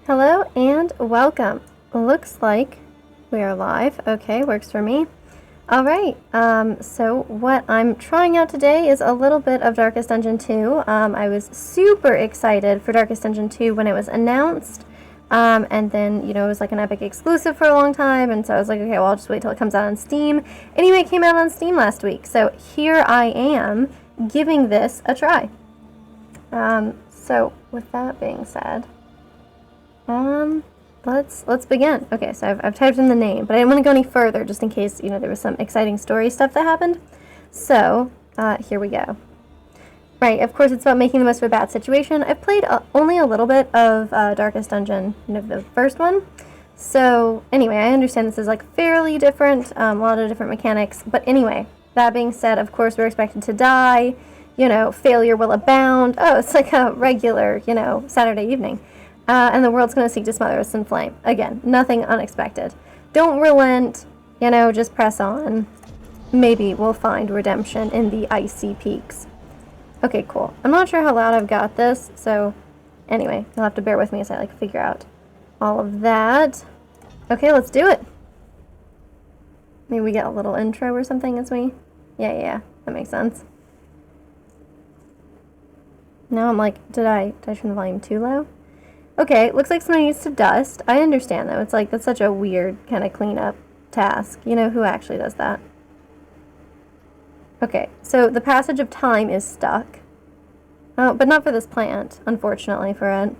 Hello and welcome. Looks like we are live. Okay, works for me. Alright, so what I'm trying out today is a little bit of Darkest Dungeon 2. I was super excited for Darkest Dungeon 2 when it was announced. And then, it was like an Epic exclusive for a long time, and so I was like, okay, well, I'll just wait till it comes out on Steam. Anyway, it came out on Steam last week, so here I am giving this a try. So with that being said, let's begin. Okay, so I've typed in the name, but I didn't want to go any further just in case, there was some exciting story stuff that happened. So, here we go. Right, of course it's about making the most of a bad situation. I've played only a little bit of Darkest Dungeon, the first one. So, anyway, I understand this is like fairly different, a lot of different mechanics. But anyway, that being said, of course we're expected to die. Failure will abound. Oh, it's like a regular, Saturday evening. And the world's going to seek to smother us in flame. Again, nothing unexpected. Don't relent, just press on. Maybe we'll find redemption in the icy peaks. Okay, cool. I'm not sure how loud I've got this, so anyway, you'll have to bear with me as I figure out all of that. Okay, let's do it. Maybe we get a little intro or something as we... Yeah, that makes sense. Now I'm like, did I turn the volume too low? Okay, looks like somebody needs to dust. I understand, though. It's like, that's such a weird kind of cleanup task. Who actually does that? Okay, so the passage of time is stuck. Oh, but not for this plant, unfortunately for it.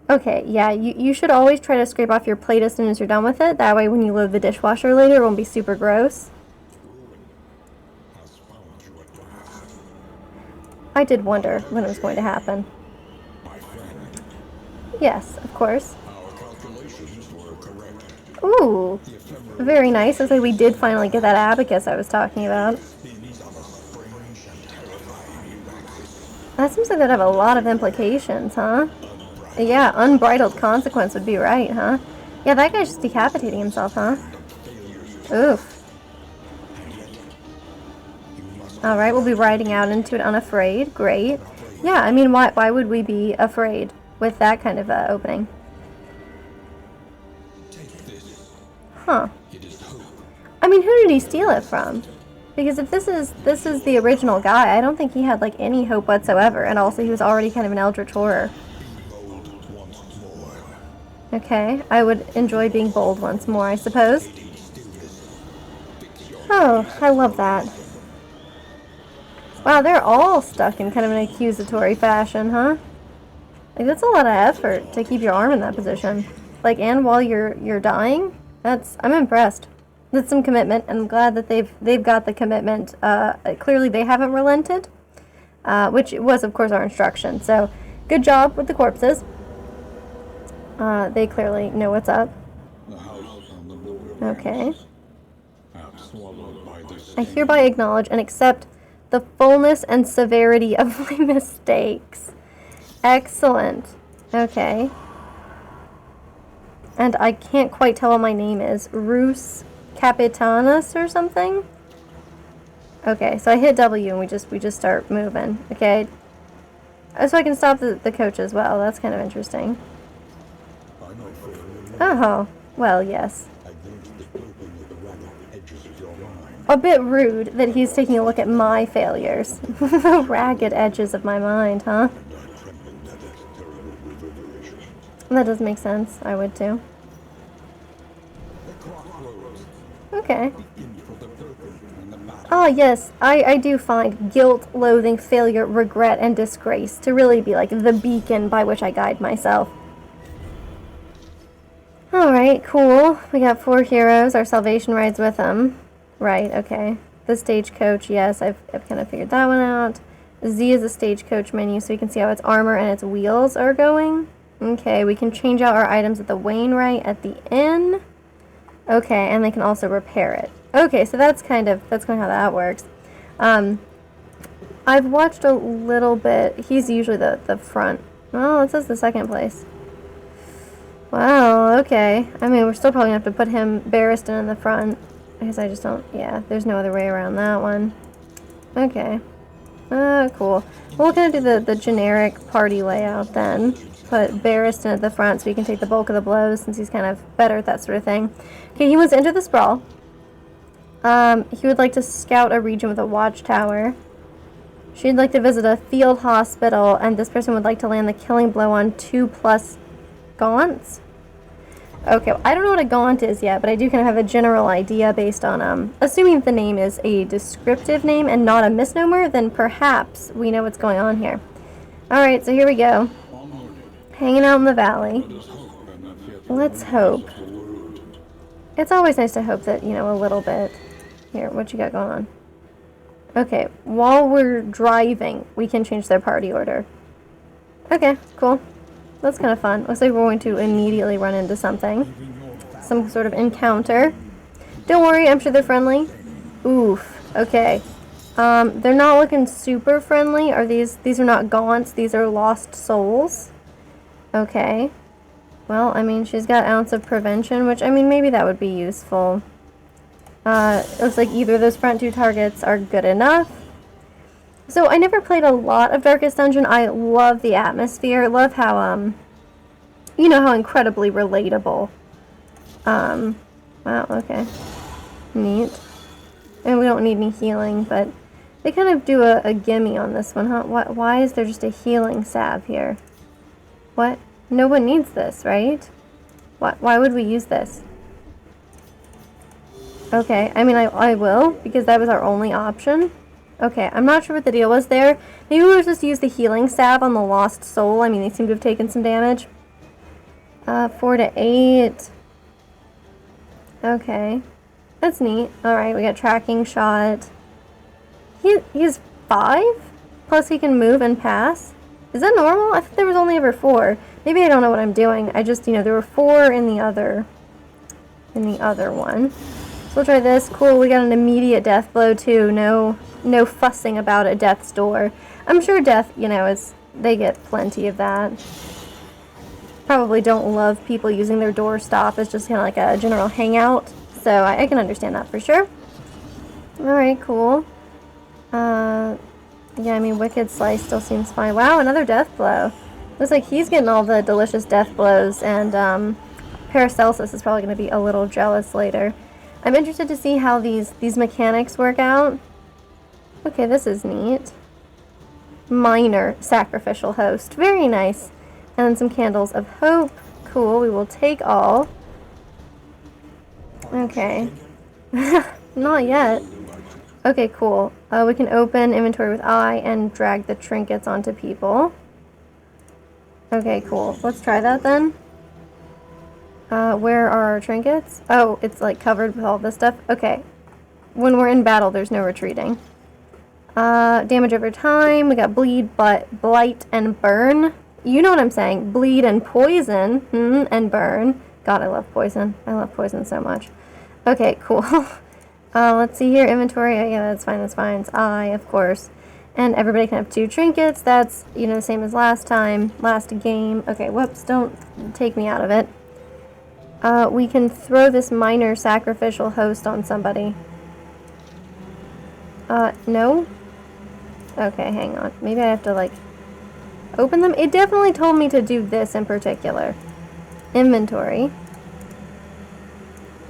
Okay, yeah, you should always try to scrape off your plate as soon as you're done with it. That way when you load the dishwasher later, it won't be super gross. I did wonder when it was going to happen. Yes, of course. Ooh, very nice. Looks like we did finally get that abacus I was talking about. That seems like that'd have a lot of implications, huh? Yeah, unbridled consequence would be right, huh? Yeah, that guy's just decapitating himself, huh? Oof. Alright, we'll be riding out into it unafraid. Great. Yeah, I mean, why would we be afraid with that kind of opening? Huh. I mean, who did he steal it from? Because if this is the original guy, I don't think he had any hope whatsoever, and also he was already kind of an eldritch horror. Okay, I would enjoy being bold once more, I suppose. Oh, I love that. Wow, they're all stuck in kind of an accusatory fashion, huh? That's a lot of effort to keep your arm in that position. And while you're dying? I'm impressed. That's some commitment, and I'm glad that they've got the commitment. Clearly they haven't relented, which was, of course, our instruction. So, good job with the corpses. They clearly know what's up. Okay. I hereby acknowledge and accept the fullness and severity of my mistakes. Excellent. Okay. And I can't quite tell what my name is. Rus Capitanus or something? Okay, so I hit W and we just start moving. Okay. So I can stop the coach as well. That's kind of interesting. Oh, well, yes. A bit rude that he's taking a look at my failures. The ragged edges of my mind, huh? That does make sense. I would too. Okay. Ah, yes. I do find guilt, loathing, failure, regret, and disgrace to really be the beacon by which I guide myself. Alright, cool. We got 4 heroes. Our salvation rides with them. Right, okay. The stagecoach, yes, I've kind of figured that one out. Z is a stagecoach menu, so you can see how its armor and its wheels are going. Okay, we can change out our items at the Wainwright at the inn. Okay, and they can also repair it. Okay, so that's kind of how that works. I've watched a little bit. He's usually the front. Oh, it says the second place. Wow, okay. I mean, we're still probably going to have to put him, Barristan, in the front. Because I just don't, yeah, there's no other way around that one. Okay. Cool. Well, we're gonna do the generic party layout then. Put Barristan at the front so he can take the bulk of the blows since he's kind of better at that sort of thing. Okay, he wants to enter the sprawl. He would like to scout a region with a watchtower. She'd like to visit a field hospital, and this person would like to land the killing blow on 2+ gaunts. Okay, well, I don't know what a gaunt is yet, but I do kind of have a general idea based on, assuming that the name is a descriptive name and not a misnomer, then perhaps we know what's going on here. Alright, so here we go. Hanging out in the valley. Let's hope. It's always nice to hope that, you know, a little bit. Here, what you got going on? Okay, while we're driving, we can change their party order. Okay, cool. That's kind of fun. Looks like we're going to immediately run into something. Some sort of encounter. Don't worry, I'm sure they're friendly. Oof, okay. They're not looking super friendly. Are these are not gaunts, these are lost souls. Okay. Well, I mean, she's got ounce of prevention, which, I mean, maybe that would be useful. Looks like either of those front two targets are good enough. So I never played a lot of Darkest Dungeon. I love the atmosphere. Love how, you know, how incredibly relatable. Wow, okay. Neat. And we don't need any healing, but they kind of do a gimme on this one, huh? Why is there just a healing salve here? What? No one needs this, right? Why would we use this? Okay, I mean, I will, because that was our only option. Okay, I'm not sure what the deal was there. Maybe we'll just use the healing salve on the lost soul. I mean, they seem to have taken some damage. 4 to 8. Okay. That's neat. Alright, we got tracking shot. He's 5? Plus he can move and pass? Is that normal? I thought there was only ever 4. Maybe I don't know what I'm doing. I just, you know, there were 4 in the other one. So we'll try this. Cool, we got an immediate death blow too. No fussing about at death's door. I'm sure death, you know, they get plenty of that. Probably don't love people using their doorstop as just kind of like a general hangout. So I can understand that for sure. Alright, cool. Yeah, I mean, Wicked Slice still seems fine. Wow, another death blow. Looks like he's getting all the delicious death blows, and Paracelsus is probably going to be a little jealous later. I'm interested to see how these mechanics work out. Okay, this is neat. Minor sacrificial host. Very nice. And then some candles of hope. Cool, we will take all. Okay. Not yet. Okay, cool. We can open inventory with I and drag the trinkets onto people. Okay, cool. Let's try that then. Where are our trinkets? Oh, it's like covered with all this stuff. Okay. When we're in battle, there's no retreating. Damage over time. We got bleed, blight, and burn. You know what I'm saying. Bleed and poison. And burn. God, I love poison. I love poison so much. Okay, cool. Let's see here. Inventory. Oh, yeah, that's fine. That's fine. It's I, of course. And everybody can have 2 trinkets. That's, you know, the same as last time. Last game. Okay, whoops. Don't take me out of it. We can throw this minor sacrificial host on somebody. No? Okay, hang on. Maybe I have to, like, open them? It definitely told me to do this in particular. Inventory.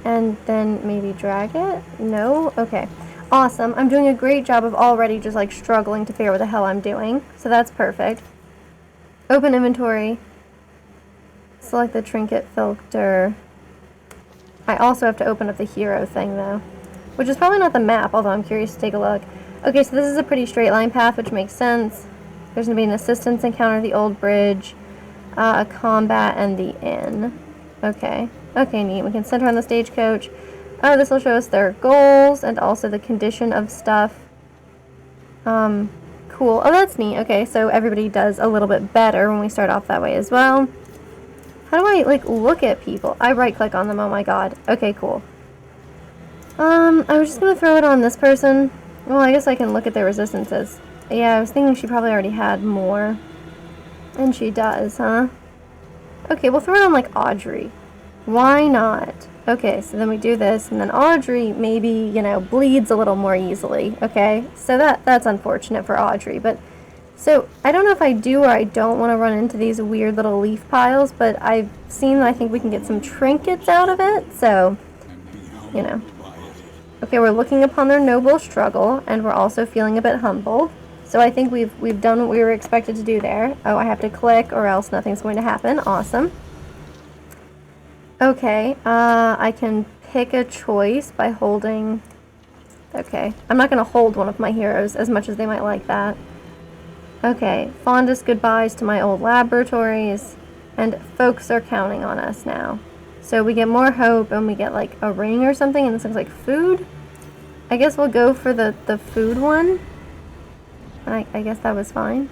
And then maybe drag it? No? Okay. Awesome. I'm doing a great job of already just, like, struggling to figure out what the hell I'm doing. So that's perfect. Open inventory. Select the trinket filter. I also have to open up the hero thing, though. Which is probably not the map, although I'm curious to take a look. Okay, so this is a pretty straight line path, which makes sense. There's going to be an assistance encounter, the old bridge, a combat, and the inn. Okay. Okay, neat. We can center on the stagecoach. Oh, this will show us their goals and also the condition of stuff. Cool. Oh, that's neat. Okay, so everybody does a little bit better when we start off that way as well. How do I, like, look at people? I right-click on them. Oh, my God. Okay, cool. I was just going to throw it on this person. Well, I guess I can look at their resistances. Yeah, I was thinking she probably already had more. And she does, huh? Okay, we'll throw it on, like, Audrey. Why not? Okay, so then we do this, and then Audrey maybe, you know, bleeds a little more easily, okay? So that's unfortunate for Audrey, but... So, I don't know if I do or I don't want to run into these weird little leaf piles, but I've seen that I think we can get some trinkets out of it, so, you know. Okay, we're looking upon their noble struggle, and we're also feeling a bit humbled. So I think we've done what we were expected to do there. Oh, I have to click or else nothing's going to happen. Awesome. Okay, I can pick a choice by holding... Okay, I'm not going to hold one of my heroes as much as they might like that. Okay, fondest goodbyes to my old laboratories, and folks are counting on us now. So we get more hope, and we get like a ring or something, and this looks like food? I guess we'll go for the food one. I guess that was fine.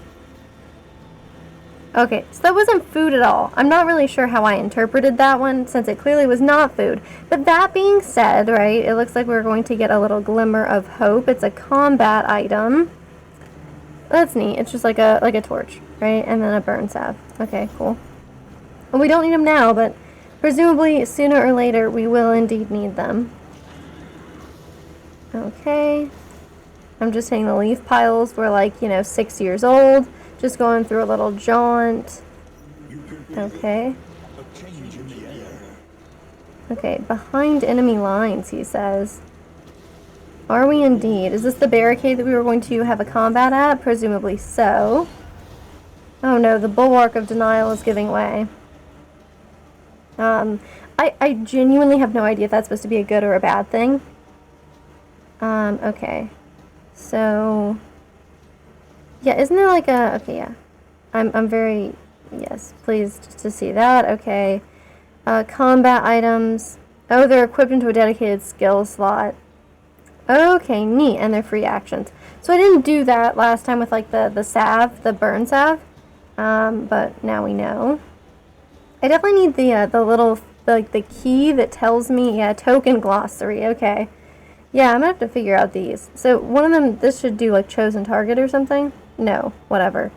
Okay, so that wasn't food at all. I'm not really sure how I interpreted that one, since it clearly was not food. But that being said, right, it looks like we're going to get a little glimmer of hope. It's a combat item. That's neat. It's just like a torch, right? And then a burn salve. Okay, cool. Well, we don't need them now, but presumably sooner or later we will indeed need them. Okay. I'm just saying the leaf piles were like, you know, 6 years old. Just going through a little jaunt. Okay. Okay, behind enemy lines, he says. Are we indeed? Is this the barricade that we were going to have a combat at? Presumably so. Oh no, the bulwark of denial is giving way. I genuinely have no idea if that's supposed to be a good or a bad thing. Okay. So... Yeah, isn't there like a... Okay, yeah. I'm very... Yes, pleased to see that. Okay. Combat items. Oh, they're equipped into a dedicated skill slot. Okay, neat, and they're free actions. So I didn't do that last time with like the salve, the burn salve, but now we know. I definitely need the little, like the key that tells me, yeah, token glossary, okay. Yeah, I'm gonna have to figure out these. So one of them, this should do like chosen target or something? No, whatever.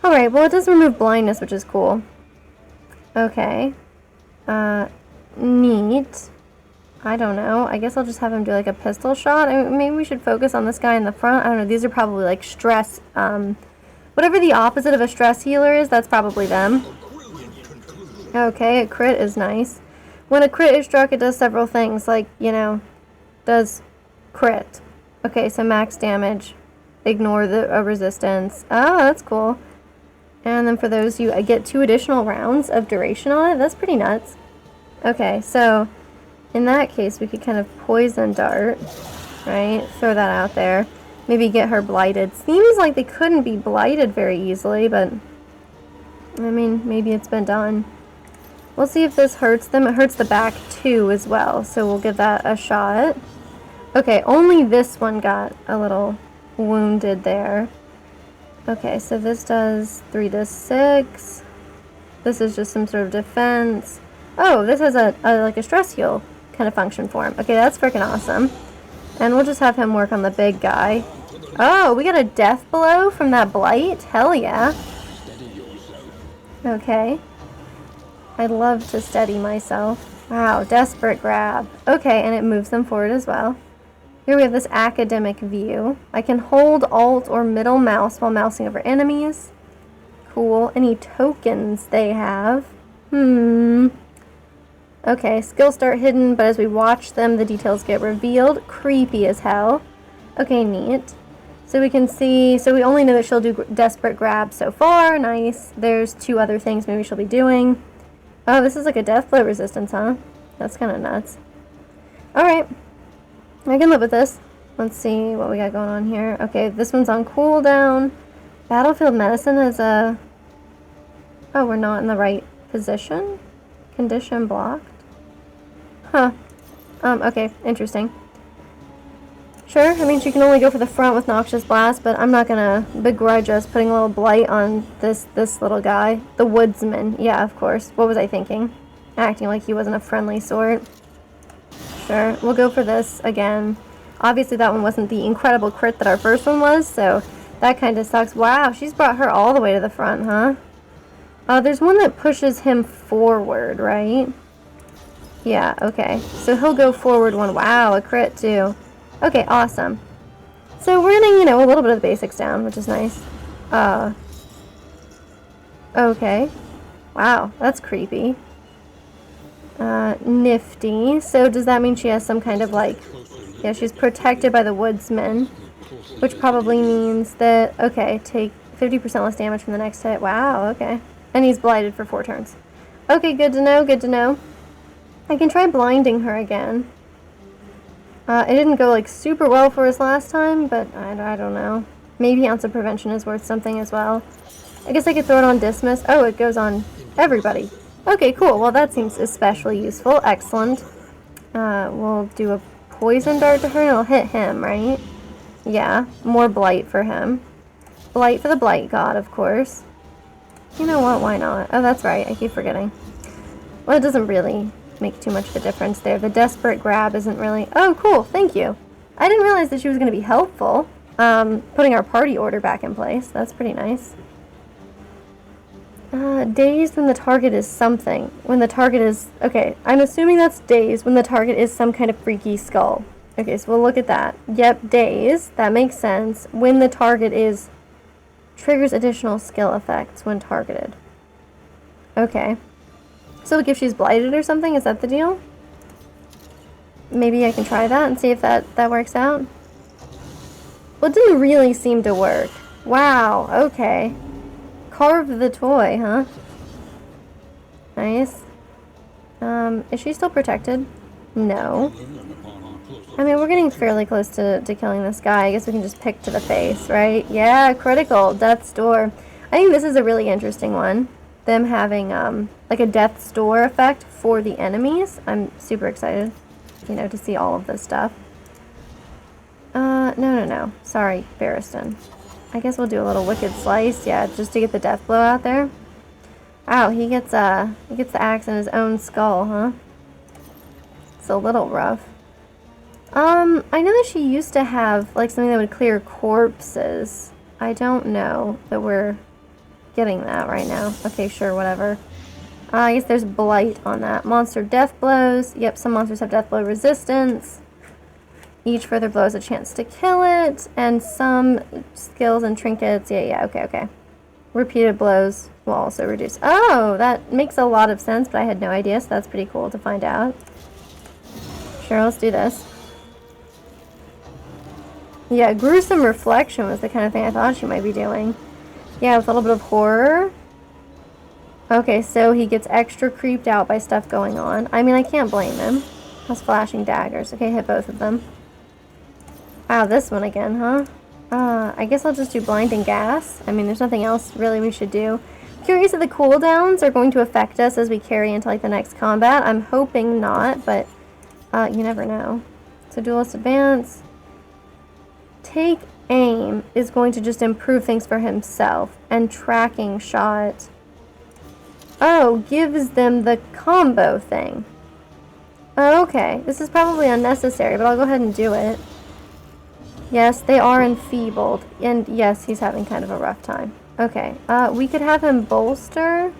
Alright, well it does remove blindness, which is cool. Okay. Neat. I don't know. I guess I'll just have him do like a pistol shot. I mean, maybe we should focus on this guy in the front. I don't know. These are probably like stress. Whatever the opposite of a stress healer is, that's probably them. Okay, a crit is nice. When a crit is struck, it does several things. Like, you know, does crit. Okay, so max damage. Ignore the resistance. Oh, that's cool. And then for those, I get 2 additional rounds of duration on it. That's pretty nuts. Okay, so... In that case, we could kind of poison dart, right? Throw that out there. Maybe get her blighted. Seems like they couldn't be blighted very easily, but... I mean, maybe it's been done. We'll see if this hurts them. It hurts the back too as well, so we'll give that a shot. Okay, only this one got a little wounded there. Okay, so this does 3 to 6. This is just some sort of defense. Oh, this has like a stress heal kind of function for him. Okay, that's freaking awesome. And we'll just have him work on the big guy. Oh, we got a death blow from that blight? Hell yeah. Okay. I'd love to steady myself. Wow, desperate grab. Okay, and it moves them forward as well. Here we have this academic view. I can hold Alt or middle mouse while mousing over enemies. Cool. Any tokens they have? Okay, skills start hidden, but as we watch them, the details get revealed. Creepy as hell. Okay, neat. So we can see, so we only know that she'll do desperate grab so far. Nice. There's 2 other things maybe she'll be doing. Oh, this is like a death blow resistance, huh? That's kind of nuts. Alright. I can live with this. Let's see what we got going on here. Okay, this one's on cooldown. Battlefield medicine is a... Oh, we're not in the right position? Condition blocked? Huh. Okay, interesting. Sure, I mean, she can only go for the front with Noxious Blast, but I'm not gonna begrudge us putting a little blight on this little guy. The woodsman. Yeah, of course. What was I thinking? Acting like he wasn't a friendly sort. Sure, we'll go for this again. Obviously, that one wasn't the incredible crit that our first one was, so that kind of sucks. Wow, she's brought her all the way to the front, huh? There's one that pushes him forward, right? Yeah, okay. So he'll go forward one. Wow, a crit too. Okay, awesome. So we're getting, you know, a little bit of the basics down, which is nice. Okay. Wow, that's creepy. Nifty. So does that mean she has some kind of like... Yeah, she's protected by the woodsman. Which probably means that... Okay, take 50% less damage from the next hit. Wow, okay. And he's blighted for 4 turns. Okay, good to know, good to know. I can try blinding her again. It didn't go like super well for us last time, but I don't know. Maybe Ounce of Prevention is worth something as well. I guess I could throw it on Dismiss. Oh, it goes on everybody. Okay, cool. Well, that seems especially useful. Excellent. We'll do a Poison Dart to her and it'll hit him, right? Yeah, more Blight for him. Blight for the Blight God, of course. You know what? Why not? Oh, that's right. I keep forgetting. Well, it doesn't really make too much of a difference there. The Desperate Grab isn't really... Oh, cool. Thank you. I didn't realize that she was going to be helpful. Putting our party order back in place. That's pretty nice. Dazed when the target is something. When the target is... Okay, I'm assuming that's dazed when the target is some kind of freaky skull. Okay, so we'll look at that. Yep, dazed. That makes sense. When the target is... Triggers additional skill effects when targeted. Okay. So like if she's blighted or something, is that the deal? Maybe I can try that and see if that works out. Well, it didn't really seem to work. Wow, okay. Carve the toy, huh? Nice. Is she still protected? No. I mean, we're getting fairly close to killing this guy. I guess we can just pick to the face, right? Yeah, critical. Death's Door. I think this is a really interesting one. Them having, like a Death's Door effect for the enemies. I'm super excited, you know, to see all of this stuff. No. Sorry, Barristan. I guess we'll do a little Wicked Slice, yeah, just to get the death blow out there. Wow, he gets the axe in his own skull, huh? It's a little rough. I know that she used to have, like, something that would clear corpses. I don't know that we're getting that right now. Okay, sure, whatever. I guess there's Blight on that. Monster Death Blows. Yep, some monsters have Death Blow resistance. Each further blow has a chance to kill it. And some skills and trinkets. Yeah, okay. Repeated blows will also reduce. Oh, that makes a lot of sense, but I had no idea, so that's pretty cool to find out. Sure, let's do this. Yeah, Gruesome Reflection was the kind of thing I thought she might be doing. Yeah, with a little bit of horror. Okay, so he gets extra creeped out by stuff going on. I mean, I can't blame him. Has flashing daggers. Okay, hit both of them. Wow, this one again, huh? I guess I'll just do Blinding Gas. I mean, there's nothing else really we should do. Curious if the cooldowns are going to affect us as we carry into, like, the next combat. I'm hoping not, but you never know. So Duelist Advance. Take Aim is going to just improve things for himself. And Tracking Shot... Oh, gives them the combo thing. Oh, okay. This is probably unnecessary, but I'll go ahead and do it. Yes, they are enfeebled. And yes, he's having kind of a rough time. Okay. We could have him bolster.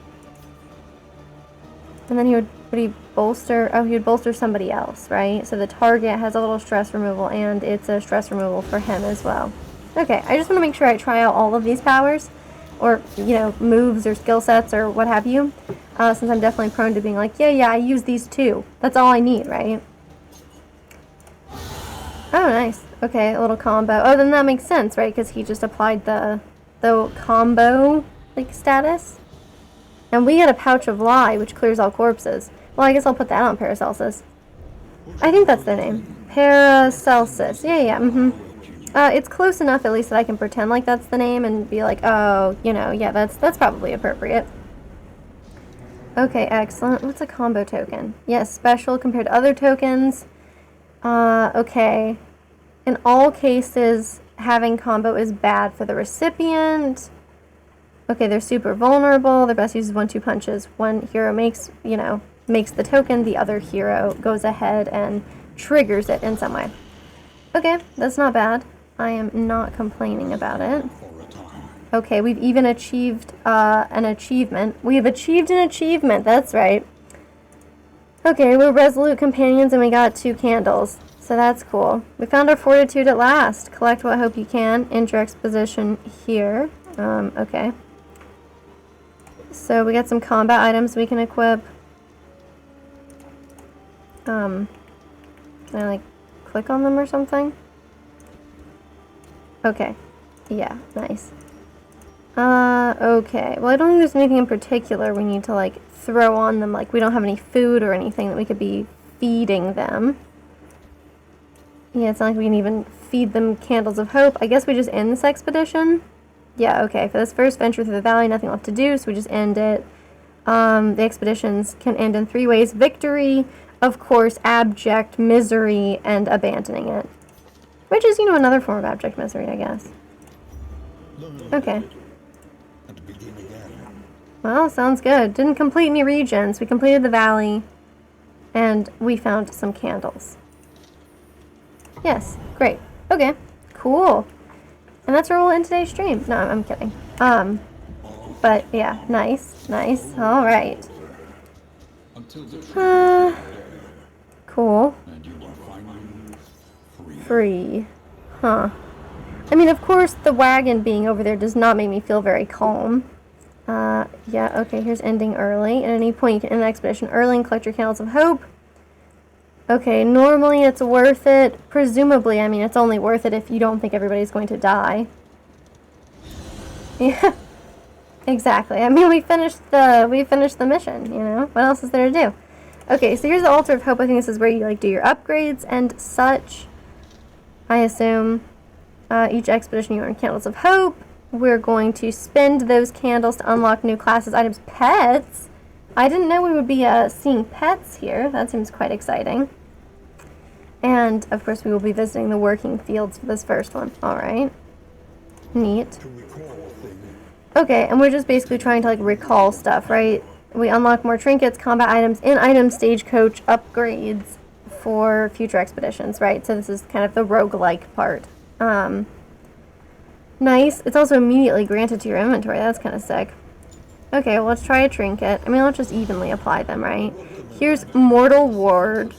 And then would he bolster? Oh, he would bolster somebody else, right? So the target has a little stress removal, and it's a stress removal for him as well. Okay, I just want to make sure I try out all of these powers. Or, you know, moves or skill sets or what have you. Since I'm definitely prone to being like, yeah, I use these too. That's all I need, right? Oh, nice. Okay, a little combo. Oh, then that makes sense, right? Because he just applied the combo, like, status. And we get a Pouch of Lie, which clears all corpses. Well, I guess I'll put that on Paracelsus. I think that's their name. Paracelsus. Yeah, it's close enough, at least, that I can pretend like that's the name and be like, oh, you know, yeah, that's probably appropriate. Okay, excellent. What's a combo token? Yes, special compared to other tokens. Okay. In all cases, having combo is bad for the recipient. Okay, they're super vulnerable. Their best use is 1-2 punches. One hero makes the token. The other hero goes ahead and triggers it in some way. Okay, that's not bad. I am not complaining about it. Okay, we've even achieved an achievement. We have achieved an achievement, that's right. Okay, we're resolute companions and we got 2 candles. So that's cool. We found our fortitude at last. Collect what hope you can. Enter exposition here. Okay. So we got some combat items we can equip. Can I like click on them or something? Okay. Yeah, nice. Okay. Well, I don't think there's anything in particular we need to like throw on them. Like we don't have any food or anything that we could be feeding them. Yeah, it's not like we can even feed them candles of hope. I guess we just end this expedition. Yeah, okay. For this first venture through the valley, nothing left to do, so we just end it. The expeditions can end in 3 ways. Victory, of course, abject misery, and abandoning it. Which is, you know, another form of abject misery, I guess. Okay. Well, sounds good. Didn't complete any regions. We completed the valley, and we found some candles. Yes, great. Okay, cool. And that's where we'll end today's stream. No, I'm kidding. But yeah, nice, nice. All right. Cool. Free. Huh. I mean, of course, the wagon being over there does not make me feel very calm. Yeah, okay, here's ending early. At any point, you can end the expedition early and collect your candles of hope. Okay, normally it's worth it. Presumably, I mean, it's only worth it if you don't think everybody's going to die. Yeah, exactly. I mean, we finished the mission, you know? What else is there to do? Okay, so here's the Altar of Hope. I think this is where you, like, do your upgrades and such. I assume. Each expedition you earn candles of hope. We're going to spend those candles to unlock new classes, items, pets. I didn't know we would be seeing pets here. That seems quite exciting. And, of course, we will be visiting the working fields for this first one. Alright. Neat. Okay, and we're just basically trying to, like, recall stuff, right? We unlock more trinkets, combat items, in-item stagecoach upgrades for future expeditions, right? So this is kind of the roguelike part. Nice. It's also immediately granted to your inventory. That's kind of sick. Okay, well, let's try a trinket. I mean, let's just evenly apply them, right? Here's Mortal Ward.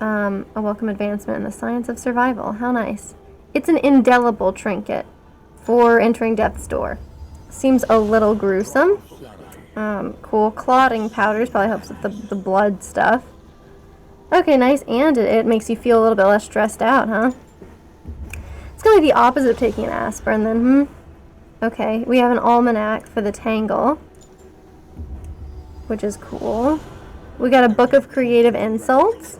A welcome advancement in the science of survival. How nice. It's an indelible trinket for entering Death's Door. Seems a little gruesome. Cool. Clotting powders probably helps with the blood stuff. Okay, nice. And it makes you feel a little bit less stressed out, huh? It's kind of like the opposite of taking an aspirin then, Okay, we have an almanac for the Tangle, which is cool. We got a book of creative insults.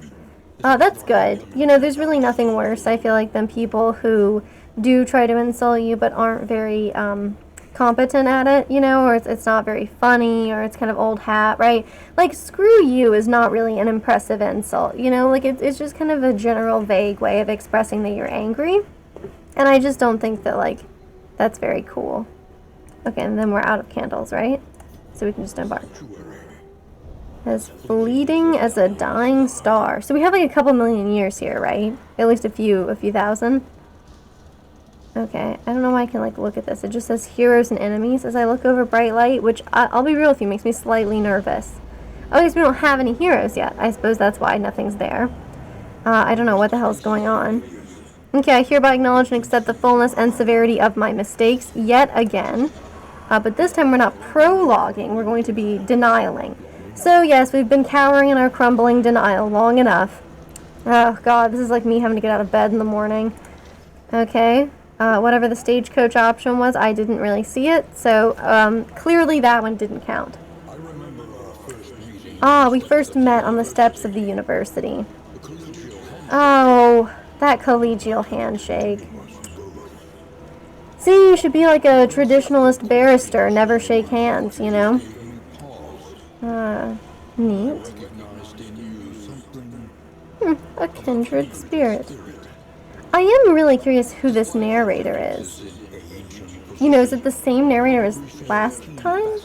That's good. You know, there's really nothing worse, I feel like, than people who do try to insult you but aren't very competent at it, you know, or it's not very funny, or it's kind of old hat, right? Like, screw you is not really an impressive insult, you know? Like, it's just kind of a general vague way of expressing that you're angry. And I just don't think that, like, that's very cool. Okay, and then we're out of candles, right? So we can just embark. As fleeting as a dying star. So we have, like, a couple million years here, right? At least a few thousand. Okay, I don't know why I can, like, look at this. It just says heroes and enemies as I look over bright light, which, I'll be real with you, makes me slightly nervous. Oh, I guess we don't have any heroes yet. I suppose that's why nothing's there. I don't know what the hell's going on. Okay, I hereby acknowledge and accept the fullness and severity of my mistakes yet again. But this time we're not prologuing, we're going to be denialing. So yes, we've been cowering in our crumbling denial long enough. Oh god, this is like me having to get out of bed in the morning. Okay, whatever the stagecoach option was, I didn't really see it, so clearly that one didn't count. We first met on the steps of the university. Oh, that collegial handshake. See, you should be like a traditionalist barrister, never shake hands, you know? Neat. A kindred spirit. I am really curious who this narrator is. You know, is it the same narrator as last time?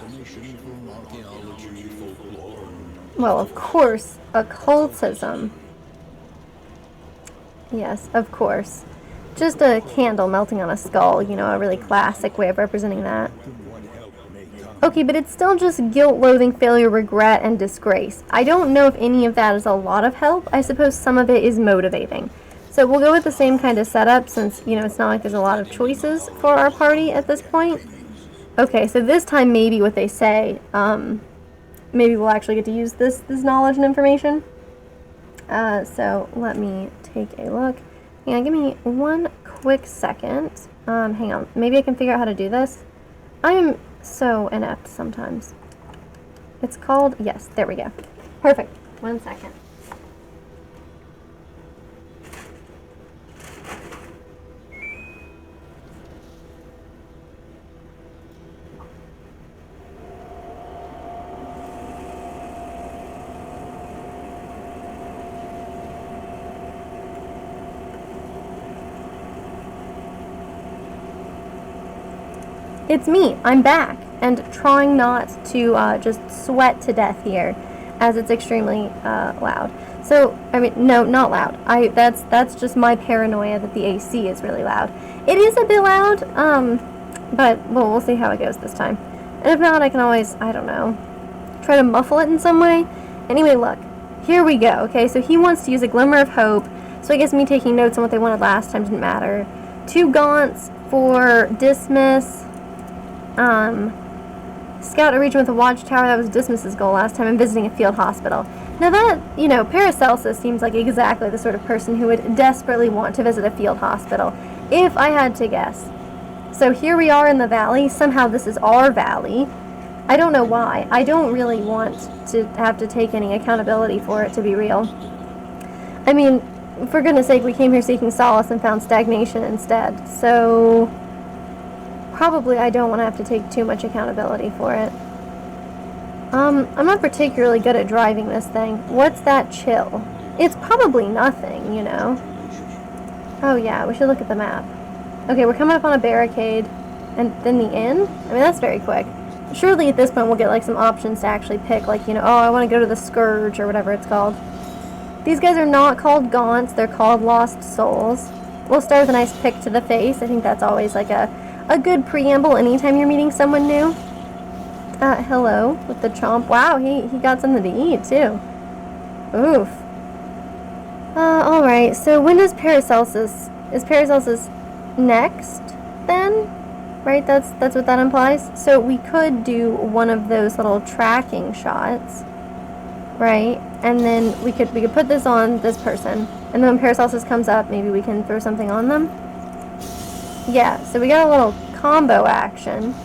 Well, of course, occultism. Yes, of course. Just a candle melting on a skull, you know, a really classic way of representing that. Okay, but it's still just guilt, loathing, failure, regret, and disgrace. I don't know if any of that is a lot of help. I suppose some of it is motivating. So we'll go with the same kind of setup since, it's not like there's a lot of choices for our party at this point. Okay, so this time maybe what they say, maybe we'll actually get to use this knowledge and information. So let me take a look. Hang on, give me one quick second. Hang on, maybe I can figure out how to do this. I am so inept sometimes. It's called, yes, there we go. Perfect, 1 second. It's me. I'm back and trying not to just sweat to death here, as it's extremely loud. So, I mean, no, not loud. That's just my paranoia that the AC is really loud. It is a bit loud, but well, we'll see how it goes this time. And if not, I can always, I don't know, try to muffle it in some way. Anyway, look, here we go. Okay, so he wants to use a glimmer of hope. So I guess me taking notes on what they wanted last time didn't matter. 2 gaunts for dismiss. Scout a region with a watchtower. That was Dismiss's goal last time, and visiting a field hospital. Now that, Paracelsus seems like exactly the sort of person who would desperately want to visit a field hospital, if I had to guess. So here we are in the valley. Somehow this is our valley. I don't know why. I don't really want to have to take any accountability for it, to be real. I mean, for goodness sake, we came here seeking solace and found stagnation instead. So probably I don't want to have to take too much accountability for it. I'm not particularly good at driving this thing. What's that chill? It's probably nothing, Oh yeah, we should look at the map. Okay, we're coming up on a barricade, and then the inn? I mean, that's very quick. Surely at this point we'll get like some options to actually pick, like, oh, I want to go to the Scourge, or whatever it's called. These guys are not called gaunts, they're called lost souls. We'll start with a nice pick to the face. I think that's always like a good preamble anytime you're meeting someone new. Hello, with the chomp. Wow, he got something to eat, too. Oof. Alright, so when does Paracelsus... Is Paracelsus next, then? Right, that's what that implies? So we could do one of those little tracking shots, right? And then we could put this on this person. And then when Paracelsus comes up, maybe we can throw something on them. Yeah, so we got a little combo action.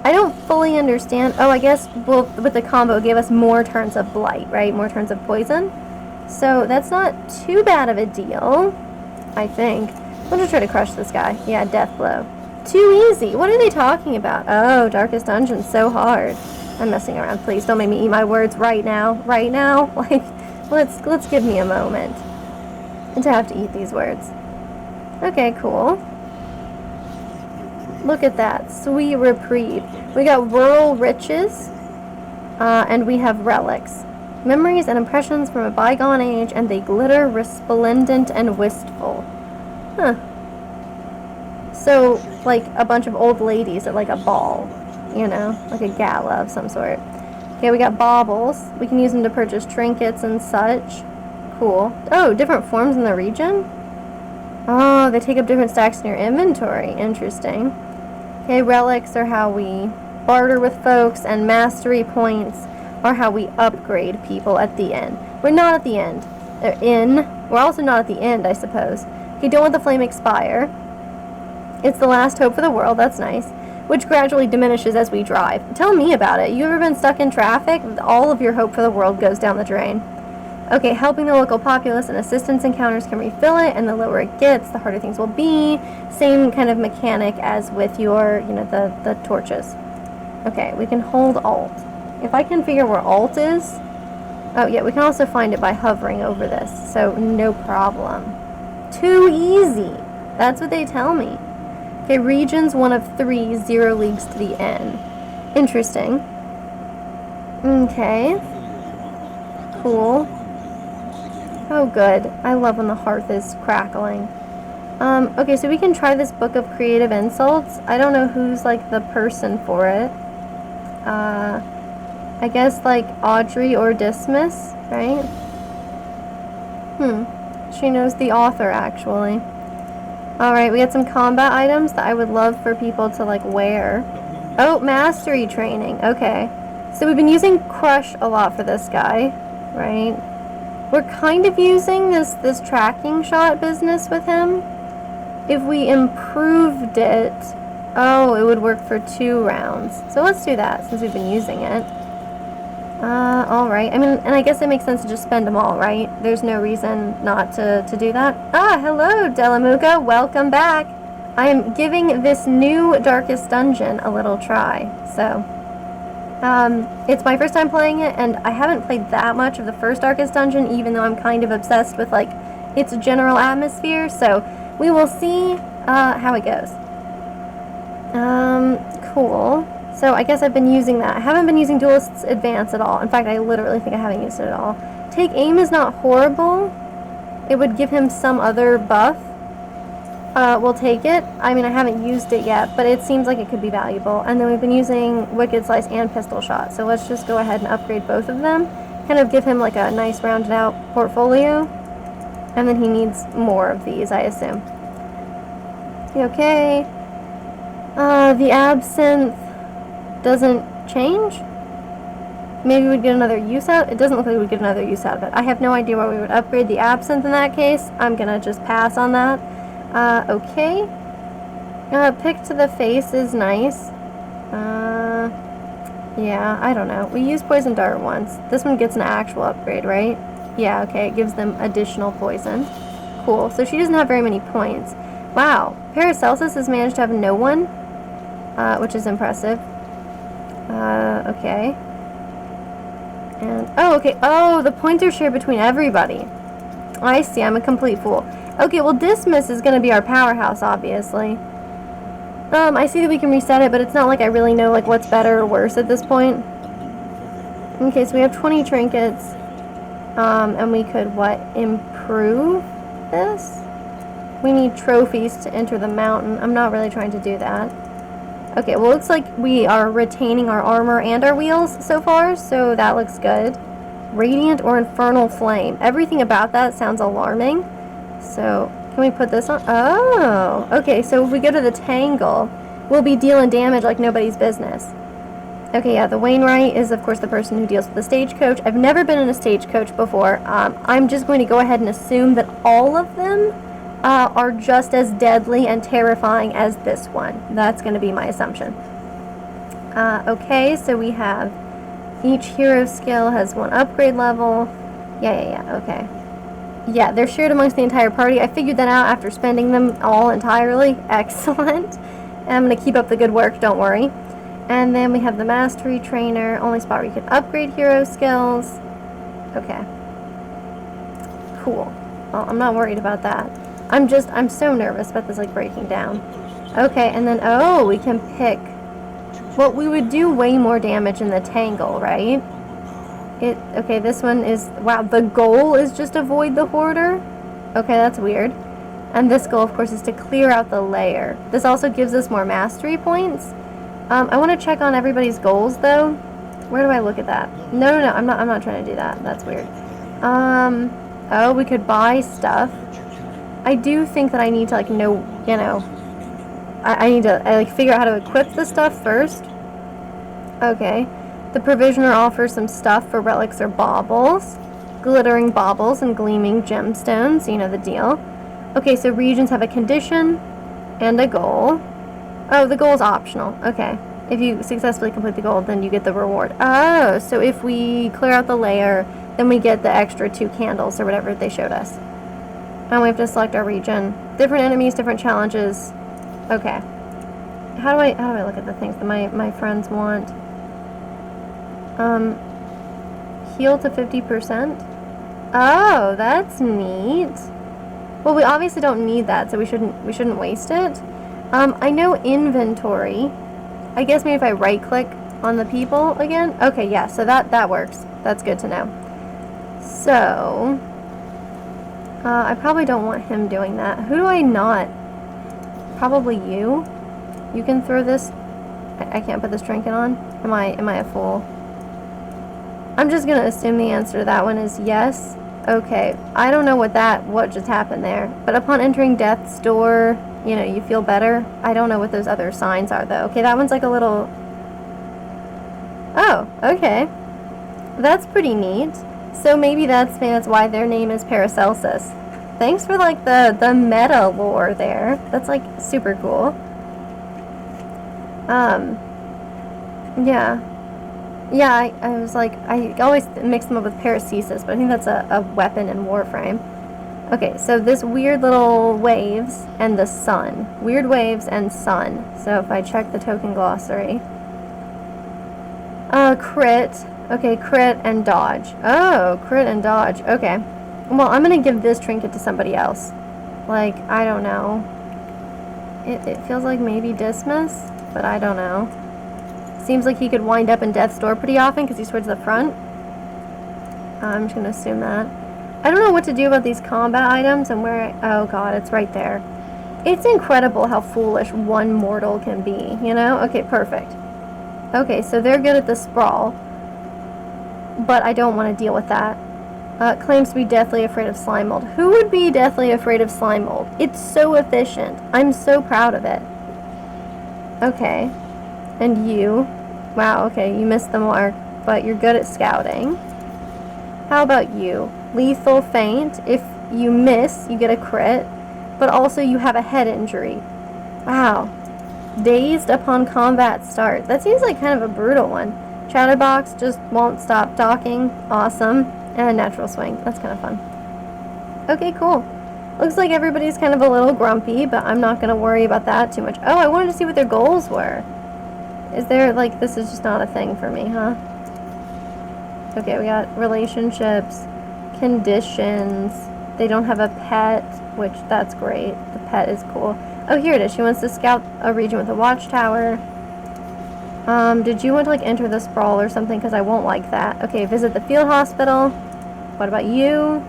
I don't fully understand. Oh, I guess with the combo it gave us more turns of blight, right? More turns of poison. So that's not too bad of a deal, I think. I'm gonna try to crush this guy. Yeah, death blow. Too easy. What are they talking about? Oh, Darkest Dungeon, so hard. I'm messing around. Please don't make me eat my words right now. Right now? Like, let's give me a moment and to have to eat these words. Okay, cool. Look at that. Sweet reprieve. We got rural riches, and we have relics. Memories and impressions from a bygone age, and they glitter resplendent and wistful. Huh. So, like a bunch of old ladies at like a ball, like a gala of some sort. Okay, we got baubles. We can use them to purchase trinkets and such. Cool. Oh, different forms in the region? Oh, they take up different stacks in your inventory. Interesting. Okay, relics are how we barter with folks, and mastery points are how we upgrade people at the end. We're not at the end. We're also not at the end, I suppose. Okay, don't let the flame expire. It's the last hope for the world, that's nice. Which gradually diminishes as we drive. Tell me about it. You ever been stuck in traffic? All of your hope for the world goes down the drain. Okay, helping the local populace and assistance encounters can refill it, and the lower it gets, the harder things will be. Same kind of mechanic as with your, the torches. Okay, we can hold Alt. If I can figure where Alt is... Oh, yeah, we can also find it by hovering over this, so no problem. Too easy. That's what they tell me. Okay, regions 1 of 3, 0 leagues to the end. Interesting. Okay. Cool. Oh, good. I love when the hearth is crackling. Okay, so we can try this Book of Creative Insults. I don't know who's, like, the person for it. I guess like Audrey or Dismas, right? She knows the author, actually. Alright, we got some combat items that I would love for people to, like, wear. Oh, mastery training. Okay. So we've been using Crush a lot for this guy, right? We're kind of using this tracking shot business with him. If we improved it, oh, it would work for 2 rounds. So let's do that, since we've been using it. Alright. I mean, and I guess it makes sense to just spend them all, right? There's no reason not to do that. Ah, hello, Delamuka. Welcome back. I'm giving this new Darkest Dungeon a little try. So, it's my first time playing it, and I haven't played that much of the first Darkest Dungeon, even though I'm kind of obsessed with, like, its general atmosphere. So, we will see, how it goes. Cool. So I guess I've been using that. I haven't been using Duelist's Advance at all. In fact, I literally think I haven't used it at all. Take Aim is not horrible. It would give him some other buff. We'll take it. I mean, I haven't used it yet, but it seems like it could be valuable. And then we've been using Wicked Slice and Pistol Shot. So let's just go ahead and upgrade both of them. Kind of give him like a nice rounded out portfolio. And then he needs more of these, I assume. Okay. The Absinthe doesn't change. Maybe we'd get another use out. It doesn't look like we'd get another use out of it. I have no idea why we would upgrade the Absinthe in that case. I'm gonna just pass on that. Okay. Pick to the face is nice. Yeah, I don't know. We used Poison Dart once. This one gets an actual upgrade, right? Yeah, okay, it gives them additional poison. Cool, so she doesn't have very many points. Wow, Paracelsus has managed to have no one, which is impressive. Okay. And, oh, okay. Oh, the points are shared between everybody. I see, I'm a complete fool. Okay, well, Dismas is going to be our powerhouse, obviously. I see that we can reset it, but it's not like I really know, like, what's better or worse at this point. Okay, so we have 20 trinkets. And we could, what, improve this? We need trophies to enter the mountain. I'm not really trying to do that. Okay, well, looks like we are retaining our armor and our wheels so far, so that looks good. Radiant or Infernal Flame. Everything about that sounds alarming. So, can we put this on? Oh, okay, so if we go to the Tangle, we'll be dealing damage like nobody's business. Okay, yeah, the Wainwright is, of course, the person who deals with the stagecoach. I've never been in a stagecoach before. I'm just going to go ahead and assume that all of them are just as deadly and terrifying as this one. That's going to be my assumption. Okay, so we have each hero skill has 1 upgrade level. Yeah, okay. Yeah, they're shared amongst the entire party. I figured that out after spending them all entirely. Excellent. And I'm going to keep up the good work, don't worry. And then we have the Mastery Trainer, only spot where you can upgrade hero skills. Okay. Cool. Well, I'm not worried about that. I'm so nervous about this, like, breaking down. Okay, and then, oh, we can pick. Well, we would do way more damage in the Tangle, right? Okay, this one is, wow, the goal is just avoid the Hoarder? Okay, that's weird. And this goal, of course, is to clear out the lair. This also gives us more mastery points. I want to check on everybody's goals, though. Where do I look at that? No, I'm not trying to do that. That's weird. Oh, we could buy stuff. I do think that I need to, like, know, you know, I need to, like, figure out how to equip the stuff first. Okay. The Provisioner offers some stuff for relics or baubles. Glittering baubles and gleaming gemstones. You know the deal. Okay, so regions have a condition and a goal. Oh, the goal is optional. Okay. If you successfully complete the goal, then you get the reward. Oh, so if we clear out the layer, then we get the extra 2 candles or whatever they showed us. And we have to select our region. Different enemies, different challenges. Okay. How do I look at the things that my friends want? Heal to 50%? Oh, that's neat. Well, we obviously don't need that, so we shouldn't waste it. I know inventory. I guess maybe if I right-click on the people again. Okay, yeah, so that works. That's good to know. So, I probably don't want him doing that. Who do I not? Probably you. You can throw this I can't put this trinket on? Am I a fool? I'm just gonna assume the answer to that one is yes. Okay, I don't know what just happened there. But upon entering death's door, you know, you feel better. I don't know what those other signs are though. Okay, that one's like a little... Oh, okay. That's pretty neat. So maybe that's why their name is Paracelsus. Thanks for like the meta lore there. That's like super cool. Yeah. Yeah, I was like, I always mix them up with paracesis, but I think that's a weapon in Warframe. Okay, so this weird little waves and the sun. Weird waves and sun. So if I check the token glossary. Crit. Okay, crit and dodge. Oh, crit and dodge. Okay. Well, I'm gonna give this trinket to somebody else. Like, I don't know. It feels like maybe Dismas, but I don't know. Seems like he could wind up in death's door pretty often because he's towards the front. I'm just gonna assume that. I don't know what to do about these combat items and where... Oh god, it's right there. It's incredible how foolish one mortal can be, you know? Okay, perfect. Okay, so they're good at the sprawl. But I don't want to deal with that. Claims to be deathly afraid of slime mold. Who would be deathly afraid of slime mold? It's so efficient. I'm so proud of it. Okay. And you. Wow, okay, you missed the mark, but you're good at scouting. How about you? Lethal feint. If you miss, you get a crit, but also you have a head injury. Wow. Dazed upon combat start. That seems like kind of a brutal one. Chatterbox just won't stop talking. Awesome. And natural swing. That's kind of fun. Okay, cool. Looks like everybody's kind of a little grumpy, but I'm not going to worry about that too much. Oh, I wanted to see what their goals were. Is there, like, this is just not a thing for me, huh? Okay, we got relationships, conditions. They don't have a pet, which, that's great. The pet is cool. Oh, here it is. She wants to scout a region with a watchtower. Did you want to, like, enter the sprawl or something? Because I won't like that. Okay, visit the field hospital. What about you?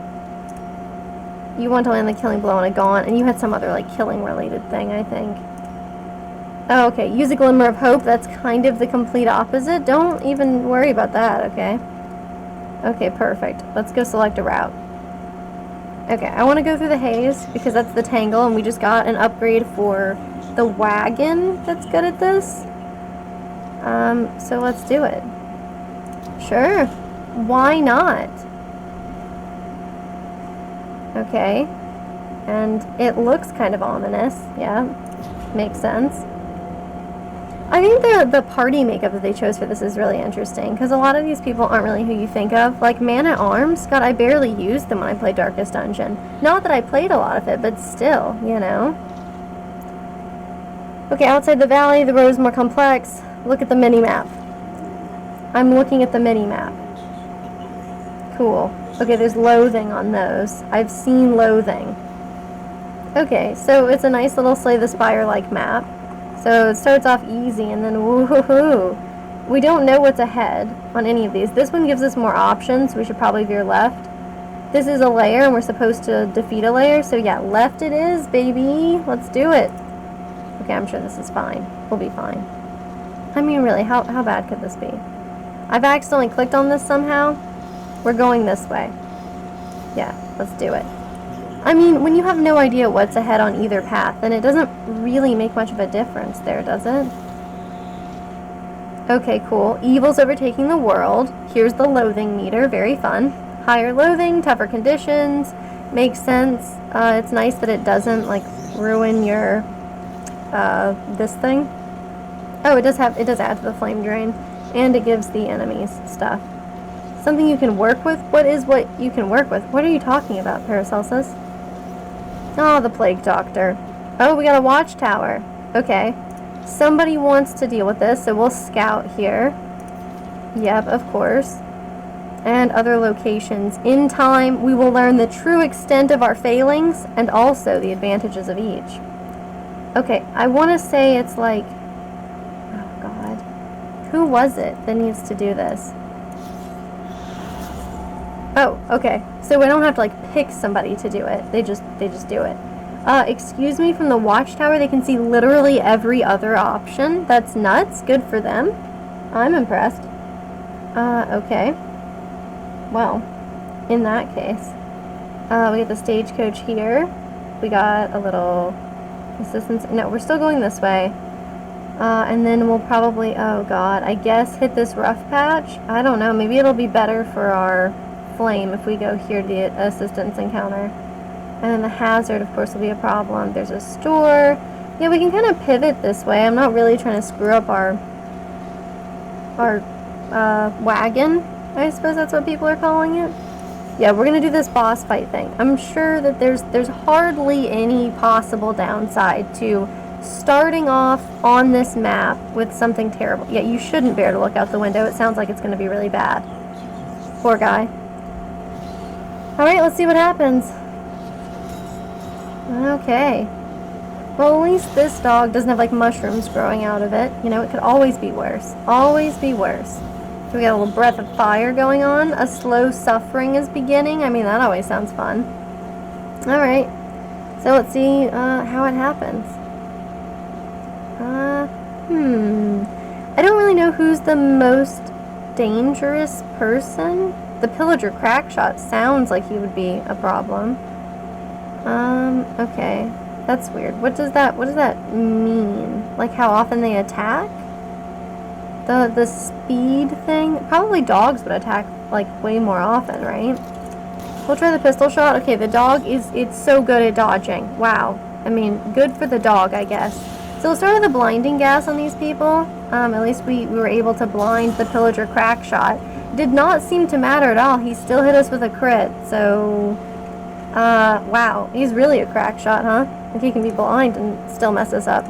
You want to land the killing blow on a gaunt, and you had some other, like, killing-related thing, I think. Oh, okay. Use a glimmer of hope. That's kind of the complete opposite. Don't even worry about that, okay? Okay, perfect. Let's go select a route. Okay, I want to go through the haze, because that's the tangle, and we just got an upgrade for the wagon that's good at this. So let's do it. Sure. Why not? Okay. And it looks kind of ominous. Yeah. Makes sense. I think the party makeup that they chose for this is really interesting, because a lot of these people aren't really who you think of. Like, Man-at-Arms, God, I barely used them when I played Darkest Dungeon. Not that I played a lot of it, but still, you know. Okay, outside the valley, the road is more complex. Look at the mini-map. I'm looking at the mini-map. Cool. Okay, there's loathing on those. I've seen loathing. Okay, so it's a nice little Slay the Spire-like map. So it starts off easy, and then woohoo! We don't know what's ahead on any of these. This one gives us more options, so we should probably veer left. This is a layer, and we're supposed to defeat a layer, so yeah, left it is, baby! Let's do it! Okay, I'm sure this is fine. We'll be fine. I mean, really, how bad could this be? I've accidentally clicked on this somehow. We're going this way. Yeah, let's do it. I mean, when you have no idea what's ahead on either path, then it doesn't really make much of a difference there, does it? Okay, cool. Evil's overtaking the world. Here's the loathing meter. Very fun. Higher loathing, tougher conditions. Makes sense. It's nice that it doesn't, like, ruin your, this thing. Oh, it does add to the flame drain. And it gives the enemies stuff. Something you can work with? What is what you can work with? What are you talking about, Paracelsus? Oh, the Plague Doctor. Oh, we got a watchtower. Okay. Somebody wants to deal with this, so we'll scout here. Yep, of course. And other locations. In time, we will learn the true extent of our failings and also the advantages of each. Okay, I want to say it's like... Oh, God. Who was it that needs to do this? Oh, okay. So we don't have to, like, pick somebody to do it. They just do it. Excuse me, from the watchtower they can see literally every other option. That's nuts. Good for them. I'm impressed. Okay. Well, in that case, we get the stagecoach here. We got a little assistance. No, we're still going this way. And then we'll probably, oh god, I guess hit this rough patch. I don't know, maybe it'll be better for our flame if we go here to the assistance encounter. And then the hazard, of course, will be a problem. There's a store. Yeah, we can kind of pivot this way. I'm not really trying to screw up our wagon. I suppose that's what people are calling it. Yeah, we're gonna do this boss fight thing. I'm sure that there's hardly any possible downside to starting off on this map with something terrible. Yeah, you shouldn't bear to look out the window. It sounds like it's gonna be really bad. Poor guy. Alright, let's see what happens. Okay. Well, at least this dog doesn't have like mushrooms growing out of it. You know, it could always be worse. Always be worse. So we got a little breath of fire going on. A slow suffering is beginning. I mean, that always sounds fun. Alright. So let's see how it happens. I don't really know who's the most dangerous person. The pillager Crackshot sounds like he would be a problem. Okay. That's weird. What does that mean? Like how often they attack? The speed thing? Probably dogs would attack like way more often, right? We'll try the pistol shot. Okay, the dog it's so good at dodging. Wow. I mean, good for the dog, I guess. So we'll start with the blinding gas on these people. At least we were able to blind the pillager Crackshot. Did not seem to matter at all. He still hit us with a crit, so wow. He's really a Crackshot, huh? Like he can be blind and still mess us up.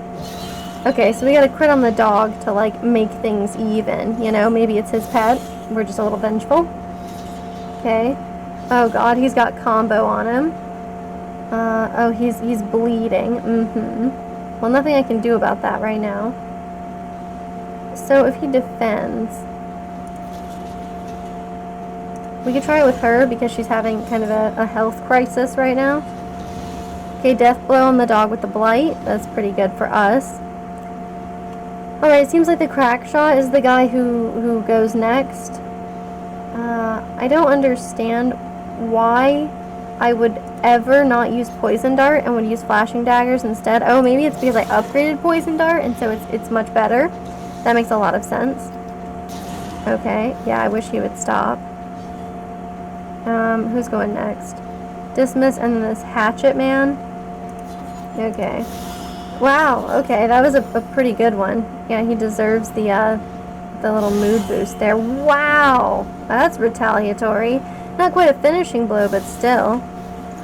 Okay, so we got a crit on the dog to like make things even, you know, maybe it's his pet. We're just a little vengeful. Okay. Oh god, he's got combo on him. Oh, he's bleeding. Well, nothing I can do about that right now. So if he defends, we could try it with her because she's having kind of a health crisis right now. Okay, death blow on the dog with the blight. That's pretty good for us. Alright, seems like the Crackshot is the guy who goes next. I don't understand why I would ever not use Poison Dart and would use Flashing Daggers instead. Oh, maybe it's because I upgraded Poison Dart and so it's much better. That makes a lot of sense. Okay, yeah, I wish he would stop. Who's going next? Dismiss and then this Hatchet Man. Okay. Wow, okay, that was a pretty good one. Yeah, he deserves the little mood boost there. Wow! That's retaliatory. Not quite a finishing blow, but still.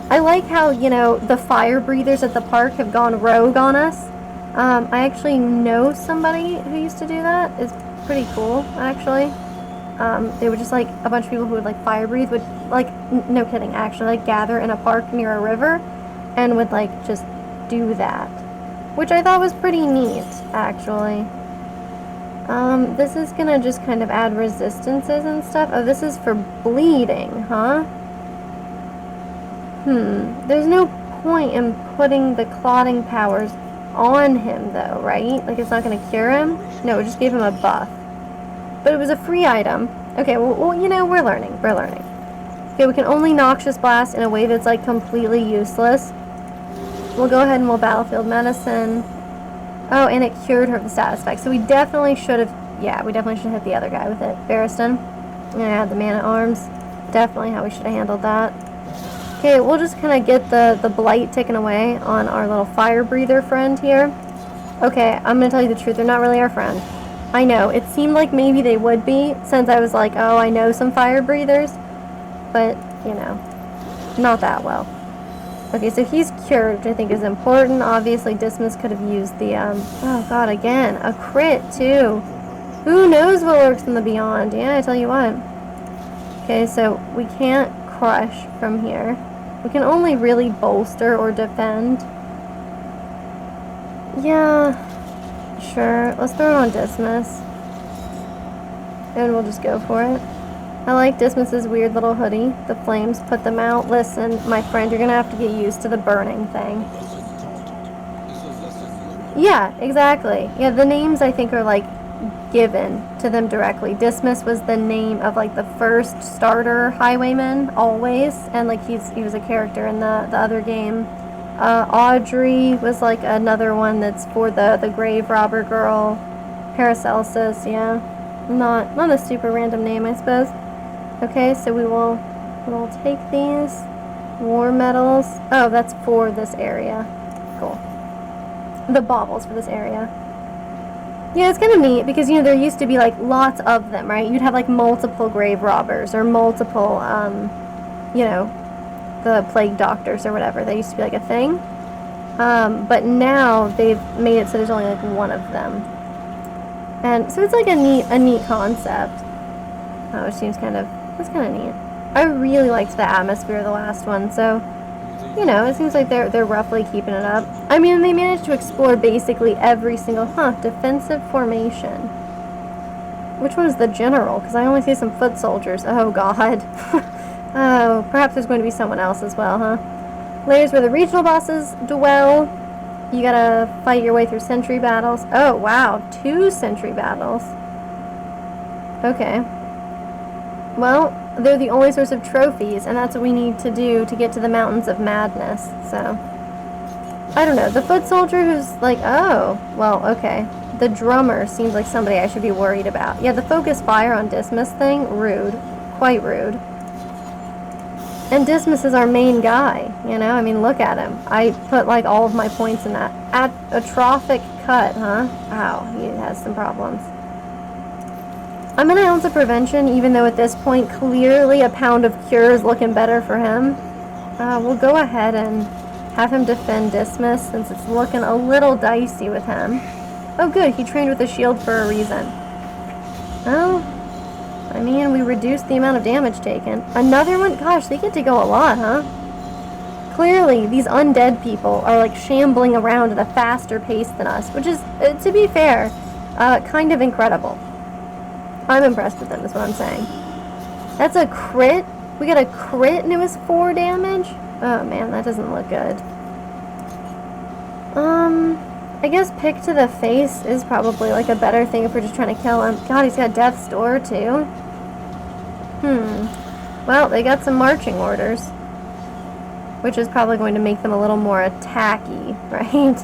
I like how, you know, the fire breathers at the park have gone rogue on us. I actually know somebody who used to do that. It's pretty cool, actually. They were just like a bunch of people who would like fire breathe, would like, no kidding, actually like gather in a park near a river and would like just do that. Which I thought was pretty neat, actually. This is gonna just kind of add resistances and stuff. Oh, this is for bleeding, huh? There's no point in putting the clotting powers on him, though, right? Like, it's not gonna cure him? No, it just gave him a buff. But it was a free item. Okay, well, you know, we're learning. Okay, we can only Noxious Blast in a way that's, like, completely useless. We'll go ahead and we'll Battlefield Medicine. Oh, and it cured her of the status effect. So we definitely should have, yeah, we definitely should have hit the other guy with it. Barristan. Yeah, the Man-at-Arms. Definitely how we should have handled that. Okay, we'll just kind of get the blight taken away on our little fire breather friend here. Okay, I'm going to tell you the truth. They're not really our friend. I know. It seemed like maybe they would be, since I was like, oh, I know some fire breathers. But, you know, not that well. Okay, so he's cured, which I think is important. Obviously, Dismas could have used the, oh god, again, a crit, too. Who knows what lurks in the beyond? Yeah, I tell you what. Okay, so we can't crush from here. We can only really bolster or defend. Yeah, sure. Let's throw it on Dismas. And we'll just go for it. I like Dismas's weird little hoodie. The flames put them out. Listen, my friend, you're gonna have to get used to the burning thing. Yeah, exactly. Yeah, the names I think are like given to them directly. Dismas was the name of like the first starter highwayman always, and like he was a character in the other game. Audrey was like another one that's for the grave robber girl. Paracelsus, yeah, not a super random name, I suppose. Okay, so we'll take these war medals. Oh, that's for this area. Cool. The baubles for this area. Yeah, it's kind of neat because, there used to be, like, lots of them, right? You'd have, like, multiple grave robbers or multiple, the plague doctors or whatever. That used to be, like, a thing. But now they've made it so there's only, like, one of them. And so it's, like, a neat concept. Which seems that's kind of neat. I really liked the atmosphere of the last one, so... it seems like they're roughly keeping it up. I mean, they managed to explore basically every single, defensive formation. Which one's the general? Because I only see some foot soldiers. Oh, God. Oh, perhaps there's going to be someone else as well, huh? Layers where the regional bosses dwell. You gotta fight your way through sentry battles. Oh, wow. 2 sentry battles. Okay. Well, they're the only source of trophies, and that's what we need to do to get to the Mountains of Madness, so... I don't know, the foot soldier who's like, oh, well, okay. The drummer seems like somebody I should be worried about. Yeah, the focus fire on Dismas thing, rude. Quite rude. And Dismas is our main guy, I mean, look at him. I put, like, all of my points in that. Atrophic cut, huh? Ow, he has some problems. I'm going to ounce of prevention, even though at this point, clearly a pound of cure is looking better for him. We'll go ahead and have him defend Dismas, since it's looking a little dicey with him. Oh, good, he trained with a shield for a reason. Oh, I mean, we reduced the amount of damage taken. Another one? Gosh, they get to go a lot, huh? Clearly, these undead people are, like, shambling around at a faster pace than us, which is, to be fair, kind of incredible. I'm impressed with them, is what I'm saying. That's a crit? We got a crit and it was 4 damage? Oh man, that doesn't look good. I guess pick to the face is probably like a better thing if we're just trying to kill him. God, he's got Death's Door too. Well, they got some marching orders. Which is probably going to make them a little more attacky, right?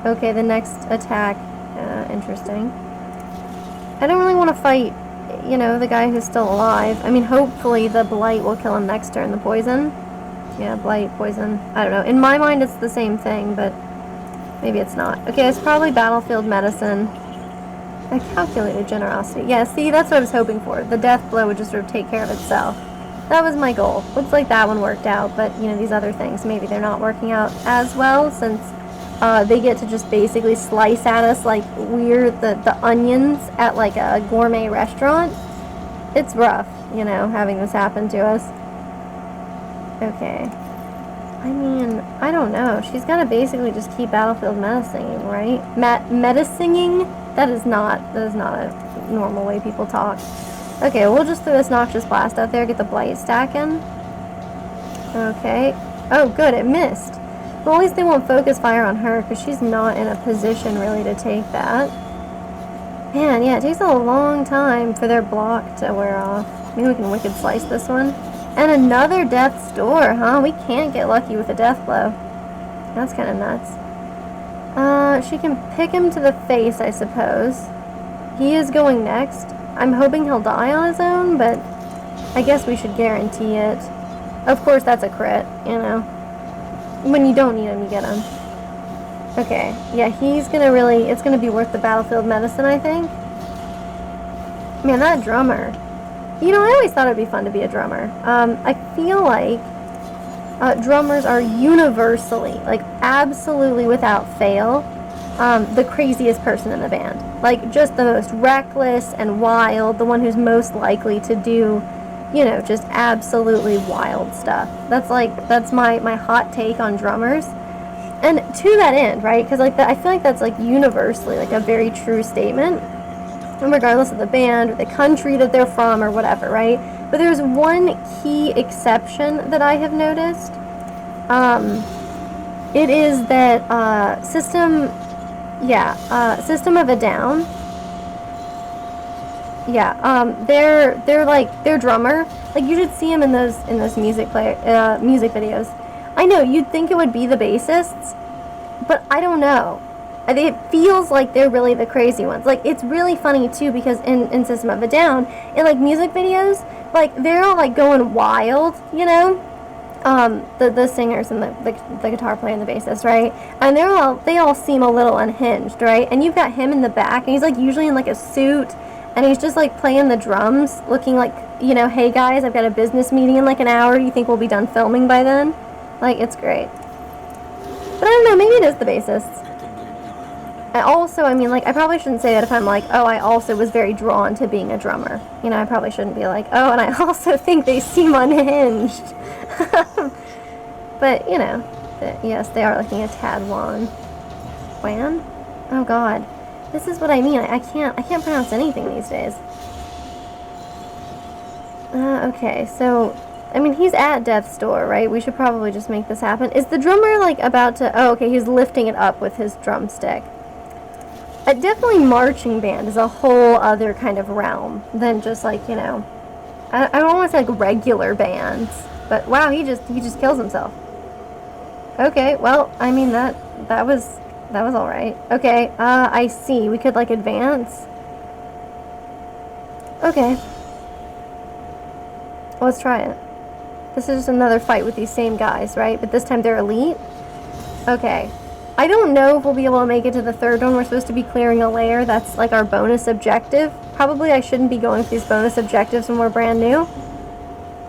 Okay, the next attack. Interesting. I don't really want to fight, the guy who's still alive. I mean, hopefully the blight will kill him next turn. The poison? Yeah, blight, poison. I don't know. In my mind, it's the same thing, but maybe it's not. Okay, it's probably battlefield medicine. A calculated generosity. Yeah, see, that's what I was hoping for. The death blow would just sort of take care of itself. That was my goal. Looks like that one worked out, but, these other things, maybe they're not working out as well, since... they get to just basically slice at us like we're the onions at like a gourmet restaurant. It's rough, having this happen to us. Okay. I mean, I don't know. She's got to basically just keep battlefield meta-singing, right? Meta-singing? That is not a normal way people talk. Okay, we'll just throw this Noxious Blast out there, get the Blight stacking. Okay. Oh, good, it missed. Well, at least they won't focus fire on her, because she's not in a position, really, to take that. Man, yeah, it takes a long time for their block to wear off. Maybe we can Wicked Slice this one. And another Death's Door, huh? We can't get lucky with a Death Blow. That's kind of nuts. She can pick him to the face, I suppose. He is going next. I'm hoping he'll die on his own, but I guess we should guarantee it. Of course, that's a crit, When you don't need him, you get him. Okay, yeah, he's gonna really... It's gonna be worth the battlefield medicine, I think. Man, that drummer. I always thought it'd be fun to be a drummer. I feel like drummers are universally, like, absolutely without fail, the craziest person in the band. Like, just the most reckless and wild, the one who's most likely to do... just absolutely wild stuff. That's my hot take on drummers. And to that end, right, because I feel like that's universally a very true statement, regardless of the band or the country that they're from or whatever, right? But there's one key exception that I have noticed, It is that System System of a Down. Yeah, they're like their drummer. Like you should see him in those music videos. I know you'd think it would be the bassists, but I don't know. It feels like they're really the crazy ones. Like it's really funny too because in System of a Down, in like music videos, like they're all like going wild, you know. The singers and the guitar player and the bassist, right? And they all seem a little unhinged, right? And you've got him in the back, and he's like usually in like a suit, and he's just like playing the drums, looking like, you know, hey guys, I've got a business meeting in like an hour. You think we'll be done filming by then? Like it's great. But I don't know, maybe it is the bassists. I mean, like, I probably shouldn't say that if I'm like, oh, I also was very drawn to being a drummer. You know, I probably shouldn't be like, oh, and I also think they seem unhinged. But, you know, yes, they are looking a tad wan. Wan? Oh, God. This is what I mean. I can't pronounce anything these days. Okay, so, I mean, he's at Death's Door, right? We should probably just make this happen. Is the drummer, like, about to... Oh, okay, he's lifting it up with his drumstick. Definitely marching band is a whole other kind of realm than just, like, you know... I don't want to say, like, regular bands. But, wow, he just kills himself. Okay, well, I mean, that was alright. Okay, I see. We could, like, advance. Okay. Let's try it. This is just another fight with these same guys, right? But this time they're elite? Okay. I don't know if we'll be able to make it to the third one. We're supposed to be clearing a layer. That's, like, our bonus objective. Probably I shouldn't be going for these bonus objectives when we're brand new.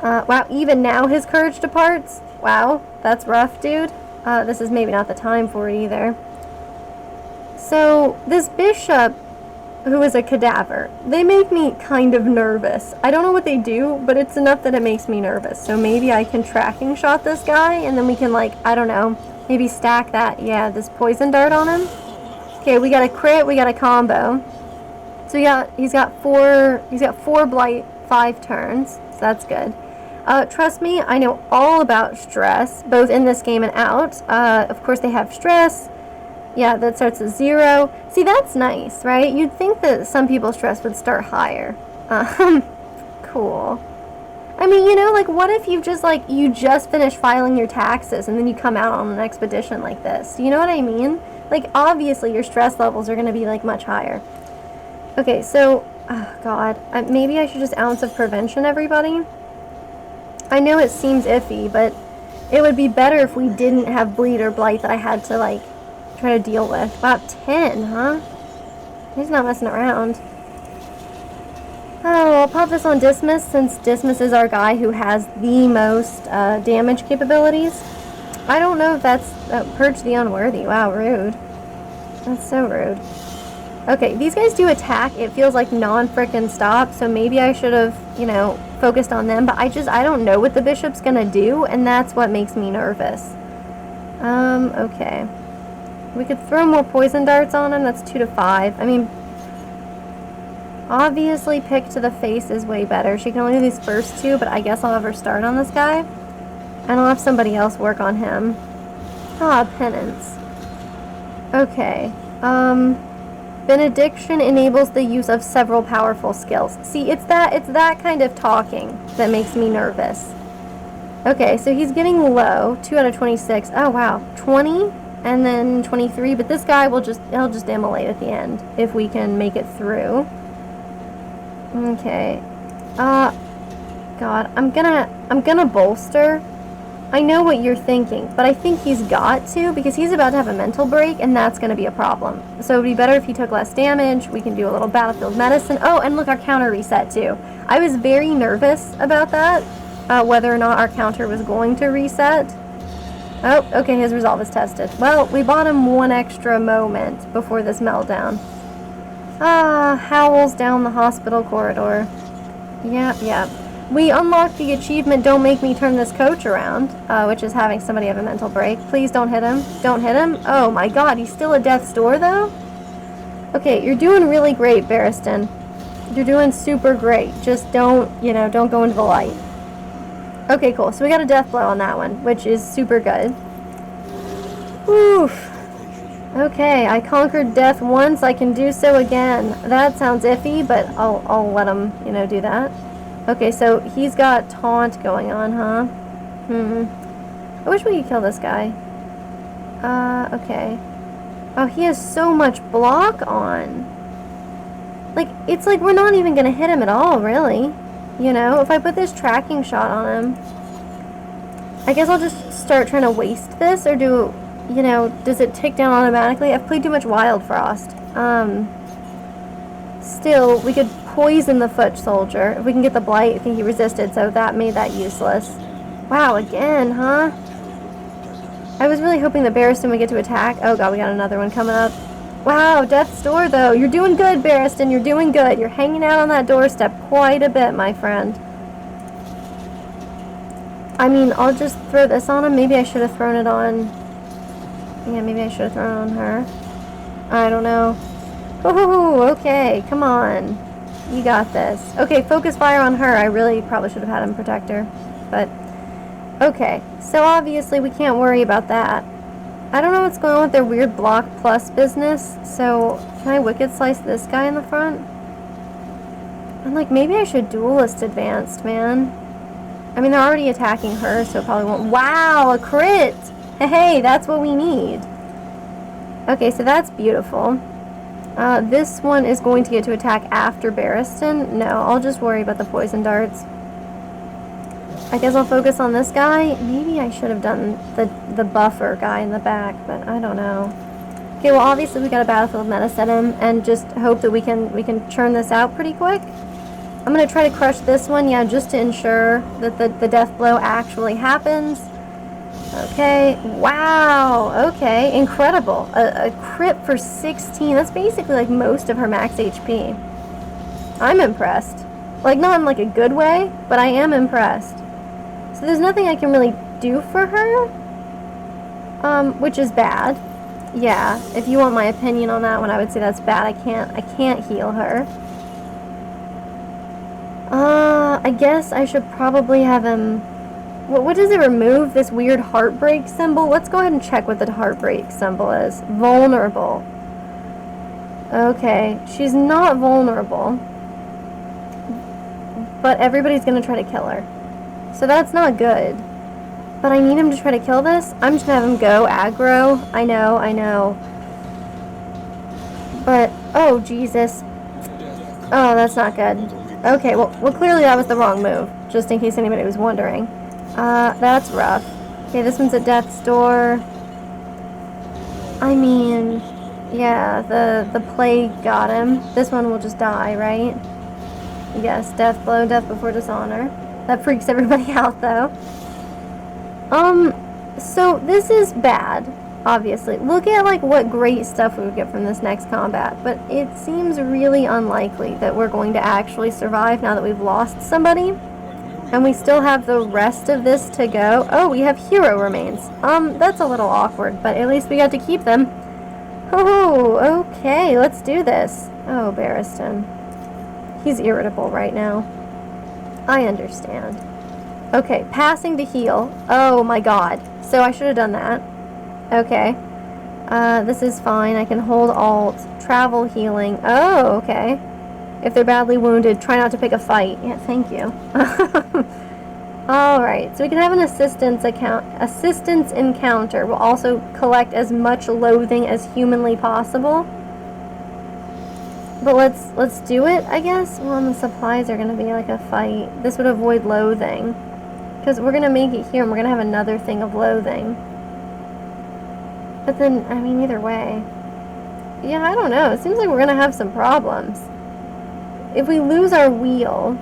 Wow, even now his courage departs? Wow, that's rough, dude. This is maybe not the time for it either. So, this bishop, who is a cadaver, they make me kind of nervous. I don't know what they do, but it's enough that it makes me nervous. So maybe I can tracking shot this guy, and then we can, like, I don't know, maybe stack that, yeah, this poison dart on him. Okay, we got a crit, we got a combo. So he's got four blight, 5 turns, so that's good. Trust me, I know all about stress, both in this game and out. Of course, they have stress. Yeah, that starts at 0. See, that's nice, right? You'd think that some people's stress would start higher. Cool. I mean, you know, like, what if you just finished filing your taxes and then you come out on an expedition like this? You know what I mean? Like, obviously, your stress levels are going to be, like, much higher. Okay, so, oh, God. Maybe I should just ounce of prevention, everybody? I know it seems iffy, but it would be better if we didn't have bleed or blight that I had to, like, try to deal with. Wow, 10, huh? He's not messing around. Oh, I'll pop this on Dismas, since Dismas is our guy who has the most damage capabilities. I don't know if that's Purge the Unworthy. Wow, rude. That's so rude. Okay, these guys do attack. It feels like non-frickin' stop, so maybe I should have, you know, focused on them, but I don't know what the bishop's gonna do, and that's what makes me nervous. Okay. We could throw more poison darts on him. That's 2 to 5. I mean, obviously pick to the face is way better. She can only do these first 2, but I guess I'll have her start on this guy, and I'll have somebody else work on him. Ah, penance. Okay. Benediction enables the use of several powerful skills. See, it's that kind of talking that makes me nervous. Okay, so he's getting low. 2 out of 26. Oh, wow. 20 and then 23. But this guy he'll just immolate at the end if we can make it through. Okay. God, I'm gonna bolster. I know what you're thinking, but I think he's got to, because he's about to have a mental break, and that's going to be a problem. So it would be better if he took less damage. We can do a little battlefield medicine. Oh, and look, our counter reset too. I was very nervous about that, whether or not our counter was going to reset. Oh, okay, his resolve is tested. Well, we bought him 1 extra moment before this meltdown. Ah, howls down the hospital corridor. Yeah. We unlocked the achievement, Don't Make Me Turn This Coach Around, which is having somebody have a mental break. Please don't hit him. Don't hit him. Oh my God, he's still at death's door though? Okay, you're doing really great, Barristan. You're doing super great. Just don't go into the light. Okay, cool. So we got a death blow on that one, which is super good. Oof. Okay, I conquered death once, I can do so again. That sounds iffy, but I'll let him, you know, do that. Okay, so he's got taunt going on, huh? I wish we could kill this guy. Okay. Oh, he has so much block on. Like, it's like we're not even gonna hit him at all, really. You know, if I put this tracking shot on him, I guess I'll just start trying to waste this, or do, you know, does it tick down automatically? I've played too much Wild Frost. Still, we could poison the foot soldier. If we can get the blight, I think he resisted, so that made that useless. Wow, again, huh? I was really hoping that Barristan would get to attack. Oh god, we got another one coming up. Wow, Death's Door, though. You're doing good, Barristan. You're doing good. You're hanging out on that doorstep quite a bit, my friend. I mean, I'll just throw this on him. Maybe I should have thrown it on... Yeah, maybe I should have thrown it on her. I don't know. Oh, okay. Come on. You got this. Okay, focus fire on her. I really probably should have had him protect her. But... Okay, so obviously we can't worry about that. I don't know what's going on with their weird block plus business, so can I Wicked Slice this guy in the front? I'm like, maybe I should Duelist Advanced, man. I mean, they're already attacking her, so it probably won't... Wow, a crit! Hey, that's what we need. Okay, so that's beautiful. This one is going to get to attack after Barristan. No, I'll just worry about the poison darts. I guess I'll focus on this guy. Maybe I should have done the buffer guy in the back, but I don't know. Okay, well obviously we got a Battlefield meta set him, and just hope that we can churn this out pretty quick. I'm gonna try to crush this one, yeah, just to ensure that the death blow actually happens. Okay, wow, okay, incredible. A crit for 16, that's basically like most of her max HP. I'm impressed. Like, not in like a good way, but I am impressed. So there's nothing I can really do for her, which is bad. Yeah, if you want my opinion on that one, I would say that's bad. I can't heal her. I guess I should probably have him... What does it remove? This weird heartbreak symbol? Let's go ahead and check what the heartbreak symbol is. Vulnerable. Okay, she's not vulnerable. But everybody's gonna try to kill her. So that's not good. But I need him to try to kill this? I'm just gonna have him go aggro. I know. But, oh, Jesus. Oh, that's not good. Okay, well, clearly that was the wrong move. Just in case anybody was wondering. That's rough. Okay, this one's at Death's Door. I mean, yeah, the plague got him. This one will just die, right? Yes, death blow, death before dishonor. That freaks everybody out, though. So this is bad, obviously. Look at, like, what great stuff we would get from this next combat, but it seems really unlikely that we're going to actually survive now that we've lost somebody. And we still have the rest of this to go. Oh, we have hero remains. That's a little awkward, but at least we got to keep them. Oh, okay, let's do this. Oh, Barristan. He's irritable right now. I understand. Okay, passing to heal. Oh my god. So I should have done that. Okay. This is fine. I can hold alt. Travel healing. Oh, okay. If they're badly wounded, try not to pick a fight. Yeah, thank you. Alright, so we can have an assistance encounter. We'll also collect as much loathing as humanly possible. But let's do it, I guess. Well, and the supplies are going to be like a fight. This would avoid loathing. Because we're going to make it here, and we're going to have another thing of loathing. But then, I mean, either way. Yeah, I don't know. It seems like we're going to have some problems. If we lose our wheel,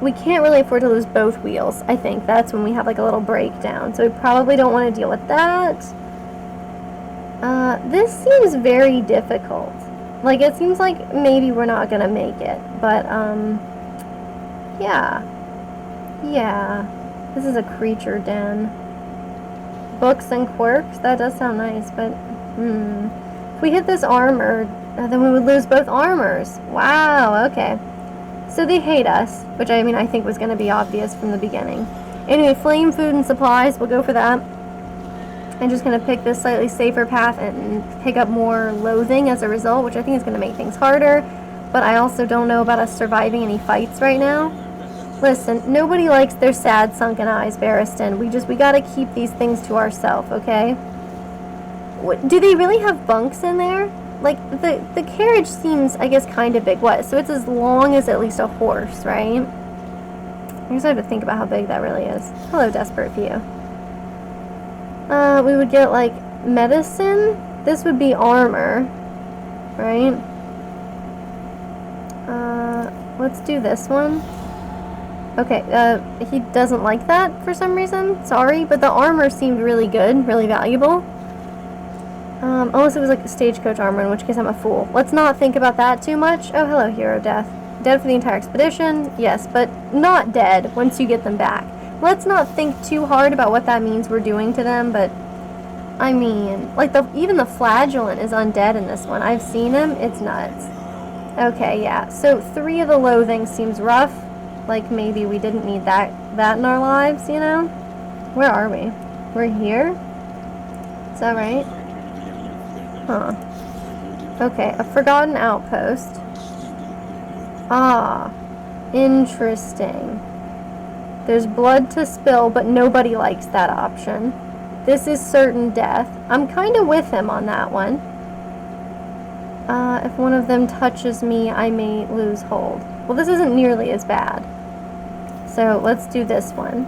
we can't really afford to lose both wheels, I think. That's when we have like a little breakdown. So we probably don't want to deal with that. This seems very difficult. Like, it seems like maybe we're not going to make it. But, yeah. Yeah. This is a creature den. Books and quirks? That does sound nice, but, If we hit this armor, then we would lose both armors. Wow, okay. So they hate us, which I mean I think was going to be obvious from the beginning. Anyway, flame, food, and supplies, we'll go for that. and just kind of pick this slightly safer path and pick up more loathing as a result, which I think is going to make things harder. But I also don't know about us surviving any fights right now. Listen, nobody likes their sad, sunken eyes, Barristan. We gotta keep these things to ourselves, okay? Do they really have bunks in there? Like, the carriage seems, I guess, kind of big. What? So it's as long as at least a horse, right? I guess I have to think about how big that really is. Hello, Desperate Few. We would get, like, medicine. This would be armor, right? Let's do this one. Okay, he doesn't like that for some reason. Sorry, but the armor seemed really good, really valuable. Unless it was like a stagecoach armor, in which case I'm a fool. Let's not think about that too much. Oh, hello, Hero Death. Dead for the entire expedition? Yes, but not dead once you get them back. Let's not think too hard about what that means we're doing to them, but I mean, like, even the Flagellant is undead in this one. I've seen him. It's nuts. Okay, yeah. So 3 of the loathing seems rough. Like, maybe we didn't need that in our lives, you know? Where are we? We're here? Is that right? Huh. Okay, a forgotten outpost. Ah, interesting. There's blood to spill, but nobody likes that option. This is certain death. I'm kind of with him on that one. If one of them touches me, I may lose hold. Well, this isn't nearly as bad. So let's do this one.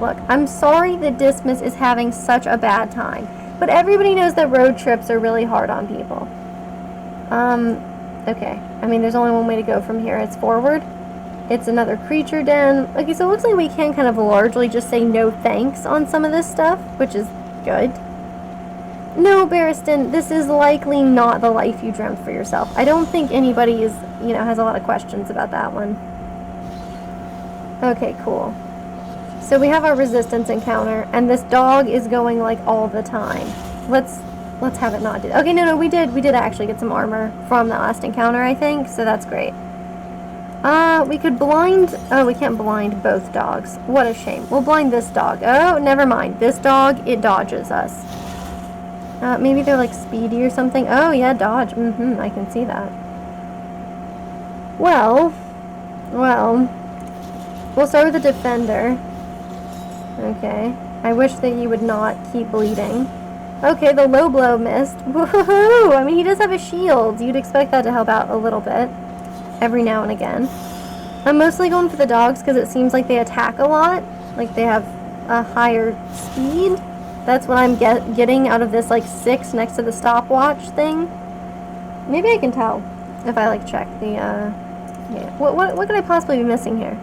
Look, I'm sorry that Dismas is having such a bad time, but everybody knows that road trips are really hard on people. Okay. I mean, there's only one way to go from here. It's forward. It's another creature den. Okay, so it looks like we can kind of largely just say no thanks on some of this stuff, which is good. No, Barristan, this is likely not the life you dreamt for yourself. I don't think anybody is, you know, has a lot of questions about that one. Okay, cool. So we have our resistance encounter, and this dog is going like all the time. Let's have it not do that. Okay, no, we did actually get some armor from that last encounter, I think, so that's great. We could blind, oh, we can't blind both dogs. What a shame. We'll blind this dog. Oh, never mind. This dog, it dodges us. Maybe they're like speedy or something. Oh, yeah, dodge. I can see that. Well, we'll start with the defender. Okay. I wish that he would not keep bleeding. Okay, the low blow missed. Woohoo! I mean, he does have a shield. You'd expect that to help out a little bit. Every now and again. I'm mostly going for the dogs because it seems like they attack a lot. Like they have a higher speed. That's what I'm getting out of this, like, 6 next to the stopwatch thing. Maybe I can tell if I, like, check the, yeah. What could I possibly be missing here?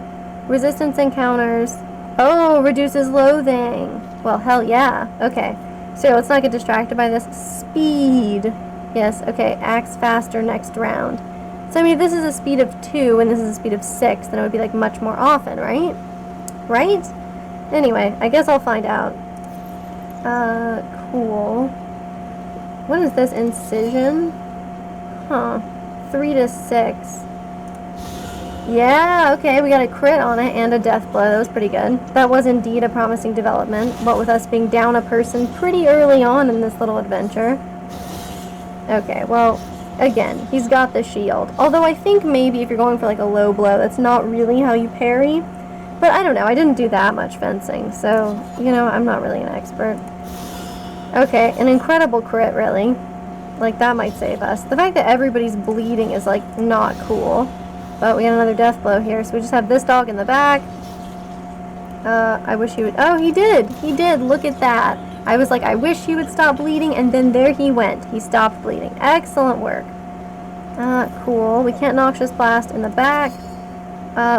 Resistance encounters. Oh, reduces loathing. Well, hell yeah. Okay. So let's not get distracted by this. Speed. Yes, okay. Acts faster next round. So, I mean, if this is a speed of 2 and this is a speed of 6, then it would be, like, much more often, right? Right? Anyway, I guess I'll find out. Cool. What is this? Incision? Huh. 3 to 6. Yeah, okay, we got a crit on it and a death blow. That was pretty good. That was indeed a promising development, what with us being down a person pretty early on in this little adventure. Okay, well, again, he's got the shield. Although I think maybe if you're going for like a low blow, that's not really how you parry. But I don't know, I didn't do that much fencing, so, you know, I'm not really an expert. Okay, an incredible crit, really. Like, that might save us. The fact that everybody's bleeding is, like, not cool. But we got another death blow here, so we just have this dog in the back. I wish he would... Oh, he did! He did! Look at that! I was like, I wish he would stop bleeding, and then there he went. He stopped bleeding. Excellent work. Cool. We can't Noxious Blast in the back.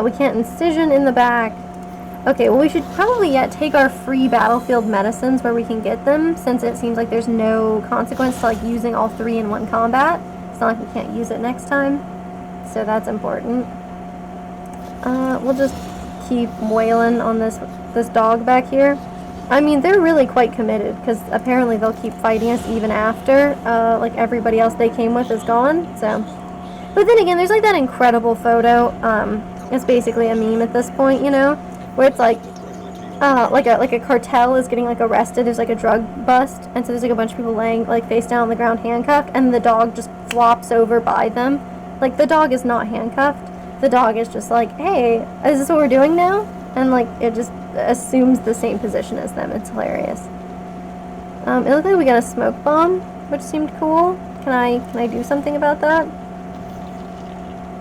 We can't Incision in the back. Okay, well, we should probably yet take our free battlefield medicines where we can get them, since it seems like there's no consequence to, like, using all 3 in one combat. It's not like we can't use it next time. So that's important. We'll just keep wailing on this dog back here. I mean, they're really quite committed, because apparently they'll keep fighting us even after, like, everybody else they came with is gone, so. But then again, there's, like, that incredible photo, it's basically a meme at this point, you know, where it's like, like a cartel is getting like arrested. There's like a drug bust, and so there's like a bunch of people laying like face down on the ground handcuffed, and the dog just flops over by them. Like the dog is not handcuffed. The dog is just like, hey, is this what we're doing now? And like it just assumes the same position as them. It's hilarious. It looked like we got a smoke bomb, which seemed cool. Can I do something about that?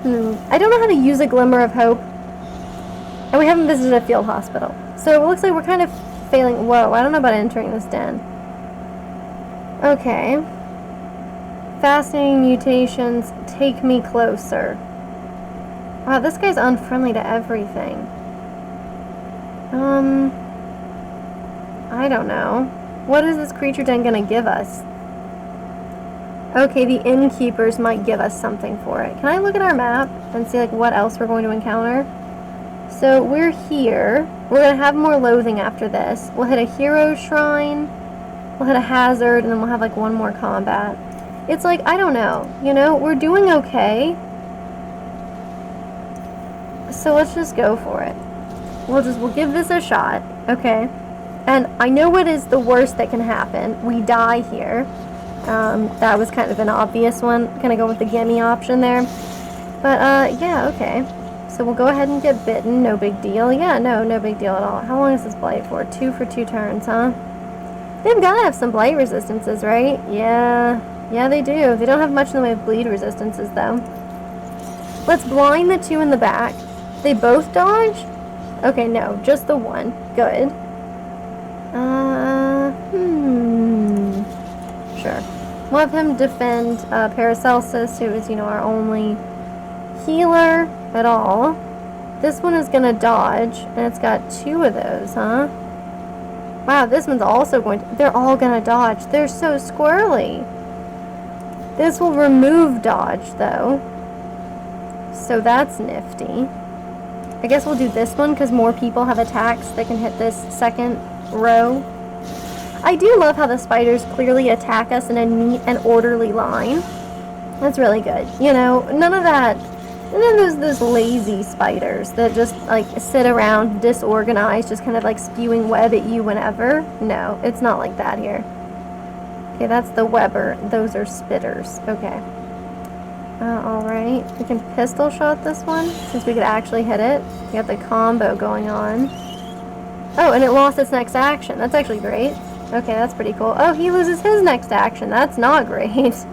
I don't know how to use a glimmer of hope. And we haven't visited a field hospital. So it looks like we're kind of failing. Whoa, I don't know about entering this den. Okay. Fascinating mutations. Take me closer. Wow, this guy's unfriendly to everything. I don't know. What is this creature den gonna give us? Okay, the innkeepers might give us something for it. Can I look at our map and see like what else we're going to encounter? So we're here. We're gonna have more loathing after this. We'll hit a hero shrine. We'll hit a hazard, and then we'll have like one more combat. It's like, I don't know. You know, we're doing okay. So let's just go for it. We'll give this a shot, okay? And I know what is the worst that can happen. We die here. That was kind of an obvious one. Gonna go with the gimme option there. But, yeah, okay. So we'll go ahead and get bitten. No big deal. Yeah, no big deal at all. How long is this blight for? 2 for 2 turns, huh? They've gotta have some blight resistances, right? Yeah, they do. They don't have much in the way of bleed resistances, though. Let's blind the 2 in the back. They both dodge? Okay, no, just the one. Good. Sure. We'll have him defend Paracelsus, who is, our only healer at all. This one is gonna dodge, and it's got 2 of those, huh? Wow, this one's also going to... They're all gonna dodge. They're so squirrely. This will remove dodge, though. So that's nifty. I guess we'll do this one because more people have attacks that can hit this second row. I do love how the spiders clearly attack us in a neat and orderly line. That's really good. None of those lazy spiders that just like sit around disorganized, just kind of like spewing web at you whenever. No, it's not like that here. Okay, that's the Weber. Those are spitters. Okay. Alright, we can pistol shot this one, since we could actually hit it. We got the combo going on. Oh, and it lost its next action. That's actually great. Okay, that's pretty cool. Oh, he loses his next action. That's not great. It's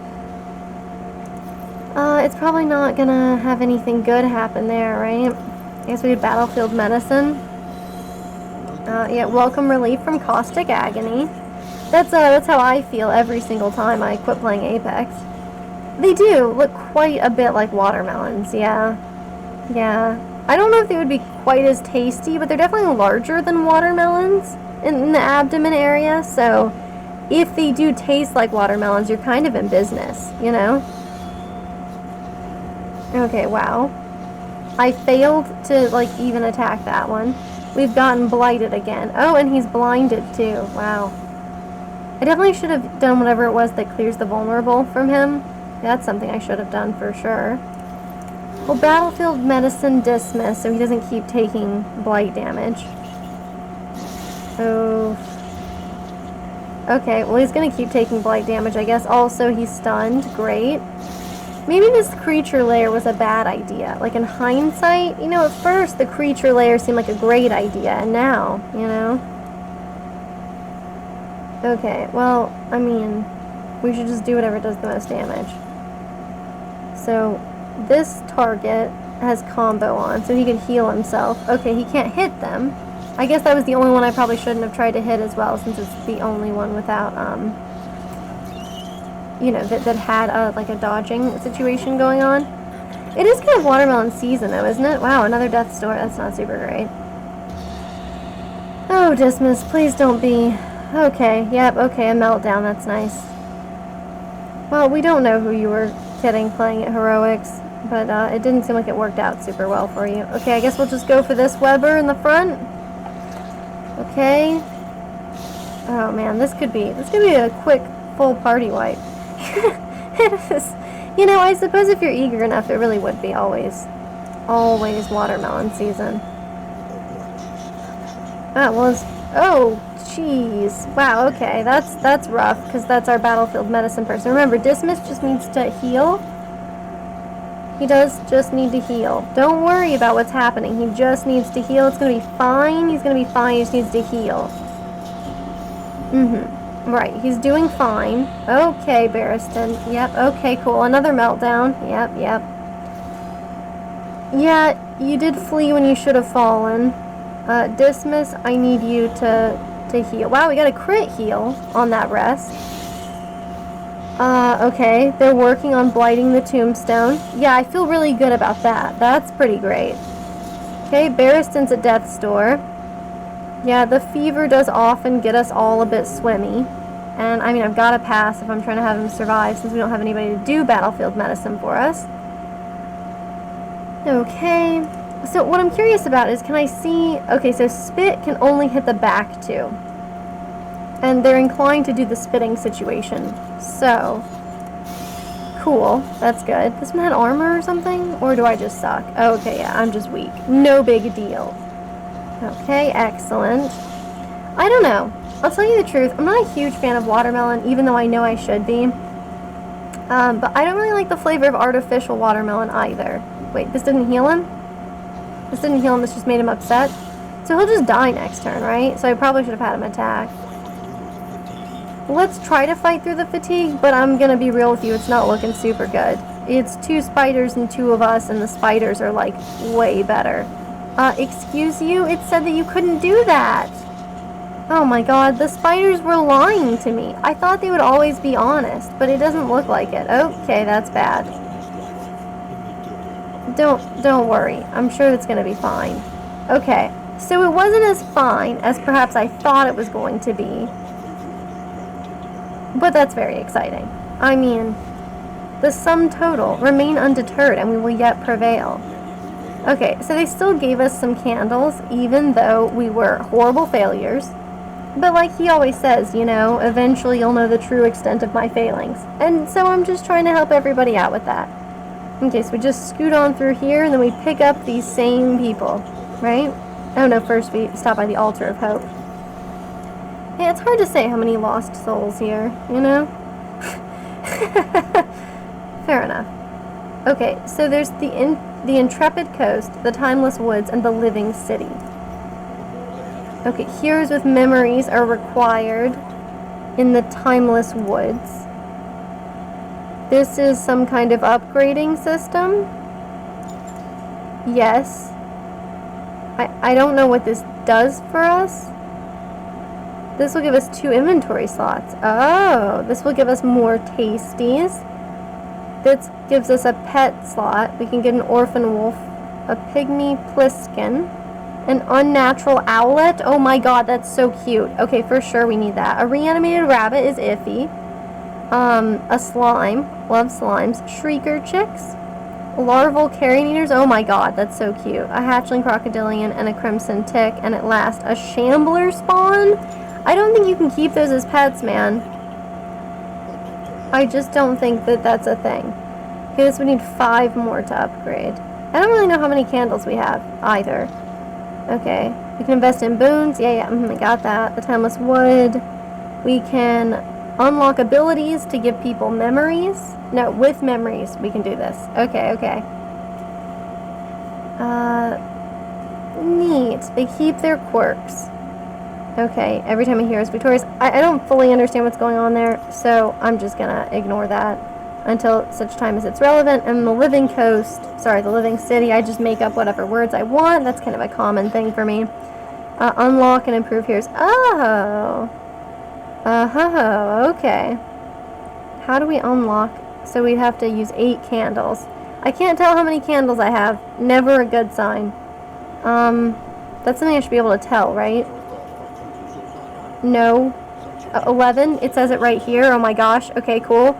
probably not gonna have anything good happen there, right? I guess we did Battlefield Medicine. Yeah, welcome relief from Caustic Agony. That's how I feel every single time I quit playing Apex. They do look quite a bit like watermelons, yeah. Yeah. I don't know if they would be quite as tasty, but they're definitely larger than watermelons in the abdomen area, so if they do taste like watermelons, you're kind of in business, Okay, wow. I failed to, even attack that one. We've gotten blighted again. Oh, and he's blinded, too. Wow. I definitely should have done whatever it was that clears the vulnerable from him. That's something I should have done for sure. Well, Battlefield Medicine dismiss, so he doesn't keep taking blight damage. Oh. Okay, well he's gonna keep taking blight damage, I guess. Also, he's stunned. Great. Maybe this creature layer was a bad idea. Like, in hindsight, at first the creature layer seemed like a great idea, and now, Okay, well, I mean, we should just do whatever does the most damage. So, this target has combo on, so he can heal himself. Okay, he can't hit them. I guess that was the only one I probably shouldn't have tried to hit as well, since it's the only one without, that had a dodging situation going on. It is kind of watermelon season, though, isn't it? Wow, another death store. That's not super great. Oh, Dismas, please don't be... Okay, yep, okay, a meltdown. That's nice. Well, we don't know who you were kidding playing at Heroics, but it didn't seem like it worked out super well for you. Okay, I guess we'll just go for this Weber in the front. Okay. Oh man, this could be a quick full party wipe. It is. I suppose if you're eager enough, it really would be always watermelon season. Ah, well, oh, jeez. Wow, okay, that's rough, because that's our battlefield medicine person. Remember, Dismas just needs to heal. He does just need to heal. Don't worry about what's happening. He just needs to heal. It's going to be fine. He's going to be fine. He just needs to heal. Right, he's doing fine. Okay, Barristan. Yep, okay, cool. Another meltdown. Yep. Yeah, you did flee when you should have fallen. Dismas, I need you to heal. Wow, we got a crit heal on that rest. Okay, they're working on blighting the tombstone. Yeah, I feel really good about that. That's pretty great. Okay, Barristan's at death's door. Yeah, the fever does often get us all a bit swimmy. And, I mean, I've got to pass if I'm trying to have him survive, since we don't have anybody to do battlefield medicine for us. Okay, so what I'm curious about is, can I see... Okay, so spit can only hit the back too. And they're inclined to do the spitting situation. So, cool, that's good. This one had armor or something? Or do I just suck? Oh, okay, yeah, I'm just weak. No big deal. Okay, excellent. I don't know. I'll tell you the truth. I'm not a huge fan of watermelon, even though I know I should be. But I don't really like the flavor of artificial watermelon either. Wait, this didn't heal him? This didn't heal him, this just made him upset? So he'll just die next turn, right? So I probably should have had him attack. Let's try to fight through the fatigue, but I'm gonna be real with you, it's not looking super good. It's 2 spiders and 2 of us, and the spiders are, like, way better. Excuse you? It said that you couldn't do that! Oh my god, the spiders were lying to me. I thought they would always be honest, but it doesn't look like it. Okay, that's bad. Don't worry. I'm sure it's gonna be fine. Okay, so it wasn't as fine as perhaps I thought it was going to be. But that's very exciting. I mean, the sum total, remain undeterred and we will yet prevail. Okay, so they still gave us some candles, even though we were horrible failures. But like he always says, you know, eventually you'll know the true extent of my failings. And so I'm just trying to help everybody out with that. Okay, so we just scoot on through here, and then we pick up these same people, right? Oh no, first we stop by the Altar of Hope. Yeah, it's hard to say how many lost souls here, you know? Fair enough. Okay, so there's the Intrepid Coast, the Timeless Woods, and the Living City. Okay, heroes with memories are required in the Timeless Woods. This is some kind of upgrading system. Yes. I don't know what this does for us. This will give us 2 inventory slots. Oh, this will give us more tasties. This gives us a pet slot. We can get an orphan wolf, a pygmy pliskin, an unnatural owlet. Oh my god, that's so cute. Okay, for sure we need that. A reanimated rabbit is iffy. A slime. Love slimes. Shrieker chicks. Larval carrion eaters. Oh my god, that's so cute. A hatchling crocodilian and a crimson tick. And at last, a shambler spawn? I don't think you can keep those as pets, man. I just don't think that that's a thing. Okay, this would need 5 more to upgrade. I don't really know how many candles we have, either. Okay, we can invest in boons. Yeah, I got that. The Timeless Wood. We can unlock abilities to give people memories. No, with memories we can do this. Okay. Neat. They keep their quirks. Okay, every time a hero is victorious. I don't fully understand what's going on there, so I'm just gonna ignore that until such time as it's relevant. And the Living City, I just make up whatever words I want. That's kind of a common thing for me. Unlock and improve heroes. Oh. Okay. How do we unlock? So we'd have to use 8 candles. I can't tell how many candles I have. Never a good sign. That's something I should be able to tell, right? No. 11? It says it right here. Oh my gosh. Okay, cool.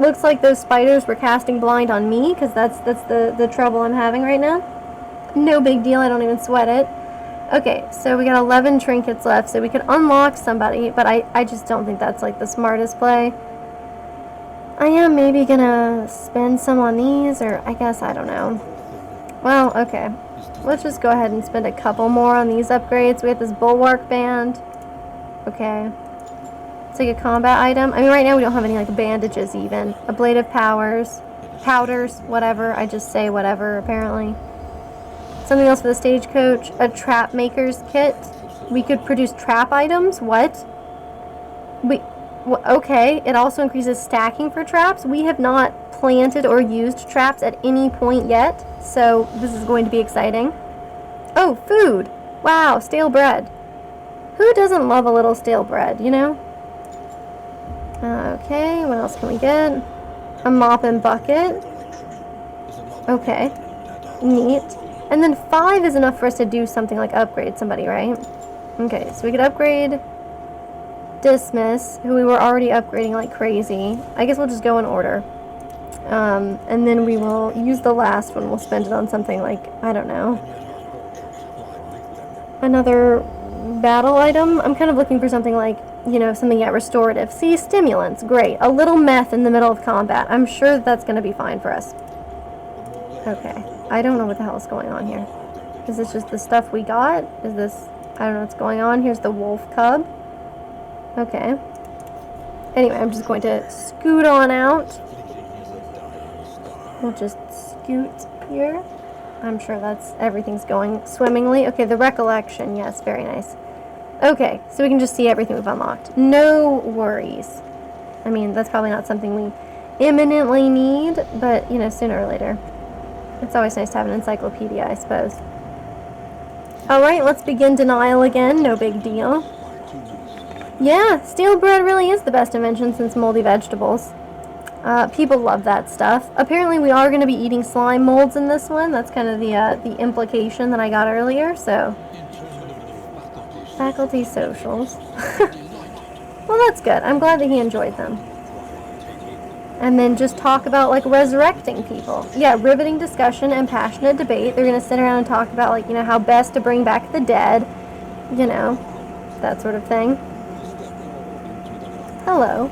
Looks like those spiders were casting blind on me, because that's the trouble I'm having right now. No big deal. I don't even sweat it. Okay, so we got 11 trinkets left, so we could unlock somebody, but I just don't think that's, like, the smartest play. I am maybe gonna spend some on these, or I guess, I don't know. Well, okay. let's just go ahead and spend a couple more on these upgrades. We have this Bulwark Band. Okay. It's like a combat item. I mean, right now we don't have any, like, bandages even. Ablative powders, whatever. I just say whatever, apparently. Something else for the stagecoach. A trap maker's kit. We could produce trap items? What? Okay. It also increases stacking for traps. We have not planted or used traps at any point yet, so this is going to be exciting. Oh, food. Wow, stale bread. Who doesn't love a little stale bread, you know? Okay, what else can we get? A mop and bucket. Okay. Neat. And then 5 is enough for us to do something like upgrade somebody, right? Okay, so we could upgrade Dismiss, who we were already upgrading like crazy. I guess we'll just go in order. And then we will use the last one. We'll spend it on something like, I don't know, another battle item. I'm kind of looking for something like, you know, something restorative. See, stimulants, great. A little meth in the middle of combat. I'm sure that's going to be fine for us. Okay, I don't know what the hell is going on here. Is this just the stuff we got? Is this, I don't know what's going on. Here's the wolf cub. Okay. Anyway, I'm just going to scoot on out. We'll just scoot here. I'm sure everything's going swimmingly. Okay, the recollection. Yes, very nice. Okay, so we can just see everything we've unlocked. No worries. I mean, that's probably not something we imminently need, but, you know, sooner or later. It's always nice to have an encyclopedia, I suppose. Alright, let's begin denial again. No big deal. Yeah, stale bread really is the best invention since moldy vegetables. People love that stuff. Apparently we are going to be eating slime molds in this one. That's kind of the implication that I got earlier, so. Faculty socials. Well, that's good. I'm glad that he enjoyed them. And then just talk about, like, resurrecting people. Yeah, riveting discussion and passionate debate. They're going to sit around and talk about, like, you know, how best to bring back the dead. You know, that sort of thing. Hello.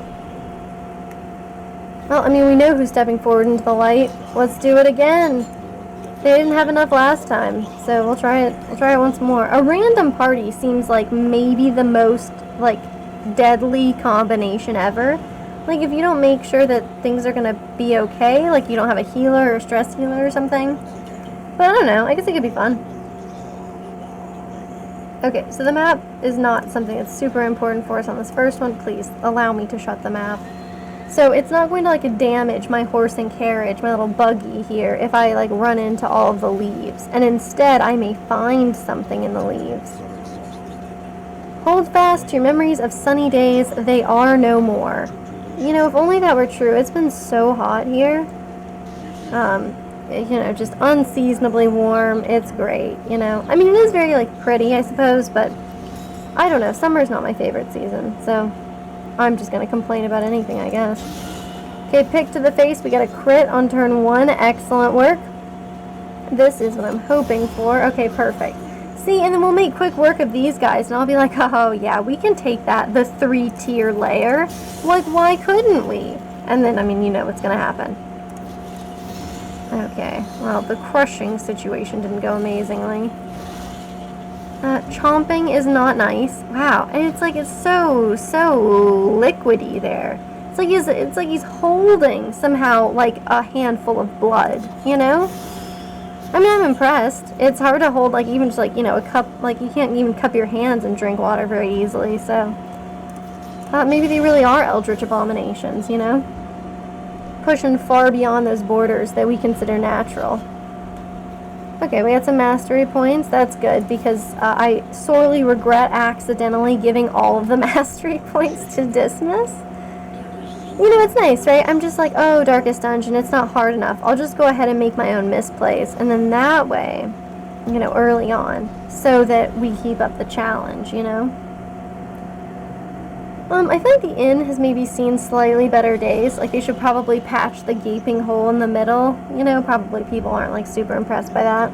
Well, I mean, we know who's stepping forward into the light. Let's do it again. They didn't have enough last time, so we'll try it. We'll try it once more. A random party seems like maybe the most, like, deadly combination ever. Like, if you don't make sure that things are gonna be okay, like you don't have a healer or a stress healer or something. But I don't know, I guess it could be fun. Okay, so the map is not something that's super important for us on this first one. Please, allow me to shut the map. So it's not going to, like, damage my horse and carriage, my little buggy here, if I, like, run into all of the leaves. And instead, I may find something in the leaves. Hold fast to your memories of sunny days. They are no more. You know, if only that were true. It's been so hot here. You know, just unseasonably warm. It's great, you know. I mean, it is very, like, pretty, I suppose, but I don't know. Summer's not my favorite season, so I'm just gonna complain about anything, I guess. Okay, pick to the face. We got a crit on turn 1. Excellent work. This is what I'm hoping for. Okay, perfect. See, and then we'll make quick work of these guys, and I'll be like, oh, yeah, we can take that, the 3-tier layer. Like, why couldn't we? And then, I mean, you know what's gonna happen. Okay, well, the crushing situation didn't go amazingly. Chomping is not nice. Wow, and it's like, it's so liquidy there. It's like he's holding somehow like a handful of blood, you know? I mean, I'm impressed. It's hard to hold, like, even just, like, you know, a cup, like, you can't even cup your hands and drink water very easily, so. Maybe they really are eldritch abominations, you know? Pushing far beyond those borders that we consider natural. Okay, we got some mastery points. That's good, because I sorely regret accidentally giving all of the mastery points to Dismiss. You know, it's nice, right? I'm just like, oh, Darkest Dungeon, it's not hard enough. I'll just go ahead and make my own misplays. And then that way, you know, early on, so that we keep up the challenge, you know? I think the inn has maybe seen slightly better days. Like, they should probably patch the gaping hole in the middle. You know, probably people aren't, like, super impressed by that.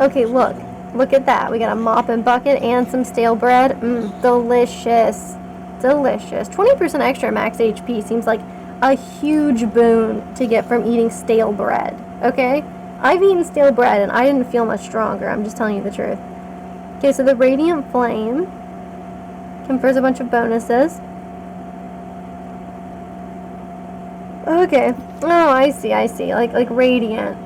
Okay, look. Look at that. We got a mop and bucket and some stale bread. Delicious. Delicious. 20% extra max HP seems like a huge boon to get from eating stale bread. Okay? I've eaten stale bread and I didn't feel much stronger. I'm just telling you the truth. Okay, so the Radiant Flame confers a bunch of bonuses. Okay. Oh, I see. Like Radiant.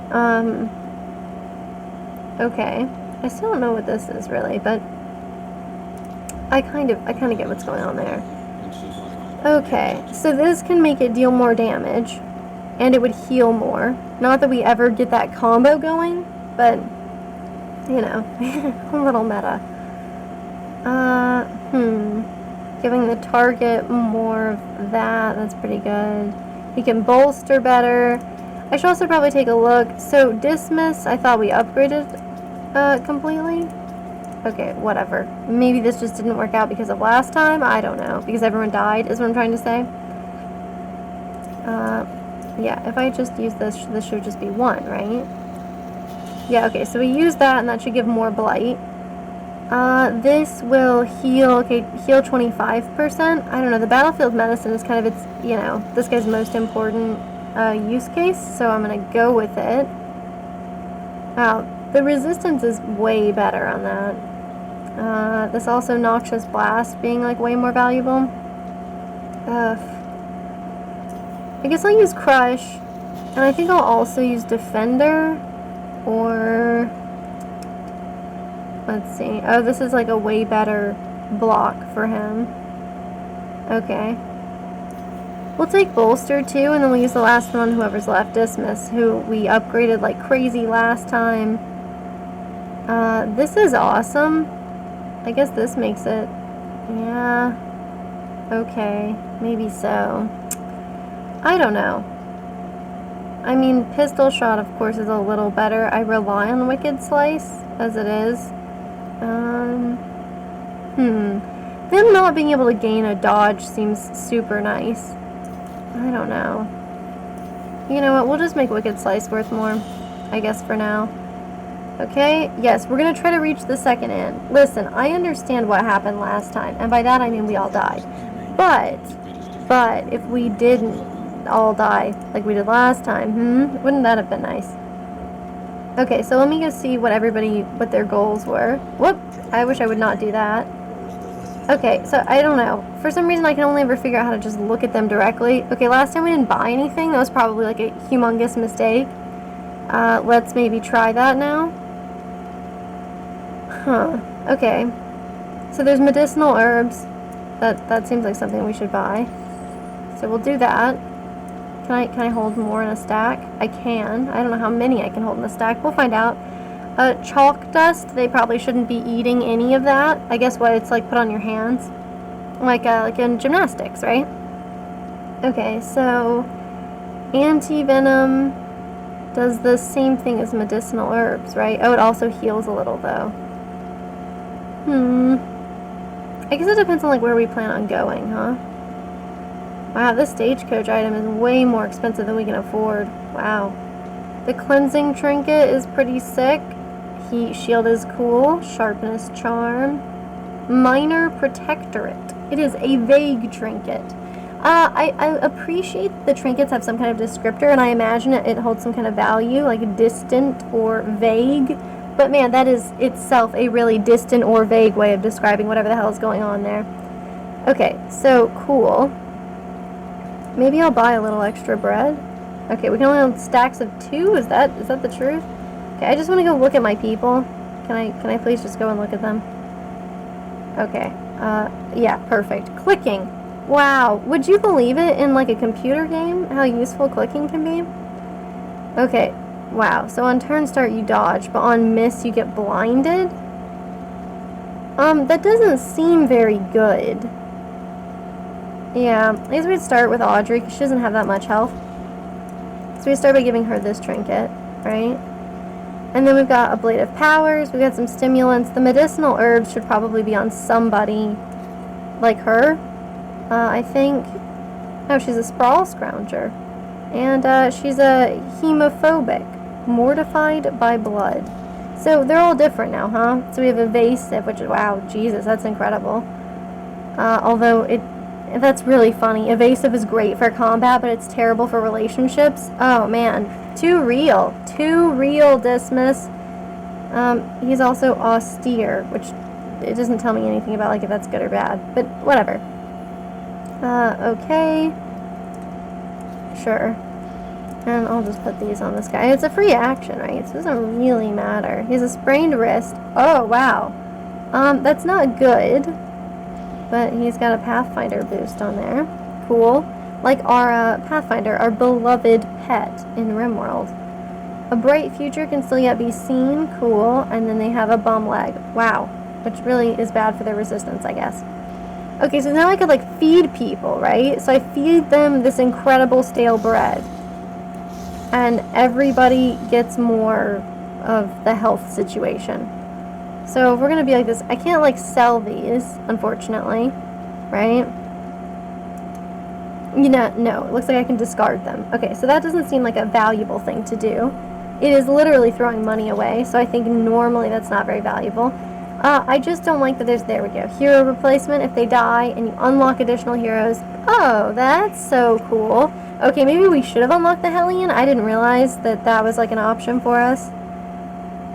Okay. I still don't know what this is really, but I kind of get what's going on there. Okay, so this can make it deal more damage, and it would heal more. Not that we ever get that combo going, but, you know, a little meta. Giving the target more of that's pretty good. We can bolster better. I should also probably take a look. So, Dismiss, I thought we upgraded completely. Okay, whatever. Maybe this just didn't work out because of last time. I don't know. Because everyone died is what I'm trying to say. Yeah, if I just use this should just be 1, right? Yeah, okay, so we use that and that should give more blight. This will heal, okay, heal 25%. I don't know, the battlefield medicine is kind of its, you know, this guy's most important use case, so I'm gonna go with it. Wow, the resistance is way better on that. This also Noxious Blast being like way more valuable. I guess I'll use Crush, and I think I'll also use Defender, or let's see. Oh, this is like a way better block for him. Okay. We'll take Bolster too, and then we'll use the last one on whoever's left, Dismiss, who we upgraded like crazy last time. This is awesome. I guess this makes it, yeah, okay, maybe so. I don't know. I mean, Pistol Shot, of course, is a little better. I rely on Wicked Slice, as it is. Them not being able to gain a dodge seems super nice. I don't know. You know what, we'll just make Wicked Slice worth more, I guess, for now. Okay, yes, we're gonna try to reach the second end. Listen, I understand what happened last time, and by that I mean we all died. But if we didn't all die like we did last time, wouldn't that have been nice? Okay, so let me go see what their goals were. Whoop, I wish I would not do that. Okay, so I don't know. For some reason I can only ever figure out how to just look at them directly. Okay, last time we didn't buy anything. That was probably like a humongous mistake. Let's maybe try that now. Okay. So there's medicinal herbs. That seems like something we should buy. So we'll do that. Can I hold more in a stack? I can. I don't know how many I can hold in a stack. We'll find out. Chalk dust. They probably shouldn't be eating any of that. I guess what it's like put on your hands, like in gymnastics, right? Okay, so anti-venom does the same thing as medicinal herbs, right? Oh, it also heals a little though. I guess it depends on like where we plan on going, huh? Wow, this stagecoach item is way more expensive than we can afford. Wow. The cleansing trinket is pretty sick. Heat shield is cool. Sharpness charm. Minor protectorate. It is a vague trinket. I appreciate the trinkets have some kind of descriptor, and I imagine it holds some kind of value, like distant or vague. But man, that is itself a really distant or vague way of describing whatever the hell is going on there. Okay, so cool. Maybe I'll buy a little extra bread. Okay, we can only own stacks of 2. Is that the truth? Okay, I just want to go look at my people. Can I please just go and look at them? Okay. Yeah, perfect. Clicking. Wow. Would you believe it in like a computer game how useful clicking can be? Okay. Wow. So on turn start you dodge, but on miss you get blinded. That doesn't seem very good. Yeah, I guess we'd start with Audrey, because she doesn't have that much health. So we start by giving her this trinket, right? And then we've got ablative powers, we've got some stimulants. The medicinal herbs should probably be on somebody like her, I think. No, she's a sprawl scrounger. And she's a hemophobic, mortified by blood. So they're all different now, huh? So we have evasive, which is, wow, Jesus, that's incredible. Although That's really funny. Evasive is great for combat, but it's terrible for relationships. Oh man, too real, Dismas. He's also austere, which it doesn't tell me anything about like if that's good or bad, but whatever. Okay, sure. And I'll just put these on this guy. It's a free action, right? So it doesn't really matter. He has a sprained wrist. Oh wow, that's not good. But he's got a Pathfinder boost on there. Cool. Like our Pathfinder, our beloved pet in RimWorld. A bright future can still yet be seen. Cool. And then they have a bum leg. Wow. Which really is bad for their resistance, I guess. Okay, so now I could like feed people, right? So I feed them this incredible stale bread. And everybody gets more of the health situation. So if we're gonna be like this, I can't like sell these, unfortunately, right? You know, no, it looks like I can discard them. Okay, so that doesn't seem like a valuable thing to do. It is literally throwing money away, so I think normally that's not very valuable. I just don't like that there we go, hero replacement. If they die and you unlock additional heroes. Oh, that's so cool. Okay, maybe we should have unlocked the Hellion. I didn't realize that that was like an option for us.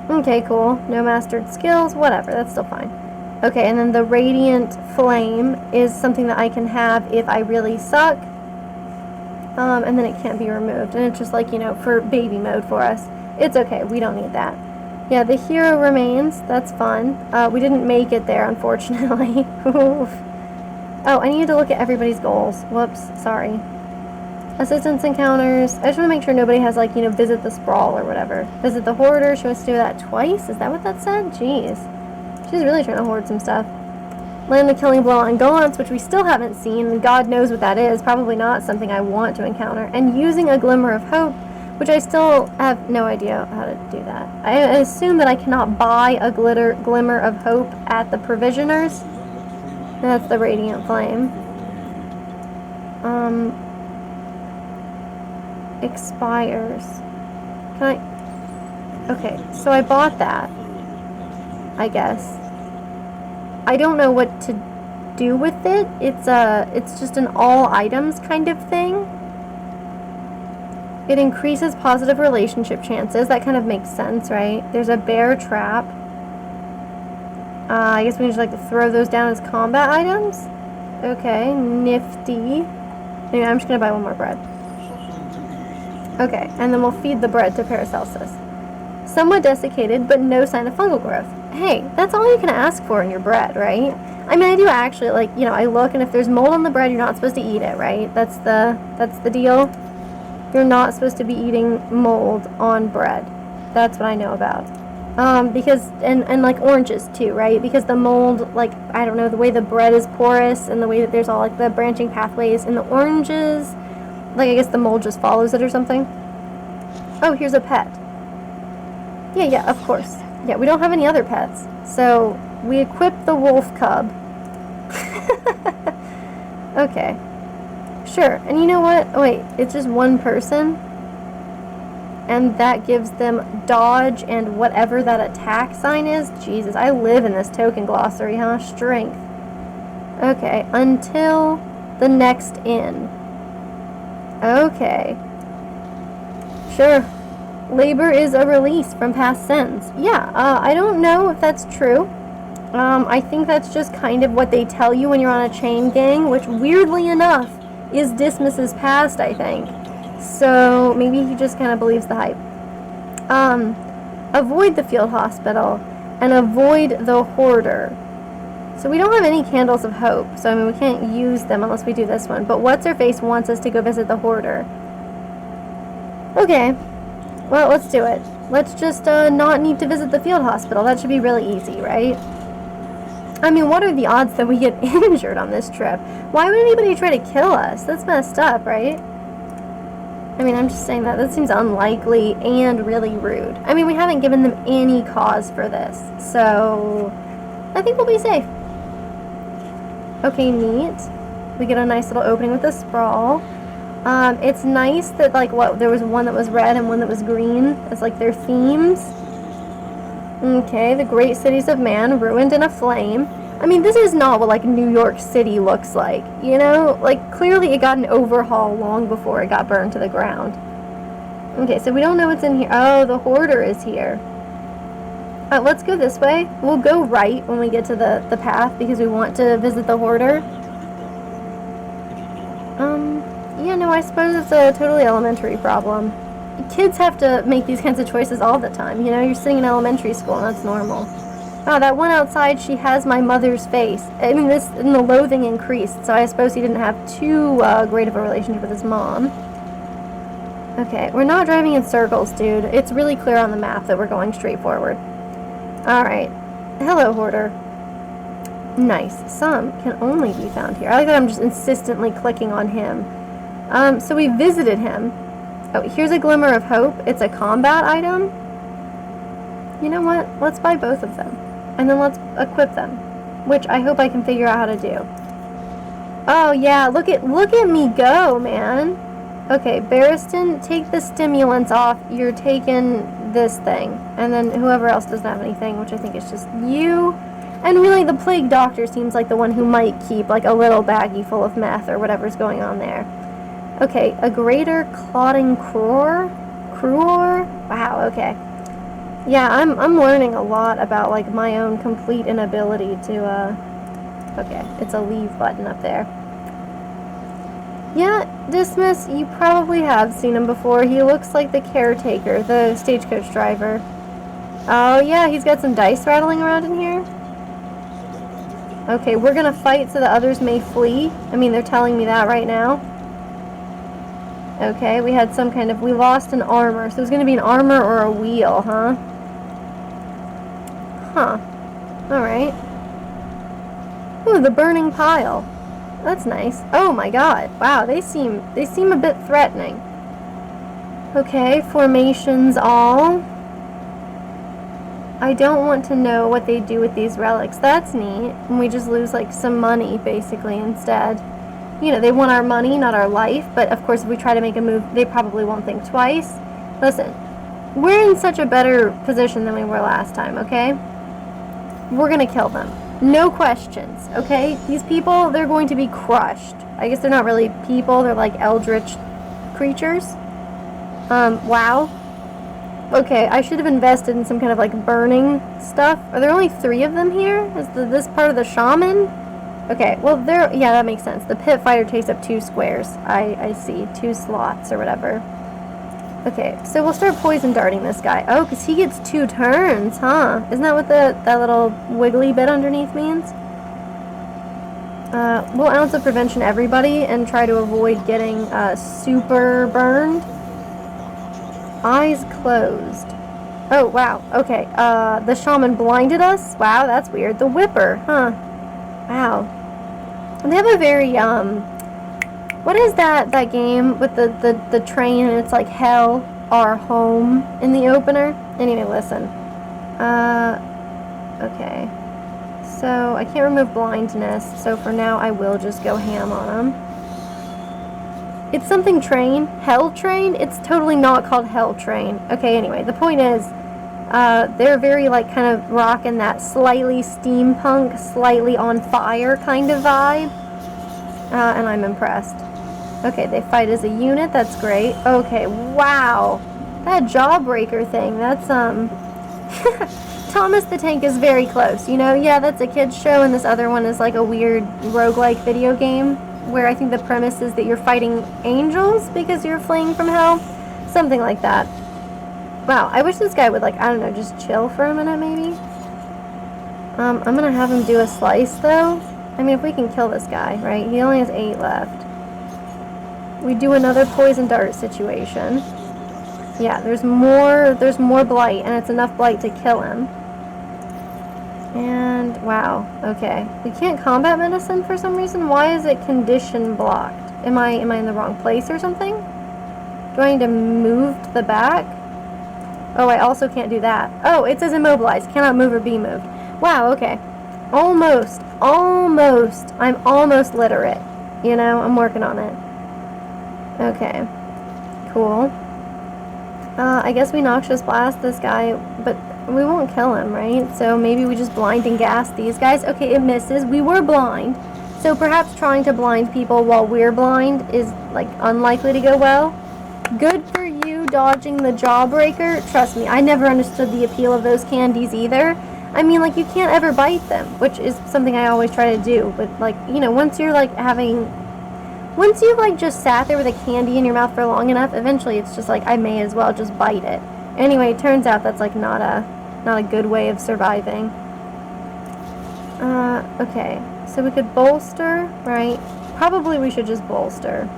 Okay, cool. No mastered skills, whatever, that's still fine. Okay, and then the Radiant Flame is something that I can have if I really suck. And then it can't be removed. And it's just like, you know, for baby mode for us. It's okay, we don't need that. Yeah, the hero remains, that's fun. We didn't make it there, unfortunately. Oof. Oh, I needed to look at everybody's goals. Whoops, sorry. Assistance encounters. I just want to make sure nobody has, like, you know, visit the sprawl or whatever. Visit the hoarder. She wants to do that twice? Is that what that said? Jeez. She's really trying to hoard some stuff. Land the killing blow on Gaunts, which we still haven't seen, and God knows what that is. Probably not something I want to encounter. And using a Glimmer of Hope, which I still have no idea how to do that. I assume that I cannot buy a Glimmer of Hope at the Provisioners. That's the Radiant Flame. Expires. Can I? Okay, so I bought that, I guess. I don't know what to do with it. It's just an all items kind of thing. It increases positive relationship chances. That kind of makes sense, right? There's a bear trap. I guess we can just like throw those down as combat items. Okay, nifty. Anyway, I'm just gonna buy one more bread. Okay, and then we'll feed the bread to Paracelsus. Somewhat desiccated, but no sign of fungal growth. Hey, that's all you can ask for in your bread, right? I mean, I do actually, like, you know, I look, and if there's mold on the bread, you're not supposed to eat it, right? That's the deal. You're not supposed to be eating mold on bread. That's what I know about. Because, and like oranges too, right? Because the mold, like, I don't know, the way the bread is porous, and the way that there's all, like, the branching pathways in the oranges, like, I guess the mold just follows it or something. Oh, here's a pet. Yeah, of course. Yeah, we don't have any other pets. So, we equip the wolf cub. Okay. Sure. And you know what? Oh, wait, it's just one person? And that gives them dodge and whatever that attack sign is? Jesus, I live in this token glossary, huh? Strength. Okay, until the next inn. Okay. Sure. Labor is a release from past sins. Yeah, I don't know if that's true. I think that's just kind of what they tell you when you're on a chain gang, which weirdly enough is Dismas's past, I think. So maybe he just kind of believes the hype. Avoid the field hospital and avoid the hoarder. So we don't have any candles of hope, so I mean we can't use them unless we do this one. But What's-Her-Face wants us to go visit the hoarder. Okay, well, let's do it. Let's just not need to visit the field hospital. That should be really easy, right? I mean, what are the odds that we get injured on this trip? Why would anybody try to kill us? That's messed up, right? I mean, I'm just saying that. That seems unlikely and really rude. I mean, we haven't given them any cause for this, so I think we'll be safe. Okay, neat. We get a nice little opening with the sprawl. It's nice that, like, there was one that was red and one that was green as, like, their themes. Okay, the great cities of man ruined in a flame. I mean, this is not what, like, New York City looks like, you know? Like, clearly it got an overhaul long before it got burned to the ground. Okay, so we don't know what's in here. Oh, the hoarder is here. Let's go this way. We'll go right when we get to the path because we want to visit the hoarder. Yeah, no, I suppose it's a totally elementary problem. Kids have to make these kinds of choices all the time, you know? You're sitting in elementary school and that's normal. Oh, that one outside, she has my mother's face. I mean, the loathing increased, so I suppose he didn't have too great of a relationship with his mom. Okay, we're not driving in circles, dude. It's really clear on the map that we're going straight forward. Alright. Hello, hoarder. Nice. Some can only be found here. I like that I'm just insistently clicking on him. So we visited him. Oh, here's a glimmer of hope. It's a combat item. You know what? Let's buy both of them. And then let's equip them. Which I hope I can figure out how to do. Oh, yeah. Look at me go, man. Okay, Barristan, take the stimulants off. You're taking this thing. And then whoever else doesn't have anything, which I think is just you. And really, the Plague Doctor seems like the one who might keep, like, a little baggie full of meth or whatever's going on there. Okay, a greater clotting Cruor? Wow, okay. Yeah, I'm learning a lot about, like, my own complete inability to, okay, it's a leave button up there. Yeah, Dismas, you probably have seen him before. He looks like the caretaker, the stagecoach driver. Oh, yeah, he's got some dice rattling around in here. Okay, we're gonna fight so the others may flee. I mean, they're telling me that right now. Okay, we had some kind of... We lost an armor. So it's gonna be an armor or a wheel, huh? Huh. Alright. Ooh, the burning pile. That's nice. Oh my god. Wow, they seem a bit threatening. Okay, formations all. I don't want to know what they do with these relics. That's neat. And we just lose, like, some money, basically, instead. You know, they want our money, not our life. But, of course, if we try to make a move, they probably won't think twice. Listen, we're in such a better position than we were last time, okay? We're gonna kill them. No questions, okay? These people, they're going to be crushed. I guess they're not really people. They're, like, eldritch creatures. Wow. Okay, I should have invested in some kind of, like, burning stuff. Are there only 3 of them here? Is this part of the shaman? Okay, well, yeah, that makes sense. The pit fighter takes up 2 squares. I see. 2 slots or whatever. Okay, so we'll start poison darting this guy. Oh, because he gets 2 turns, huh? Isn't that what that little wiggly bit underneath means? We'll ounce of prevention everybody and try to avoid getting super burned. Eyes closed. Oh, wow. Okay. The shaman blinded us? Wow, that's weird. The whipper, huh? Wow. And they have a very, what is that game with the train and it's like hell, our home in the opener? Anyway, listen. Okay. So, I can't remove blindness, so for now I will just go ham on them. It's something train. Hell train? It's totally not called Hell train. Okay, anyway, the point is, they're very, like, kind of rocking that slightly steampunk, slightly on fire kind of vibe. And I'm impressed. Okay, they fight as a unit. That's great. Okay, wow. That jawbreaker thing, that's, Thomas the Tank is very close. You know, yeah, that's a kid's show, and this other one is, like, a weird roguelike video game, where I think the premise is that you're fighting angels because you're fleeing from hell. Something like that. Wow, I wish this guy would, like, I don't know, just chill for a minute, maybe? I'm gonna have him do a slice, though. I mean, if we can kill this guy, right? He only has 8 left. We do another poison dart situation. Yeah, there's more blight, and it's enough blight to kill him. And, wow, okay. We can't combat medicine for some reason. Why is it condition blocked? Am I in the wrong place or something? Do I need to move to the back? Oh, I also can't do that. Oh, it says immobilized. Cannot move or be moved. Wow, okay. Almost. I'm almost literate. You know, I'm working on it. Okay. Cool. I guess we Noxious Blast this guy, but we won't kill him, right? So maybe we just blind and gas these guys. Okay, it misses. We were blind. So perhaps trying to blind people while we're blind is, like, unlikely to go well. Good for you dodging the jawbreaker. Trust me, I never understood the appeal of those candies either. I mean, like, you can't ever bite them, which is something I always try to do. But, like, you know, once you've, like, just sat there with a candy in your mouth for long enough, eventually it's just like, I may as well just bite it. Anyway, it turns out that's, like, not a good way of surviving. Okay. So we could bolster, right? Probably we should just bolster.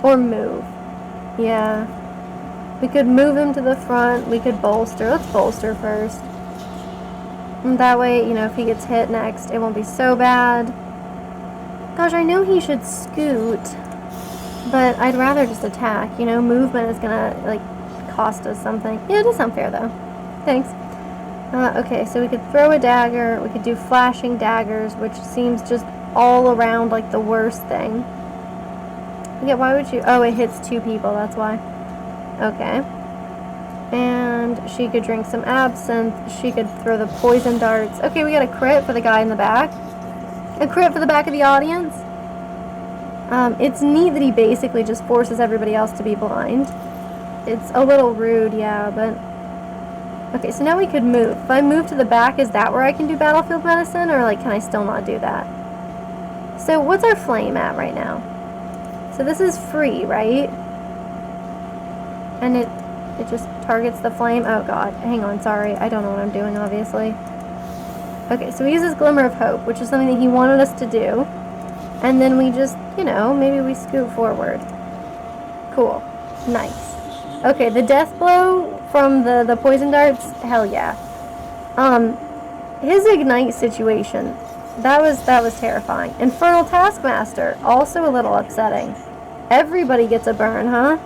Or move. Yeah. We could move him to the front. We could bolster. Let's bolster first. And that way, you know, if he gets hit next, it won't be so bad. Gosh, I know he should scoot. But I'd rather just attack. You know, movement is gonna, like, cost us something. Yeah, it does sound fair, though. Thanks. Okay, so we could throw a dagger, we could do flashing daggers, which seems just all around like the worst thing. Yeah, why would you? Oh, it hits 2 people, that's why. Okay. And she could drink some absinthe, she could throw the poison darts. Okay, we got a crit for the guy in the back. A crit for the back of the audience. It's neat that he basically just forces everybody else to be blind. It's a little rude, yeah, but... Okay, so now we could move. If I move to the back, is that where I can do battlefield medicine, or, like, can I still not do that? So what's our flame at right now? So this is free, right? And it just targets the flame. Oh god, hang on, sorry. I don't know what I'm doing, obviously. Okay, so we use this Glimmer of Hope, which is something that he wanted us to do. And then we just, you know, maybe we scoot forward. Cool. Nice. Okay, the death blow from the poison darts, hell yeah. His ignite situation, that was terrifying. Infernal Taskmaster, also a little upsetting. Everybody gets a burn, huh?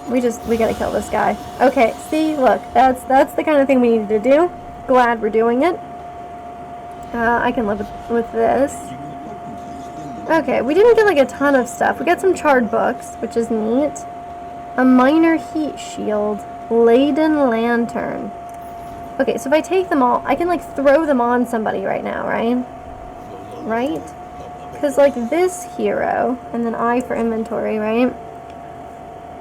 We gotta kill this guy. Okay, see, look, that's the kind of thing we needed to do. Glad we're doing it. I can live with this. Okay, we didn't get, like, a ton of stuff. We got some charred books, which is neat. A minor heat shield. Laden lantern. Okay, so if I take them all, I can, like, throw them on somebody right now, right? Right? Because, like, this hero, and then I for inventory, right?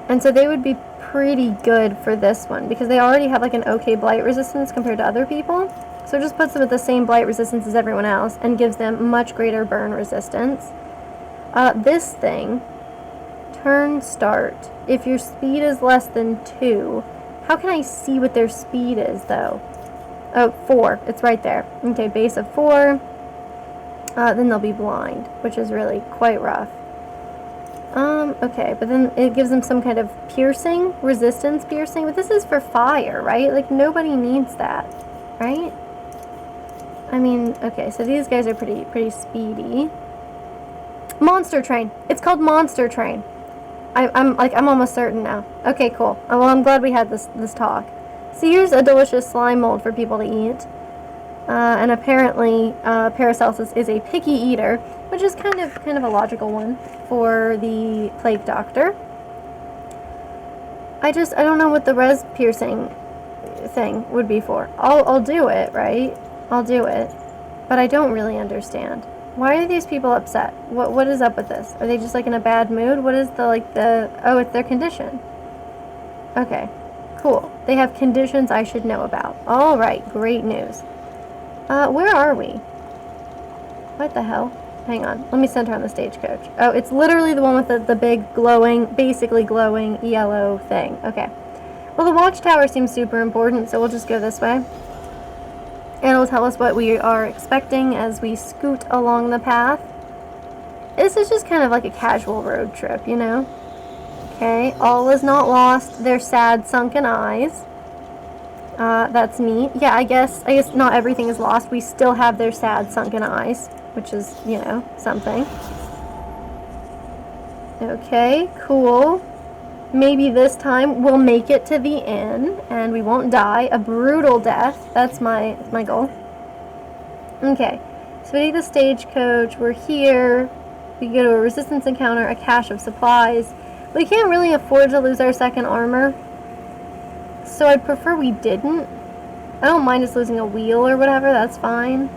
And so they would be pretty good for this one, because they already have, like, an okay blight resistance compared to other people. So it just puts them at the same blight resistance as everyone else, and gives them much greater burn resistance. This thing... Turn start. If your speed is less than 2, how can I see what their speed is, though? Oh, 4. It's right there. Okay, base of 4. Then they'll be blind, which is really quite rough. Okay, but then it gives them some kind of piercing, resistance piercing, but this is for fire, right? Like, nobody needs that, right? I mean, okay, so these guys are pretty speedy. Monster Train. It's called Monster Train. I'm almost certain now. Okay, cool. Well, I'm glad we had this talk. So here's a delicious slime mold for people to eat. And apparently, Paracelsus is a picky eater, which is kind of a logical one for the plague doctor. I don't know what the res piercing thing would be for. I'll do it, right? I'll do it. But I don't really understand. Why are these people upset? What is up with this? Are they just, like, in a bad mood? What is oh, it's their condition. Okay, cool. They have conditions I should know about. All right, great news. Where are we? What the hell? Hang on, let me center on the stagecoach. Oh, it's literally the one with the big glowing, basically glowing yellow thing. Okay. Well, the watchtower seems super important, so we'll just go this way. And it'll tell us what we are expecting as we scoot along the path. This is just kind of like a casual road trip, you know? Okay, all is not lost. Their sad, sunken eyes. That's neat. Yeah, I guess not everything is lost. We still have their sad, sunken eyes, which is, you know, something. Okay, cool. Maybe this time we'll make it to the inn and we won't die a brutal death. That's my goal. Okay, so we take the stagecoach. We're here. We go to a resistance encounter, a cache of supplies. We can't really afford to lose our second armor. So I'd prefer we didn't. I don't mind us losing a wheel or whatever, that's fine.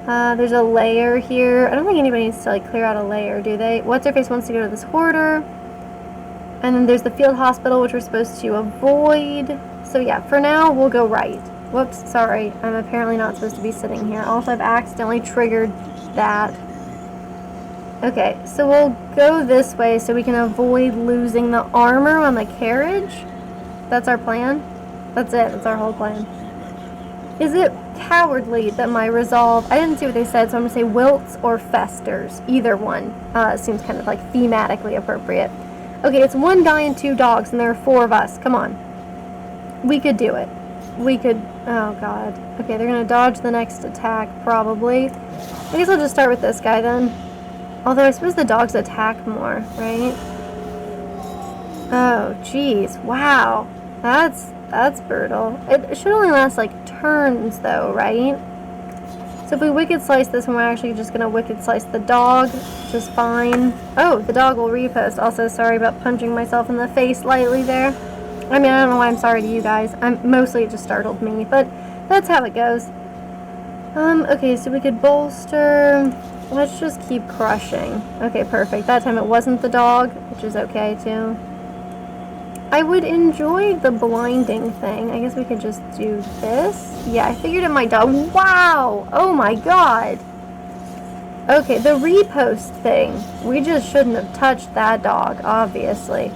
There's a layer here. I don't think anybody needs to like clear out a layer, do they? What's-her-face wants to go to this hoarder. And then there's the field hospital, which we're supposed to avoid. So yeah, for now, we'll go right. Whoops, sorry. I'm apparently not supposed to be sitting here. Also, I've accidentally triggered that. Okay, so we'll go this way so we can avoid losing the armor on the carriage. That's our plan. That's it. That's our whole plan. Is it cowardly that my resolve... I didn't see what they said, so I'm going to say wilts or festers. Either one seems kind of like thematically appropriate. Okay, it's one guy and 2 dogs, and there are 4 of us. Come on. We could do it. We could... Oh, God. Okay, they're going to dodge the next attack, probably. I guess I'll just start with this guy, then. Although I suppose the dogs attack more, right? Oh, jeez. Wow. That's brutal. It should only last, like, turns, though, right? So if we Wicked Slice this one, we're actually just going to Wicked Slice the dog, which is fine. Oh, the dog will repost. Also, sorry about punching myself in the face lightly there. I mean, I don't know why I'm sorry to you guys. Mostly it just startled me, but that's how it goes. Okay, so we could bolster. Let's just keep crushing. Okay, perfect. That time it wasn't the dog, which is okay, too. I would enjoy the blinding thing. I guess we could just do this. Yeah, I figured it might die. Wow! Oh my god! Okay, the repost thing. We just shouldn't have touched that dog, obviously.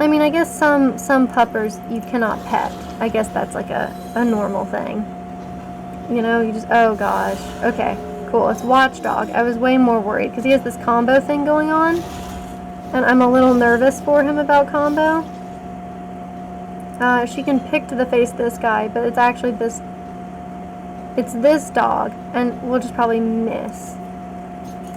I mean, I guess some puppers you cannot pet. I guess that's like a normal thing. You know, you just... Oh gosh. Okay, cool. It's Watchdog. I was way more worried because he has this combo thing going on. And I'm a little nervous for him about combo. She can pick to the face this guy, but it's actually this... It's this dog, and we'll just probably miss.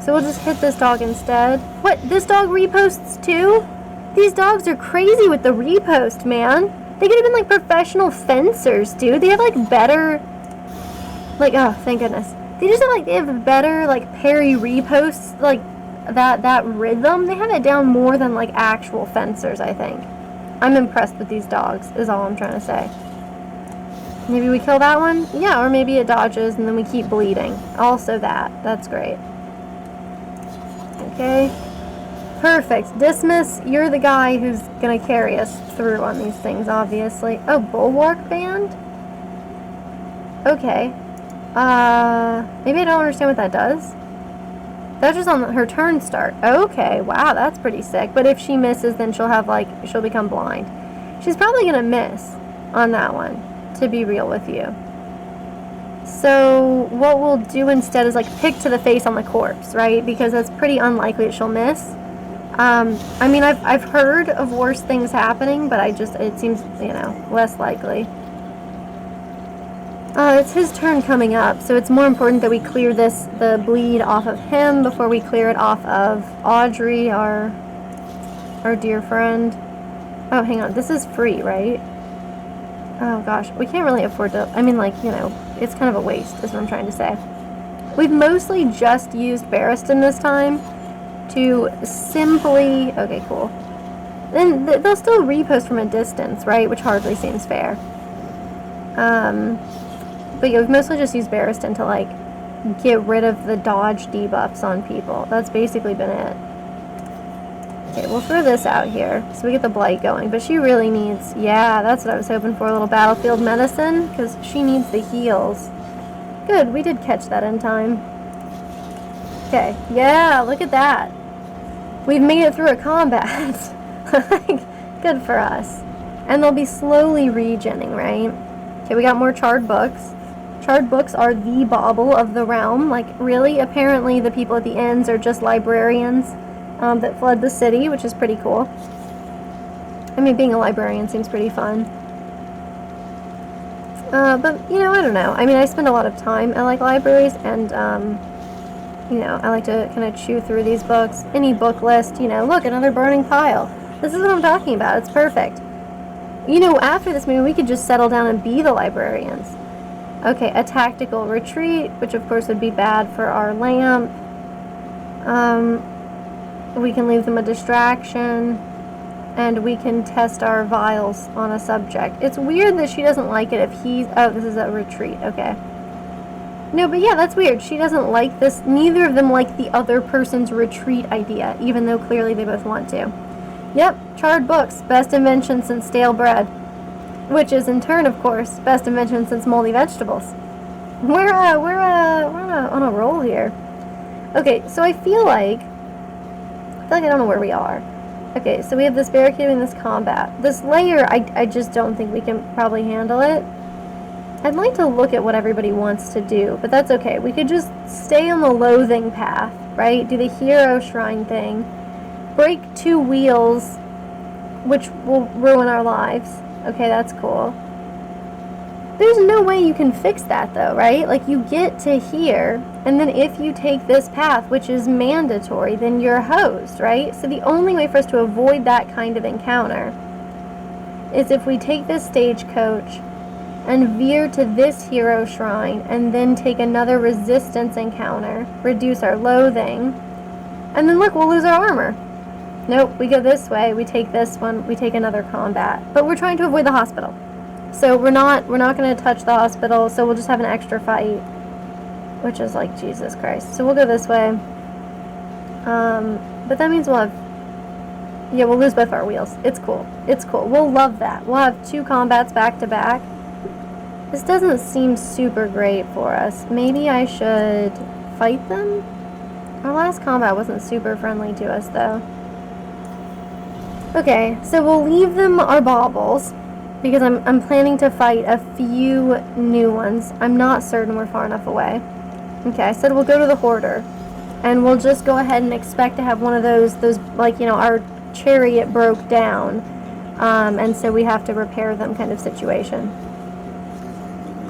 So we'll just hit this dog instead. What? This dog reposts too? These dogs are crazy with the repost, man. They could have been like professional fencers, dude. They have like better... Like, oh, thank goodness. They just have like, they have better like parry reposts, like... That rhythm, they have it down more than like actual fencers, I think. I'm impressed with these dogs, is all I'm trying to say. Maybe we kill that one? Yeah, or maybe it dodges and then we keep bleeding. Also that's great. Okay. Perfect. Dismiss, you're the guy who's gonna carry us through on these things, obviously. Oh, Bulwark Band? Okay. Maybe I don't understand what that does. That's just on her turn start. Okay, wow, that's pretty sick. But if she misses, then she'll have, like, she'll become blind. She's probably going to miss on that one, to be real with you. So what we'll do instead is, like, pick to the face on the corpse, right? Because that's pretty unlikely that she'll miss. I mean, I've heard of worse things happening, but it seems, you know, less likely. It's his turn coming up, so it's more important that we clear the bleed off of him before we clear it off of Audrey, our dear friend. Oh, hang on, this is free, right? Oh gosh, we can't really afford to, I mean, like, you know, it's kind of a waste, is what I'm trying to say. We've mostly just used Barristan this time to simply, okay, cool. Then they'll still repost from a distance, right? Which hardly seems fair. But yeah, we've mostly just used Barristan to, like, get rid of the dodge debuffs on people. That's basically been it. Okay, we'll throw this out here so we get the blight going. But she really needs... Yeah, that's what I was hoping for, a little battlefield medicine, because she needs the heals. Good, we did catch that in time. Okay, yeah, look at that. We've made it through a combat. Good for us. And they'll be slowly regenning, right? Okay, we got more charred books. Charred books are the bauble of the realm. Like, really, apparently the people at the inns are just librarians that fled the city, which is pretty cool. I mean, being a librarian seems pretty fun. But, you know, I don't know. I mean, I spend a lot of time at, like, libraries, and, you know, I like to kind of chew through these books. Any book list, you know, look, another burning pile. This is what I'm talking about. It's perfect. You know, after this movie, we could just settle down and be the librarians. Okay, a tactical retreat, which of course would be bad for our lamp. We can leave them a distraction. and we can test our vials on a subject. It's weird that she doesn't like it if he's... Oh, this is a retreat. Okay. No, but yeah, that's weird. She doesn't like this. Neither of them like the other person's retreat idea, even though clearly they both want to. Yep, charred books. Best invention since stale bread. Which is, in turn, of course, best invention since moldy vegetables. We're on a roll here. Okay, so I feel like I don't know where we are. Okay, so we have this barricading, this combat. This layer, I just don't think we can probably handle it. I'd like to look at what everybody wants to do, but that's okay. We could just stay on the loathing path, right? Do the hero shrine thing. Break 2 wheels, which will ruin our lives. Okay, that's cool. There's no way you can fix that, though, right? Like, you get to here, and then if you take this path, which is mandatory, then you're hosed, right? So the only way for us to avoid that kind of encounter is if we take this stagecoach and veer to this hero shrine, and then take another resistance encounter, reduce our loathing, and then look, we'll lose our armor. Nope, we go this way, we take this one, we take another combat. But we're trying to avoid the hospital. So we're not going to touch the hospital, so we'll just have an extra fight, which is like, Jesus Christ. So we'll go this way. But that means we'll have... Yeah, we'll lose both our wheels. It's cool. It's cool. We'll love that. We'll have 2 combats back to back. This doesn't seem super great for us. Maybe I should fight them? Our last combat wasn't super friendly to us, though. Okay, so we'll leave them our baubles, because I'm planning to fight a few new ones. I'm not certain we're far enough away. Okay, I said we'll go to the Hoarder, and we'll just go ahead and expect to have one of those like, you know, our chariot broke down, and so we have to repair them kind of situation.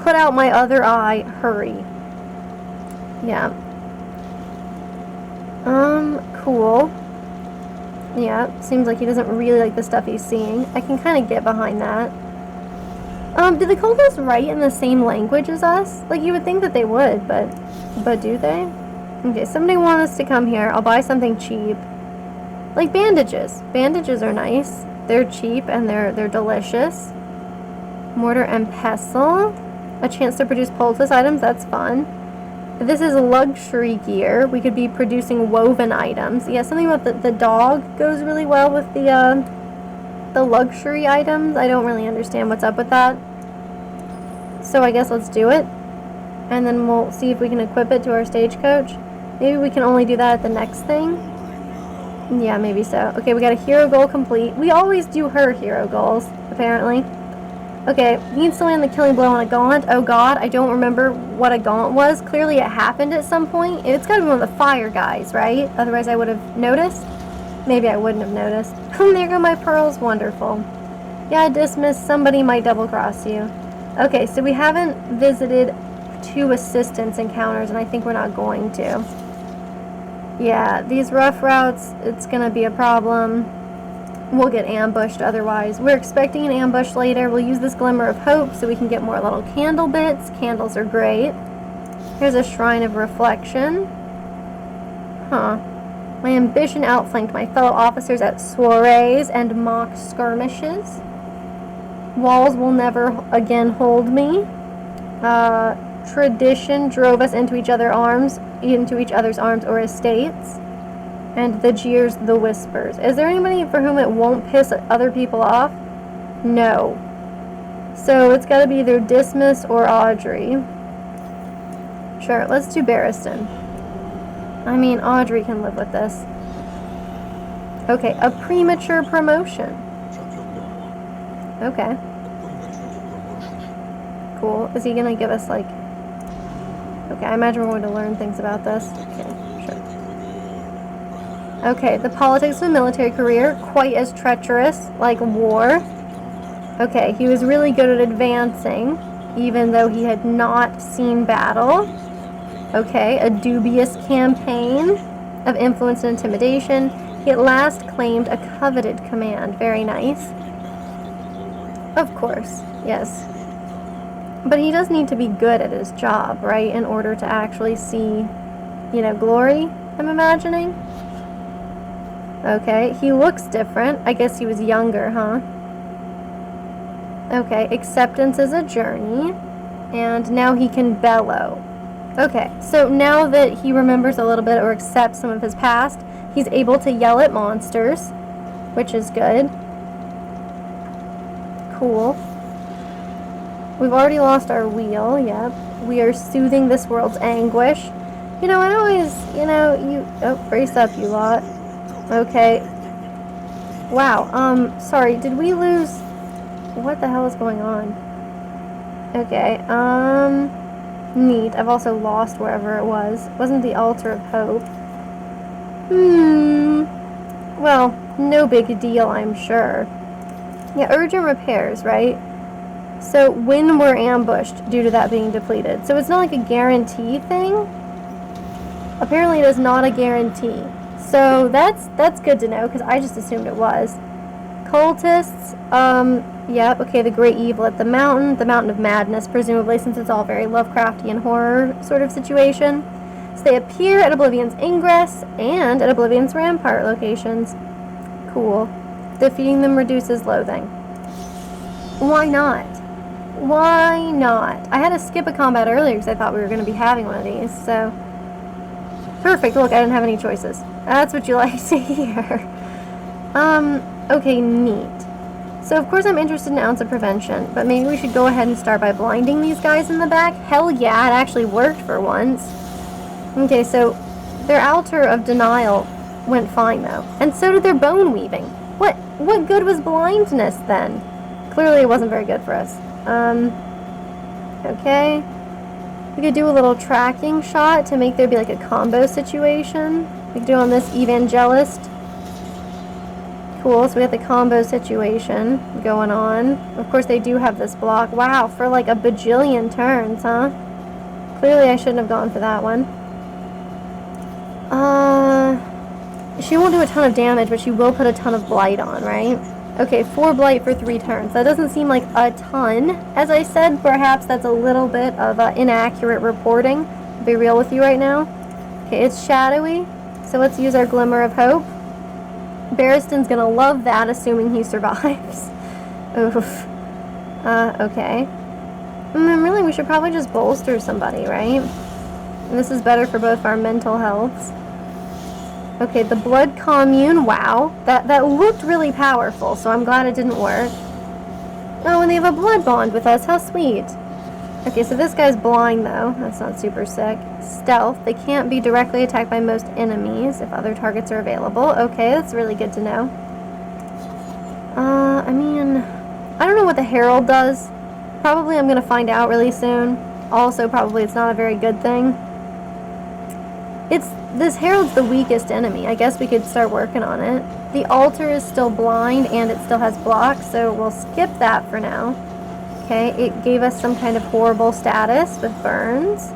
Put out my other eye, hurry. Yeah. Cool. Yeah, seems like he doesn't really like the stuff he's seeing. I can kind of get behind that. Do the cultists write in the same language as us? Like, you would think that they would, but do they? Okay, somebody wants us to come here. I'll buy something cheap. Like bandages. Bandages are nice. They're cheap and they're delicious. Mortar and pestle. A chance to produce poultice items, that's fun. This is luxury gear. We could be producing woven items. Yeah, something about the dog goes really well with the luxury items. I don't really understand what's up with that. So I guess let's do it. And then we'll see if we can equip it to our stagecoach. Maybe we can only do that at the next thing. Yeah, maybe so. Okay, we got a hero goal complete. We always do her hero goals, apparently. Okay, needs to land the killing blow on a gaunt. Oh god, I don't remember what a gaunt was. Clearly it happened at some point. It's gotta be one of the fire guys, right? Otherwise I would have noticed. Maybe I wouldn't have noticed. There go my pearls. Wonderful. Yeah, dismiss. Somebody might double cross you. Okay, so we haven't visited 2 assistance encounters, and I think we're not going to. Yeah, these rough routes, it's gonna be a problem. We'll get ambushed otherwise. We're expecting an ambush later. We'll use this glimmer of hope so we can get more little candle bits. Candles are great. Here's a shrine of reflection. Huh. My ambition outflanked my fellow officers at soirees and mock skirmishes. Walls will never again hold me. Tradition drove us into each other's arms or estates. And the jeers, the whispers. Is there anybody for whom it won't piss other people off? No. So it's got to be either Dismas or Audrey. Sure, let's do Barristan. I mean, Audrey can live with this. Okay, a premature promotion. Okay. Cool. Is he going to give us, like... Okay, I imagine we're going to learn things about this. Okay. Okay, the politics of a military career, quite as treacherous, like war. Okay, he was really good at advancing, even though he had not seen battle. Okay, a dubious campaign of influence and intimidation. He at last claimed a coveted command. Very nice. Of course, yes. But he does need to be good at his job, right, in order to actually see, you know, glory, I'm imagining. Okay, he looks different. I guess he was younger, huh? Okay, acceptance is a journey. And now he can bellow. Okay, so now that he remembers a little bit or accepts some of his past, he's able to yell at monsters, which is good. Cool. We've already lost our wheel, yep. We are soothing this world's anguish. You know, I always, oh, brace up, you lot. Okay. Wow, sorry, did we lose... What the hell is going on? Okay, neat. I've also lost wherever it was. It wasn't the Altar of Hope. Well, no big deal, I'm sure. Yeah, urgent repairs, right? So when we're ambushed due to that being depleted. So it's not like a guarantee thing. Apparently it is not a guarantee. So that's good to know, because I just assumed it was. Cultists, yep, okay, the Great Evil at the Mountain of Madness, presumably, since it's all very Lovecraftian horror sort of situation. So they appear at Oblivion's Ingress and at Oblivion's Rampart locations. Cool. Defeating them reduces loathing. Why not? Why not? I had to skip a combat earlier because I thought we were going to be having one of these, so... Perfect, look, I didn't have any choices. That's what you like to hear. Okay, neat. So, of course, I'm interested in Ounce of Prevention, but maybe we should go ahead and start by blinding these guys in the back. Hell yeah, it actually worked for once. Okay, so their Altar of Denial went fine, though. And so did their Bone Weaving. What good was blindness, then? Clearly it wasn't very good for us. Okay. We could do a little tracking shot to make there be like a combo situation. We could do on this Evangelist. Cool, so we have the combo situation going on. Of course, they do have this block. Wow, for like a bajillion turns, huh? Clearly, I shouldn't have gone for that one. She won't do a ton of damage, but she will put a ton of blight on, right? Okay, 4 blight for 3 turns. That doesn't seem like a ton. As I said, perhaps that's a little bit of inaccurate reporting. I'll be real with you right now. Okay, it's shadowy, so let's use our Glimmer of Hope. Barristan's gonna love that, assuming he survives. Oof. Okay. Really, we should probably just bolster somebody, right? And this is better for both our mental healths. Okay, the Blood Commune, wow. That looked really powerful, so I'm glad it didn't work. Oh, and they have a blood bond with us, how sweet. Okay, so this guy's blind, though. That's not super sick. Stealth, they can't be directly attacked by most enemies if other targets are available. Okay, that's really good to know. I mean, I don't know what the Herald does. Probably I'm going to find out really soon. Also, probably it's not a very good thing. This Herald's the weakest enemy. I guess we could start working on it. The altar is still blind and it still has blocks, so we'll skip that for now. Okay, it gave us some kind of horrible status with burns.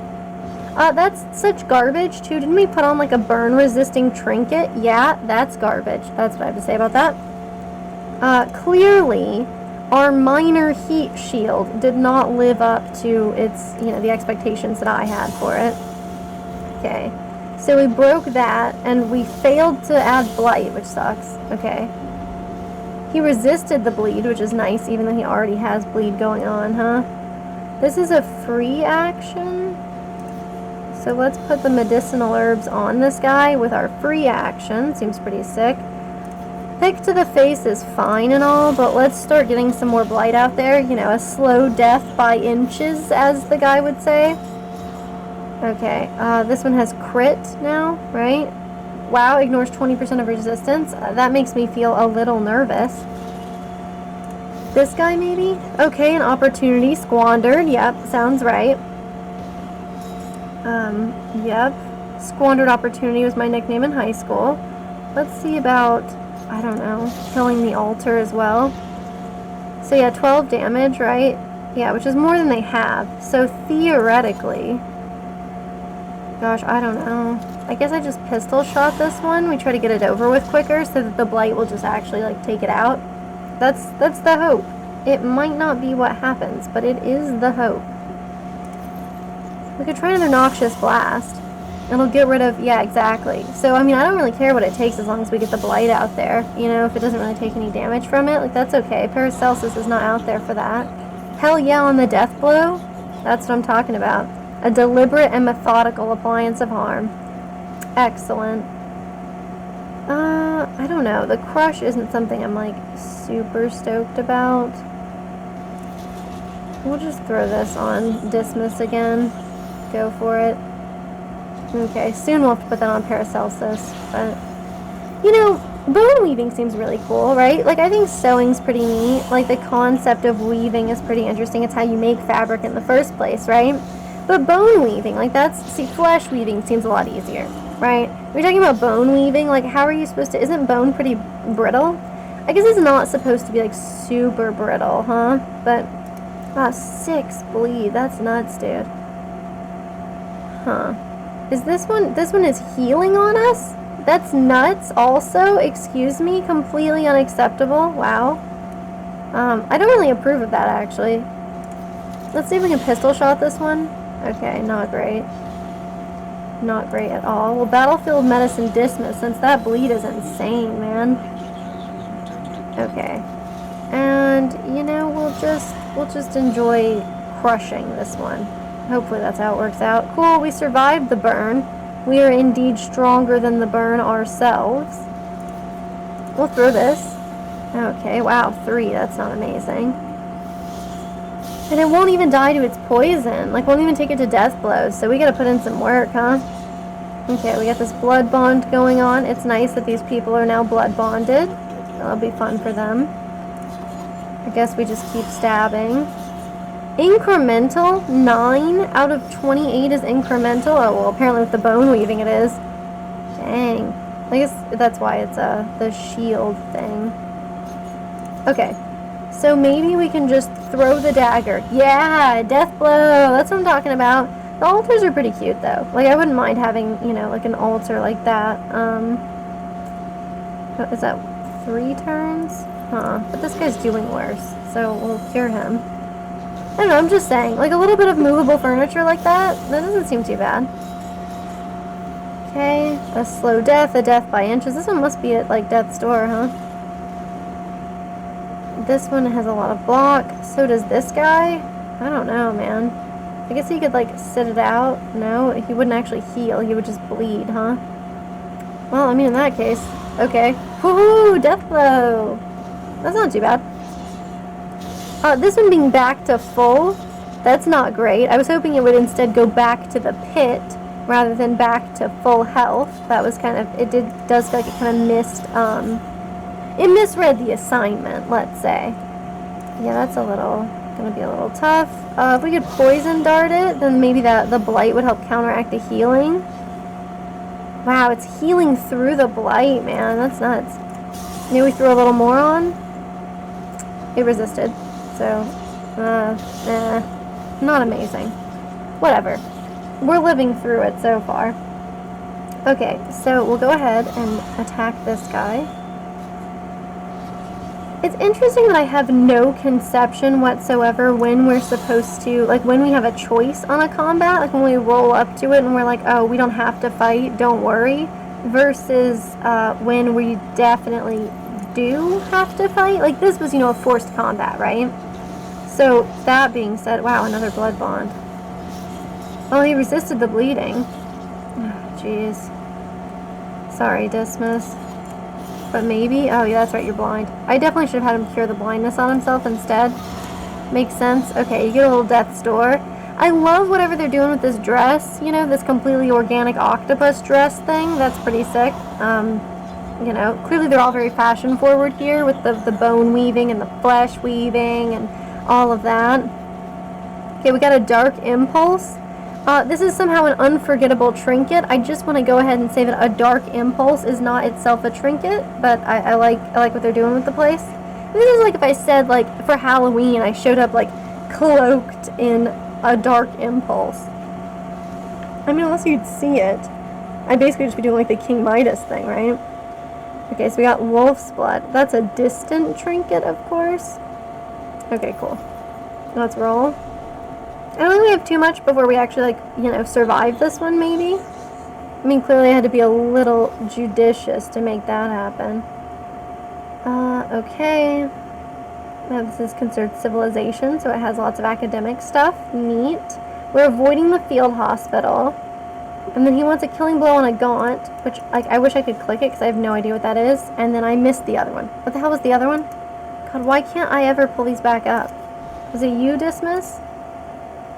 That's such garbage too. Didn't we put on like a burn resisting trinket? Yeah, that's garbage. That's what I have to say about that. Clearly, our minor heat shield did not live up to its, the expectations that I had for it. Okay. So we broke that, and we failed to add blight, which sucks. Okay. He resisted the bleed, which is nice, even though he already has bleed going on, huh? This is a free action. So let's put the medicinal herbs on this guy with our free action. Seems pretty sick. Pick to the face is fine and all, but let's start getting some more blight out there. A slow death by inches, as the guy would say. Okay, this one has crit now, right? Wow, ignores 20% of resistance. That makes me feel a little nervous. This guy, maybe? Okay, an opportunity squandered. Yep, sounds right. Yep. Squandered opportunity was my nickname in high school. Let's see about, I don't know, killing the altar as well. So yeah, 12 damage, right? Yeah, which is more than they have. So theoretically... Gosh, I don't know. I guess I just pistol shot this one. We try to get it over with quicker so that the blight will just actually take it out. That's the hope. It might not be what happens, but it is the hope. We could try another Noxious Blast. It'll get rid of, yeah, exactly. So, I mean, I don't really care what it takes as long as we get the blight out there. You know, if it doesn't really take any damage from it, like, that's okay. Paracelsus is not out there for that. Hell yeah on the death blow. That's what I'm talking about. A deliberate and methodical appliance of harm. Excellent. I don't know. The crush isn't something I'm, like, super stoked about. We'll just throw this on Dismas again. Go for it. Okay, soon we'll have to put that on Paracelsus, but, you know, bone weaving seems really cool, right? Like, I think sewing's pretty neat. Like, the concept of weaving is pretty interesting. It's how you make fabric in the first place, right? But bone weaving, like, see, flesh weaving seems a lot easier, right? We're talking about bone weaving, like, how are you supposed to, isn't bone pretty brittle? I guess it's not supposed to be, like, super brittle, huh? But, wow, 6 bleed, that's nuts, dude. Huh. Is this one is healing on us? That's nuts also, excuse me, completely unacceptable, wow. I don't really approve of that, actually. Let's see if we can pistol shot this one. Okay, not great. Not great at all. Well, Battlefield Medicine Dismas, since that bleed is insane, man. Okay. And, you know, we'll just enjoy crushing this one. Hopefully that's how it works out. Cool, we survived the burn. We are indeed stronger than the burn ourselves. We'll throw this. Okay, wow, 3, that's not amazing. And it won't even die to its poison. Like, won't even take it to death blows. So we gotta put in some work, huh? Okay, we got this blood bond going on. It's nice that these people are now blood bonded. That'll be fun for them. I guess we just keep stabbing. Incremental? 9 out of 28 is incremental? Oh, well, apparently with the bone weaving it is. Dang. I guess that's why it's the shield thing. Okay. So maybe we can just throw the dagger. Yeah! Death blow! That's what I'm talking about. The altars are pretty cute, though. Like, I wouldn't mind having, you know, like an altar like that. Is that 3 turns? Huh. But this guy's doing worse. So we'll cure him. I don't know, I'm just saying, like a little bit of movable furniture like that doesn't seem too bad. Okay, a slow death, a death by inches. This one must be at, like, death's door, huh? This one has a lot of block. So does this guy. I don't know, man. I guess he could, like, sit it out. No, he wouldn't actually heal. He would just bleed, huh? Well, I mean, in that case, okay. Woohoo! Death blow! That's not too bad. This one being back to full, that's not great. I was hoping it would instead go back to the pit rather than back to full health. That was kind of, does feel like it kind of missed, it misread the assignment, let's say. Yeah, that's gonna be a little tough. If we could poison dart it, then maybe the blight would help counteract the healing. Wow, it's healing through the blight, man. That's nuts. Maybe we throw a little more on? It resisted. So, not amazing. Whatever. We're living through it so far. Okay, so we'll go ahead and attack this guy. It's interesting that I have no conception whatsoever when we're supposed to, like, when we have a choice on a combat, like when we roll up to it and we're like, oh, we don't have to fight, don't worry, versus when we definitely do have to fight. Like, this was, you know, a forced combat, right? So, that being said, wow, another blood bond. Oh, he resisted the bleeding. Jeez. Sorry, Dismas. But maybe, oh yeah, that's right, you're blind. I definitely should have had him cure the blindness on himself instead. Makes sense. Okay, you get a little death's door. I love whatever they're doing with this dress, you know, this completely organic octopus dress thing. That's pretty sick. You know, clearly they're all very fashion forward here with the bone weaving and the flesh weaving and all of that. Okay, we got a dark impulse. This is somehow an unforgettable trinket. I just want to go ahead and say that a dark impulse is not itself a trinket, but I like what they're doing with the place. This is like if I said, like, for Halloween I showed up, like, cloaked in a dark impulse. I mean, unless you'd see it. I'd basically just be doing, like, the King Midas thing, right? Okay, so we got wolf's blood. That's a distant trinket, of course. Okay, cool. Let's roll. I don't think we have too much before we actually, like, you know, survive this one, maybe. I mean, clearly I had to be a little judicious to make that happen. Okay. Now this is considered civilization, so it has lots of academic stuff. Neat. We're avoiding the field hospital. And then he wants a killing blow on a gaunt, which, like, I wish I could click it because I have no idea what that is. And then I missed the other one. What the hell was the other one? God, why can't I ever pull these back up? Was it you, Dismiss?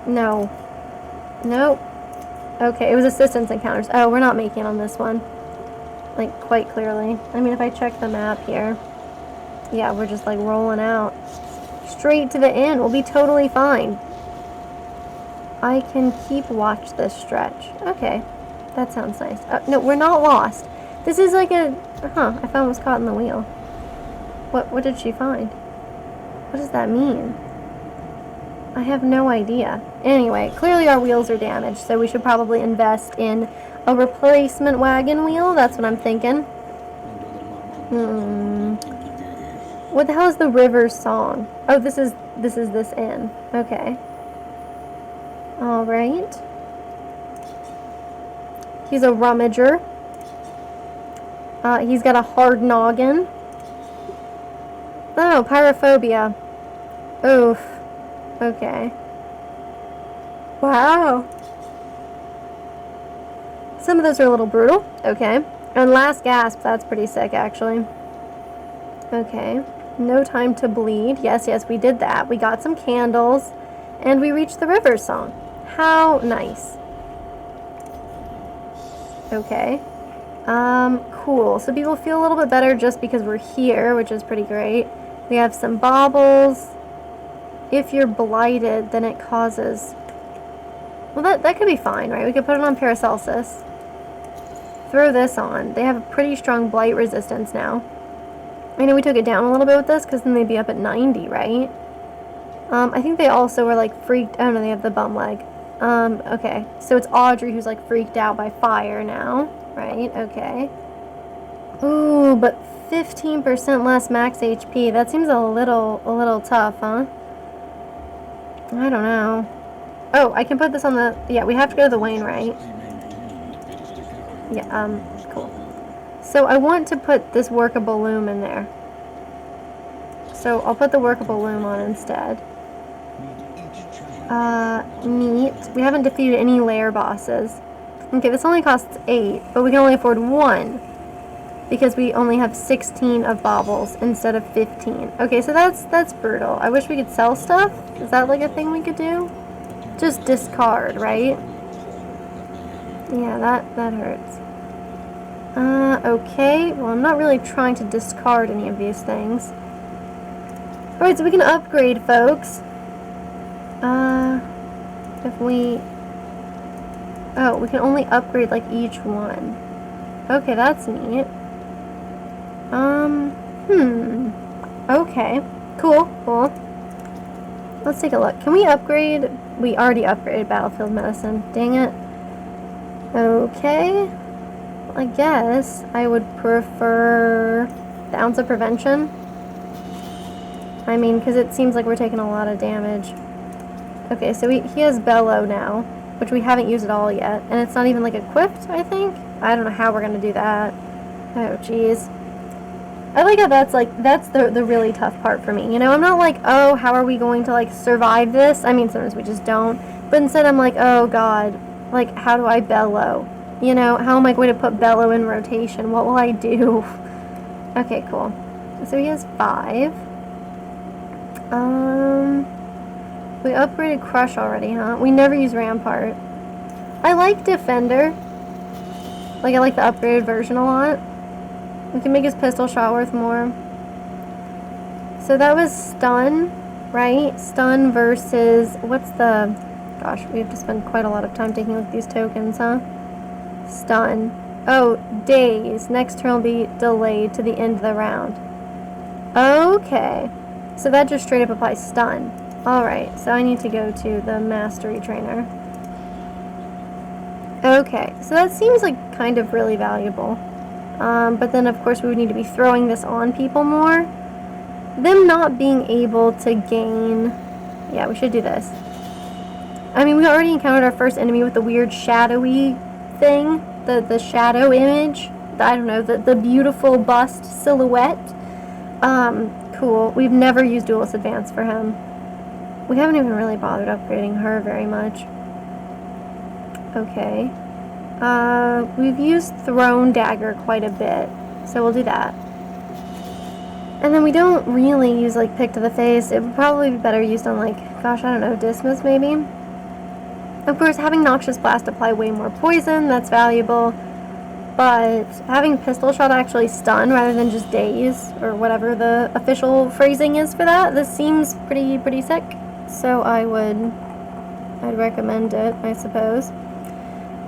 No. Nope. Okay, it was assistance encounters. Oh, we're not making on this one. Like, quite clearly. I mean, if I check the map here. Yeah, we're just, like, rolling out. Straight to the end. We'll be totally fine. I can keep watch this stretch. Okay. That sounds nice. No, we're not lost. This is like a... Huh, I found was caught in the wheel. What did she find? What does that mean? I have no idea. Anyway, clearly our wheels are damaged, so we should probably invest in a replacement wagon wheel. That's what I'm thinking. What the hell is the river song? Oh, this is this inn. Okay. Alright. He's a rummager. He's got a hard noggin. Oh, pyrophobia. Oof. Okay. Wow. Some of those are a little brutal. Okay. And last gasp. That's pretty sick, actually. Okay. No time to bleed. Yes, we did that. We got some candles. And we reached the river song. How nice. Okay. Cool. So people feel a little bit better just because we're here, which is pretty great. We have some baubles. If you're blighted, then it causes... Well, that could be fine, right? We could put it on Paracelsus. Throw this on. They have a pretty strong blight resistance now. I know we took it down a little bit with this, because then they'd be up at 90, right? I think they also were, like, freaked... Oh, no, they have the bum leg. Okay. So it's Audrey who's, like, freaked out by fire now. Right, okay. Ooh, but 15% less max HP. That seems a little tough, huh? I don't know. Oh, I can put this on the... Yeah, we have to go to the Wainwright. Yeah, cool. So I want to put this workable loom in there. So I'll put the workable loom on instead. Neat. We haven't defeated any lair bosses. Okay, this only costs 8, but we can only afford 1. Because we only have 16 of baubles instead of 15. Okay, so that's brutal. I wish we could sell stuff. Is that like a thing we could do? Just discard, right? Yeah, that hurts. Okay. Well, I'm not really trying to discard any of these things. Alright, so we can upgrade, folks. If we... Oh, we can only upgrade, like, each one. Okay, that's neat. Okay. Cool. Let's take a look. Can we upgrade? We already upgraded Battlefield Medicine. Dang it. Okay. Well, I guess I would prefer the Ounce of Prevention. I mean, because it seems like we're taking a lot of damage. Okay, so he has Bellow now, which we haven't used at all yet. And it's not even, like, equipped, I think? I don't know how we're going to do that. Oh, jeez. I like how that's the really tough part for me. You know, I'm not like, oh, how are we going to, like, survive this? I mean, sometimes we just don't. But instead I'm like, oh, God, like, how do I bellow? You know, how am I going to put bellow in rotation? What will I do? Okay, cool. So he has 5. We upgraded Crush already, huh? We never use Rampart. I like Defender. Like, I like the upgraded version a lot. We can make his pistol shot worth more. So that was Stun, right? Stun versus... What's the... Gosh, we have to spend quite a lot of time taking a look at these tokens, huh? Stun. Oh, Daze. Next turn will be delayed to the end of the round. Okay. So that just straight up applies Stun. Alright, so I need to go to the Mastery Trainer. Okay, so that seems like kind of really valuable. But then, of course, we would need to be throwing this on people more. Them not being able to gain... Yeah, we should do this. I mean, we already encountered our first enemy with the weird shadowy thing. the shadow image. I don't know, the beautiful bust silhouette. Cool. We've never used Duelist Advance for him. We haven't even really bothered upgrading her very much. Okay. We've used Throne Dagger quite a bit, so we'll do that. And then we don't really use, like, Pick to the Face. It would probably be better used on, like, gosh, I don't know, Dismas maybe? Of course, having Noxious Blast apply way more poison, that's valuable. But having Pistol Shot actually stun rather than just daze, or whatever the official phrasing is for that, this seems pretty sick. So I'd recommend it, I suppose.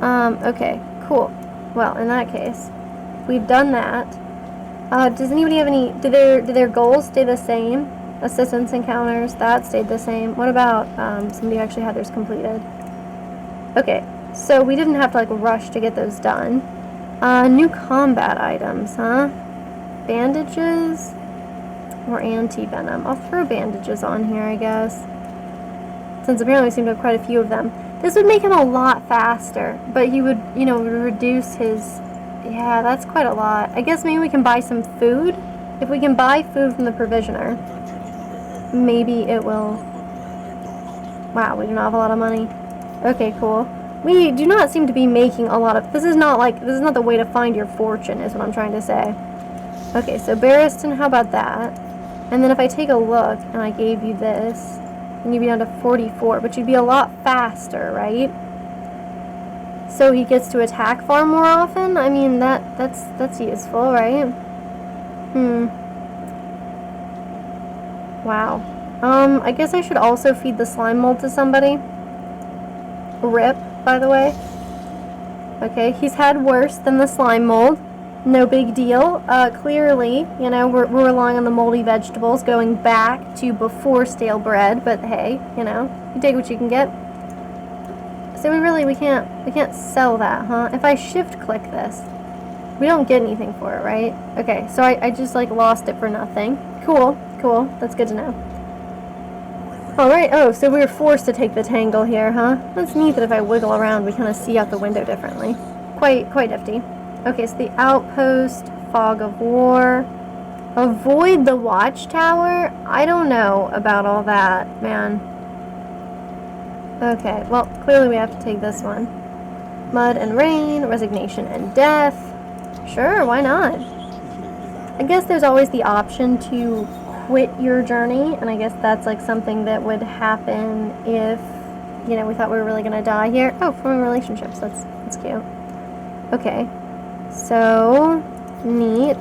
Okay, cool. Well, in that case, we've done that. Does anybody have any, do their goals stay the same? Assistance encounters, that stayed the same. What about, somebody who actually had theirs completed? Okay, so we didn't have to, like, rush to get those done. New combat items, huh? Bandages or anti-venom? I'll throw bandages on here, I guess. Since apparently we seem to have quite a few of them. This would make him a lot faster, but he would, you know, reduce his... Yeah, that's quite a lot. I guess maybe we can buy some food? If we can buy food from the provisioner, maybe it will... Wow, we do not have a lot of money. Okay, cool. We do not seem to be making a lot of... This is not the way to find your fortune, is what I'm trying to say. Okay, so Barristan, how about that? And then if I take a look, and I gave you this, and you'd be down to 44, but you'd be a lot faster, right? So he gets to attack far more often? I mean, that's useful, right? Wow. I guess I should also feed the slime mold to somebody. RIP, by the way. Okay, he's had worse than the slime mold. No big deal. Clearly, you know, we're relying on the moldy vegetables going back to before stale bread, but hey, you know, you take what you can get. So we can't sell that, huh? If I shift click this, we don't get anything for it, right? Okay, so I just, like, lost it for nothing. Cool, that's good to know. Alright, oh, so we were forced to take the tangle here, huh? That's neat that if I wiggle around, we kind of see out the window differently. Quite nifty. Okay, so the outpost, fog of war, avoid the watchtower? I don't know about all that, man. Okay, well, clearly we have to take this one. Mud and rain, resignation and death. Sure, why not? I guess there's always the option to quit your journey, and I guess that's, like, something that would happen if, you know, we thought we were really gonna die here. Oh, forming relationships, that's cute. Okay, so neat.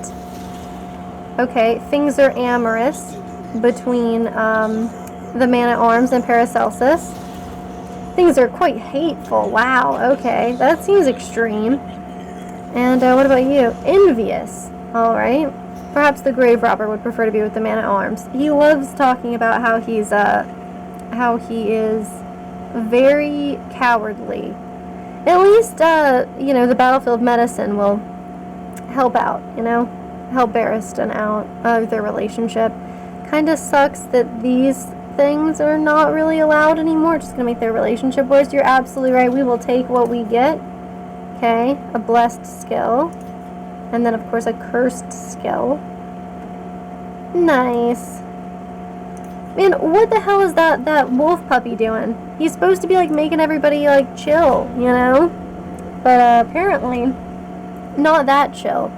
Okay, things are amorous between the Man-at-Arms and Paracelsus. Things are quite hateful. Wow, okay, that seems extreme. And what about you? Envious. Alright. Perhaps the grave robber would prefer to be with the Man-at-Arms. He loves talking about how he is very cowardly. At least, you know, the battlefield medicine will help out, you know? Help Barristan out of their relationship. Kinda sucks that these things are not really allowed anymore. Just gonna make their relationship worse. You're absolutely right. We will take what we get. Okay, a blessed skill. And then, of course, a cursed skill. Nice. Man, what the hell is that wolf puppy doing? He's supposed to be, like, making everybody, like, chill, you know? But, apparently, not that chill.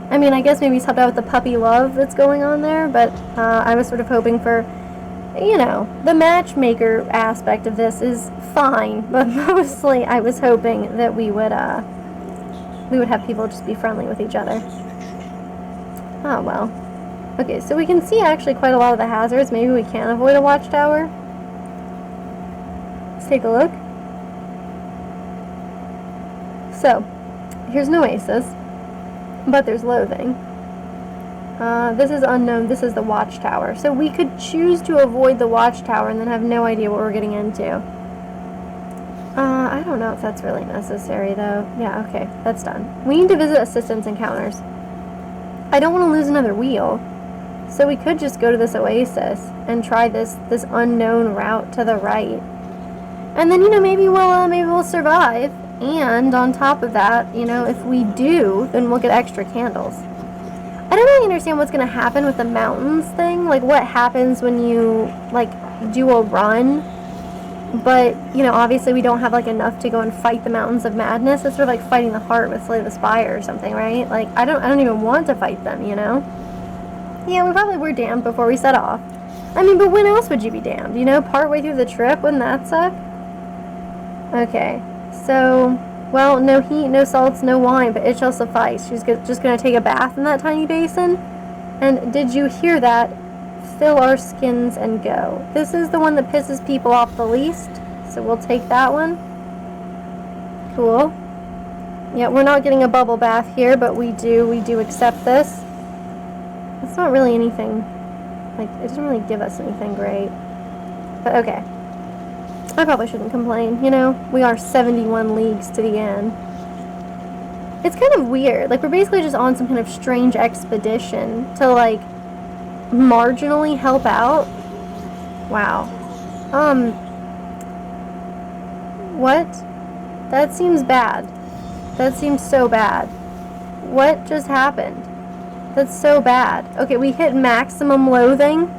I mean, I guess maybe he's helped out with the puppy love that's going on there, but, I was sort of hoping for, you know, the matchmaker aspect of this is fine, but mostly I was hoping that we would have people just be friendly with each other. Oh, well. Okay, so we can see actually quite a lot of the hazards. Maybe we can avoid a watchtower. Let's take a look. So, here's an oasis, but there's loathing. This is unknown. This is the watchtower. So we could choose to avoid the watchtower and then have no idea what we're getting into. I don't know if that's really necessary, though. Yeah, okay, that's done. We need to visit assistance encounters. I don't want to lose another wheel. So we could just go to this oasis and try this unknown route to the right. And then, you know, maybe we'll survive And on top of that, you know, if we do, then we'll get extra candles. I don't really understand what's going to happen with the mountains thing. Like, what happens when you, like, do a run? But, you know, obviously we don't have, like, enough to go and fight the Mountains of Madness. It's sort of like fighting the heart with Slay the Spire or something, right? Like, I don't even want to fight them, you know? Yeah, we probably were damned before we set off. I mean, but when else would you be damned? You know, partway through the trip, wouldn't that suck? Okay, so, well, no heat, no salts, no wine, but it shall suffice. She's just going to take a bath in that tiny basin. And did you hear that? Fill our skins and go. This is the one that pisses people off the least, so we'll take that one. Cool. Yeah, we're not getting a bubble bath here, but we do accept this. It's not really anything, like, it doesn't really give us anything great. But okay. I probably shouldn't complain, you know? We are 71 leagues to the end. It's kind of weird. Like, we're basically just on some kind of strange expedition to, like, marginally help out. Wow. What? That seems bad. That seems so bad. What just happened? That's so bad. Okay, we hit maximum loathing.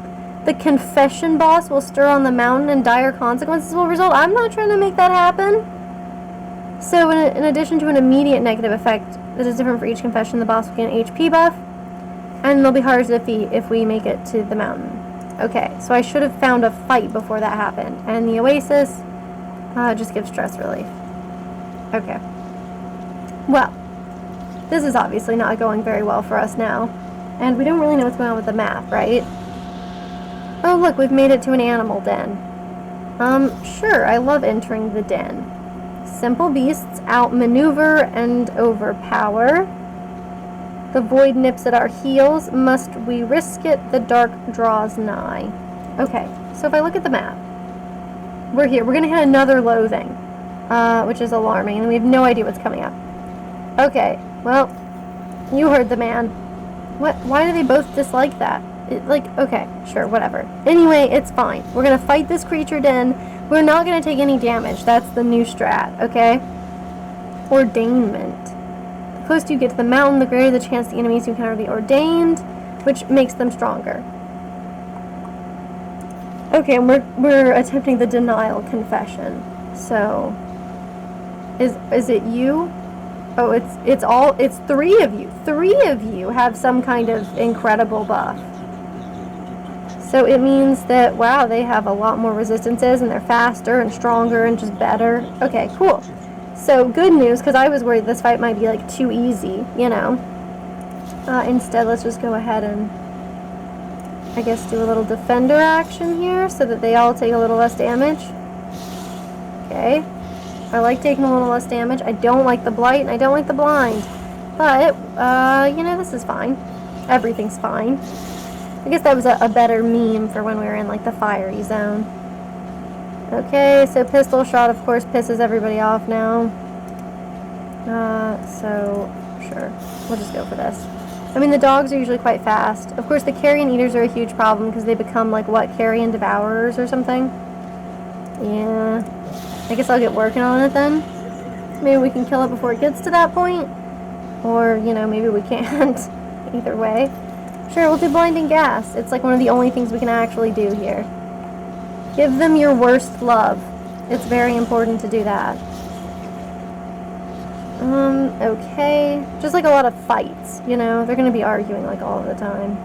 The confession boss will stir on the mountain and dire consequences will result. I'm not trying to make that happen. So in addition to an immediate negative effect that is different for each confession, the boss will get an HP buff. And they'll be harder to defeat if we make it to the mountain. Okay, so I should have found a fight before that happened. And the oasis just gives stress relief. Okay. Well, this is obviously not going very well for us now. And we don't really know what's going on with the map, right? Oh, look, we've made it to an animal den. Sure, I love entering the den. Simple beasts outmaneuver and overpower. The void nips at our heels. Must we risk it? The dark draws nigh. Okay, so if I look at the map, we're here. We're going to hit another loathing, which is alarming, and we have no idea what's coming up. Okay, well, you heard the man. What? Why do they both dislike that? Okay, sure, whatever. Anyway, it's fine. We're going to fight this creature den. We're not going to take any damage. That's the new strat, okay? Ordainment. The closer you get to the mountain, the greater the chance the enemies you encounter are the ordained, which makes them stronger. Okay, and we're attempting the denial confession. So, is it you? Oh, it's three of you. Three of you have some kind of incredible buff. So it means that, wow, they have a lot more resistances and they're faster and stronger and just better. Okay, cool. So good news, because I was worried this fight might be like too easy, you know. Instead, let's just go ahead and, I guess, do a little defender action here so that they all take a little less damage. Okay. I like taking a little less damage. I don't like the blight and I don't like the blind. But, you know, this is fine. Everything's fine. I guess that was a better meme for when we were in, like, the fiery zone. Okay, so pistol shot, of course, pisses everybody off now. So, sure. We'll just go for this. I mean, the dogs are usually quite fast. Of course, the carrion eaters are a huge problem because they become, like, what, carrion devourers or something? Yeah. I guess I'll get working on it then. Maybe we can kill it before it gets to that point. Or, you know, maybe we can't. Either way. Sure, we'll do blinding gas. It's like one of the only things we can actually do here. Give them your worst love. It's very important to do that. Okay. Just like a lot of fights, you know? They're going to be arguing like all of the time.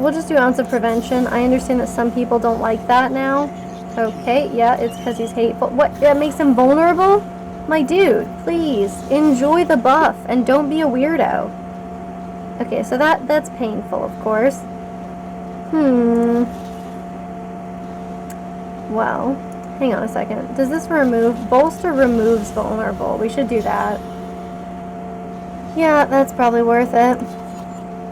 We'll just do ounce of prevention. I understand that some people don't like that now. Okay, yeah, it's because he's hateful. What? That makes him vulnerable? My dude, please, enjoy the buff and don't be a weirdo. Okay, so that's painful, of course. Well, hang on a second. Does this remove? Bolster removes vulnerable. We should do that. Yeah, that's probably worth it.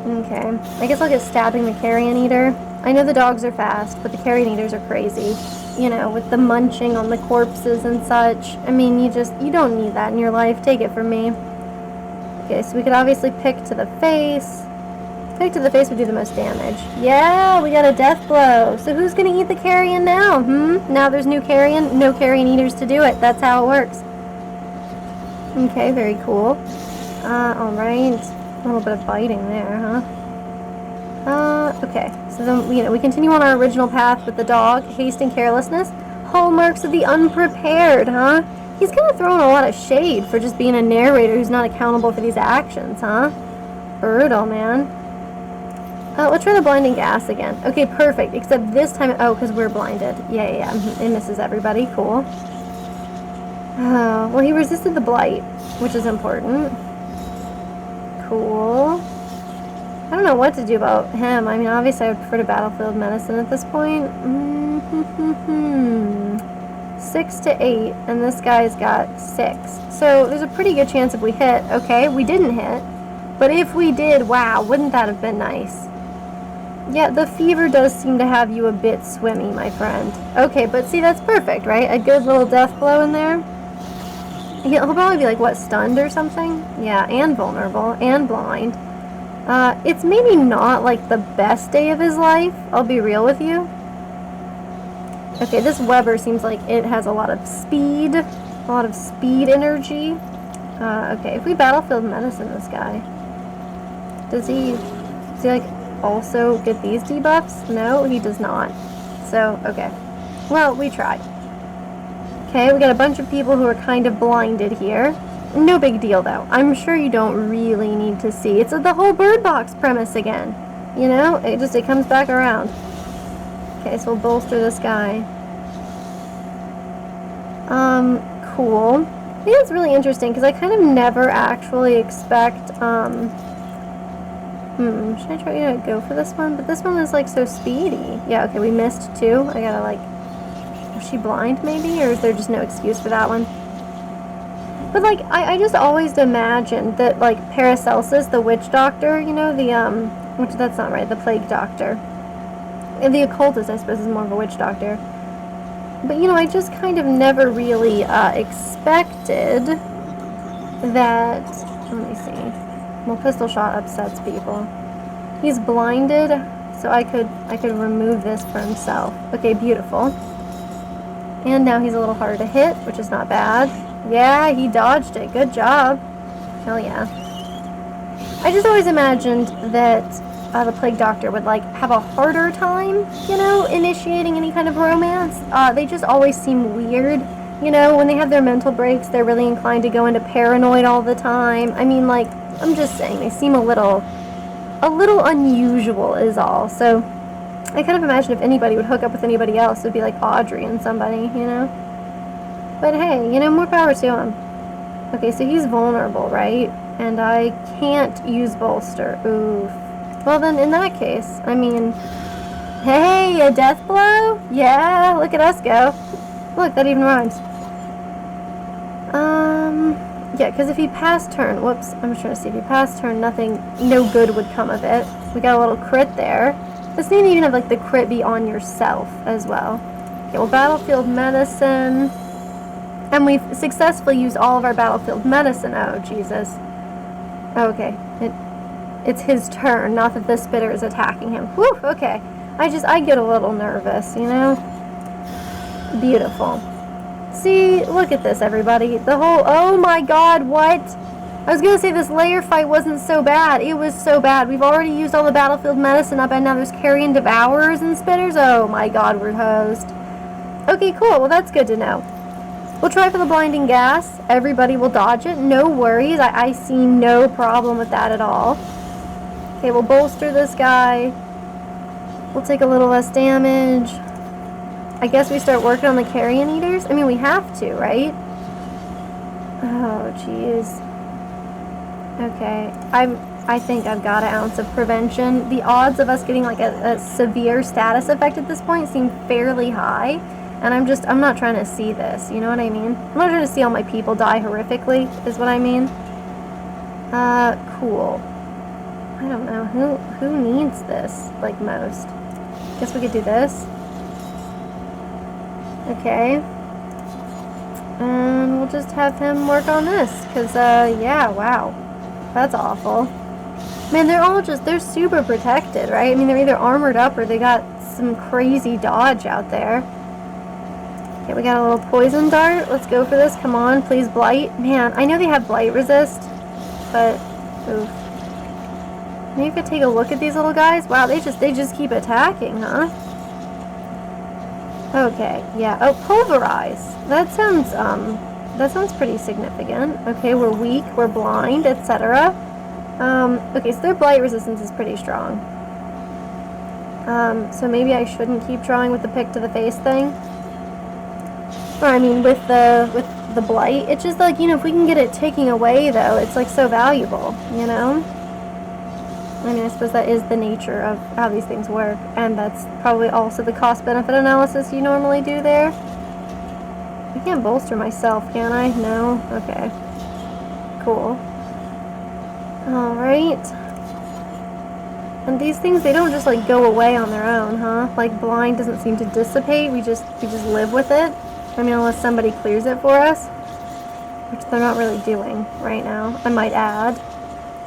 Okay. I guess I'll get stabbing the carrion eater. I know the dogs are fast, but the carrion eaters are crazy. You know, with the munching on the corpses and such. I mean, you don't need that in your life. Take it from me. Okay, so we could obviously pick to the face. Pick to the face would do the most damage. Yeah, we got a death blow. So who's going to eat the carrion now? Now there's no carrion eaters to do it. That's how it works. Okay, very cool. Alright. A little bit of biting there, huh? Okay. So then, we continue on our original path with the dog. Haste and carelessness. Hallmarks of the unprepared, huh? He's kind of throwing a lot of shade for just being a narrator who's not accountable for these actions, huh? Brutal, man. Let's try the blinding gas again. Okay, perfect. Except this time, because we're blinded. Yeah. It misses everybody. Cool. Well, he resisted the blight, which is important. Cool. I don't know what to do about him. I mean, obviously I would prefer to battlefield medicine at this point. 6 to 8, and this guy's got 6. So there's a pretty good chance if we hit. Okay, we didn't hit. But if we did, wow, wouldn't that have been nice? Yeah, the fever does seem to have you a bit swimmy, my friend. Okay, but see, that's perfect, right? A good little death blow in there. He'll probably be like, what, stunned or something? Yeah, and vulnerable, and blind. It's maybe not like the best day of his life, I'll be real with you. Okay, this Weber seems like it has a lot of speed energy. Okay, if we battlefield medicine this guy, does he like also get these debuffs? No, he does not. So, okay. Well, we tried. Okay, we got a bunch of people who are kind of blinded here. No big deal, though. I'm sure you don't really need to see. It's the whole Bird Box premise again. You know? It comes back around. Okay, so we'll bolster this guy. Cool. I think that's really interesting, because I kind of never actually expect, should I try to go for this one? But this one is, like, so speedy. Yeah, okay, we missed 2. I gotta, like... Was she blind, maybe? Or is there just no excuse for that one? But, like, I just always imagined that, like, Paracelsus, the witch doctor, you know, which that's not right, the plague doctor. And the occultist, I suppose, is more of a witch doctor. But, I just kind of never really expected that... Let me see. Well, pistol shot upsets people. He's blinded, so I could remove this for himself. Okay, beautiful. And now he's a little harder to hit, which is not bad. Yeah, he dodged it. Good job. Hell yeah. I just always imagined that the plague doctor would, like, have a harder time, initiating any kind of romance. They just always seem weird. When they have their mental breaks, they're really inclined to go into paranoid all the time. I mean, like, I'm just saying, they seem a little unusual is all. So I kind of imagine if anybody would hook up with anybody else, it would be like Audrey and somebody, But hey, more power to him. Okay, so he's vulnerable, right? And I can't use bolster. Oof. Well then, in that case, I mean, hey, a death blow? Yeah, look at us go. Look, that even rhymes. Yeah, because if he passed turn, whoops, I'm just trying to see, if he passed turn, no good would come of it. We got a little crit there. This need to even have, like, the crit be on yourself as well. Okay, well, battlefield medicine. And we've successfully used all of our battlefield medicine. Oh, Jesus. Okay. It's his turn, not that the spitter is attacking him. Whew, okay. I get a little nervous, Beautiful. See, look at this, everybody. Oh my god, what? I was gonna say this layer fight wasn't so bad. It was so bad. We've already used all the battlefield medicine up, and now there's carrion devourers and spitters. Oh my god, we're hosed. Okay, cool. Well, that's good to know. We'll try for the blinding gas. Everybody will dodge it. No worries. I see no problem with that at all. Okay, we'll bolster this guy. We'll take a little less damage. I guess we start working on the carrion eaters. I mean, we have to, right? Oh, jeez. Okay. I think I've got an ounce of prevention. The odds of us getting, like, a severe status effect at this point seem fairly high. And I'm not trying to see this, you know what I mean? I'm not trying to see all my people die horrifically, is what I mean. Cool. I don't know, who needs this, like, most? Guess we could do this. Okay. And we'll just have him work on this, because, yeah, wow. That's awful. Man, they're super protected, right? I mean, they're either armored up or they got some crazy dodge out there. Okay, we got a little poison dart. Let's go for this. Come on, please blight. Man, I know they have blight resist, but oof. Maybe we could take a look at these little guys. Wow, they just keep attacking, huh? Okay, yeah. Oh, pulverize. That sounds pretty significant. Okay, we're weak, we're blind, etc. Okay, so their blight resistance is pretty strong. So maybe I shouldn't keep drawing with the pick to the face thing. Or I mean, with the blight. It's just like, you know, if we can get it taking away, though, it's like so valuable, you know? I mean, I suppose that is the nature of how these things work, and that's probably also the cost-benefit analysis you normally do there. I can't bolster myself, can I? No? Okay. Cool. Alright. And these things, they don't just, like, go away on their own, huh? Like, blind doesn't seem to dissipate, we just live with it. I mean, unless somebody clears it for us, which they're not really doing right now, I might add.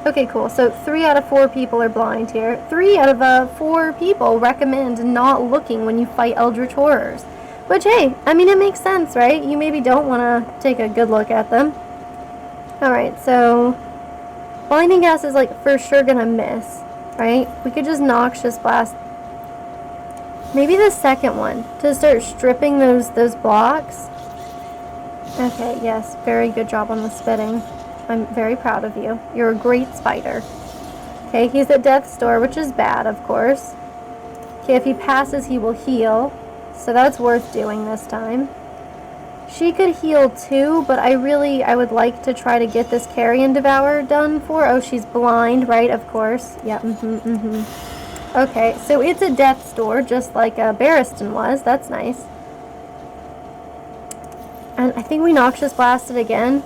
Okay, cool. So 3 out of 4 people are blind here. 3 out of 4 people recommend not looking when you fight Eldritch Horrors. Which, hey, I mean, it makes sense, right? You maybe don't want to take a good look at them. Alright, so blinding gas is, like, for sure gonna miss, right? We could just Noxious Blast. Maybe the second one, to start stripping those blocks. Okay, yes, very good job on the spitting. I'm very proud of you. You're a great spider. Okay, he's at Death's Door, which is bad, of course. Okay, if he passes, he will heal. So that's worth doing this time. She could heal too, but I would like to try to get this Carrion Devour done for. Oh, she's blind, right? Of course. Yeah, Okay, so it's a Death's Door, just like Barristan was. That's nice. And I think we Noxious Blasted again.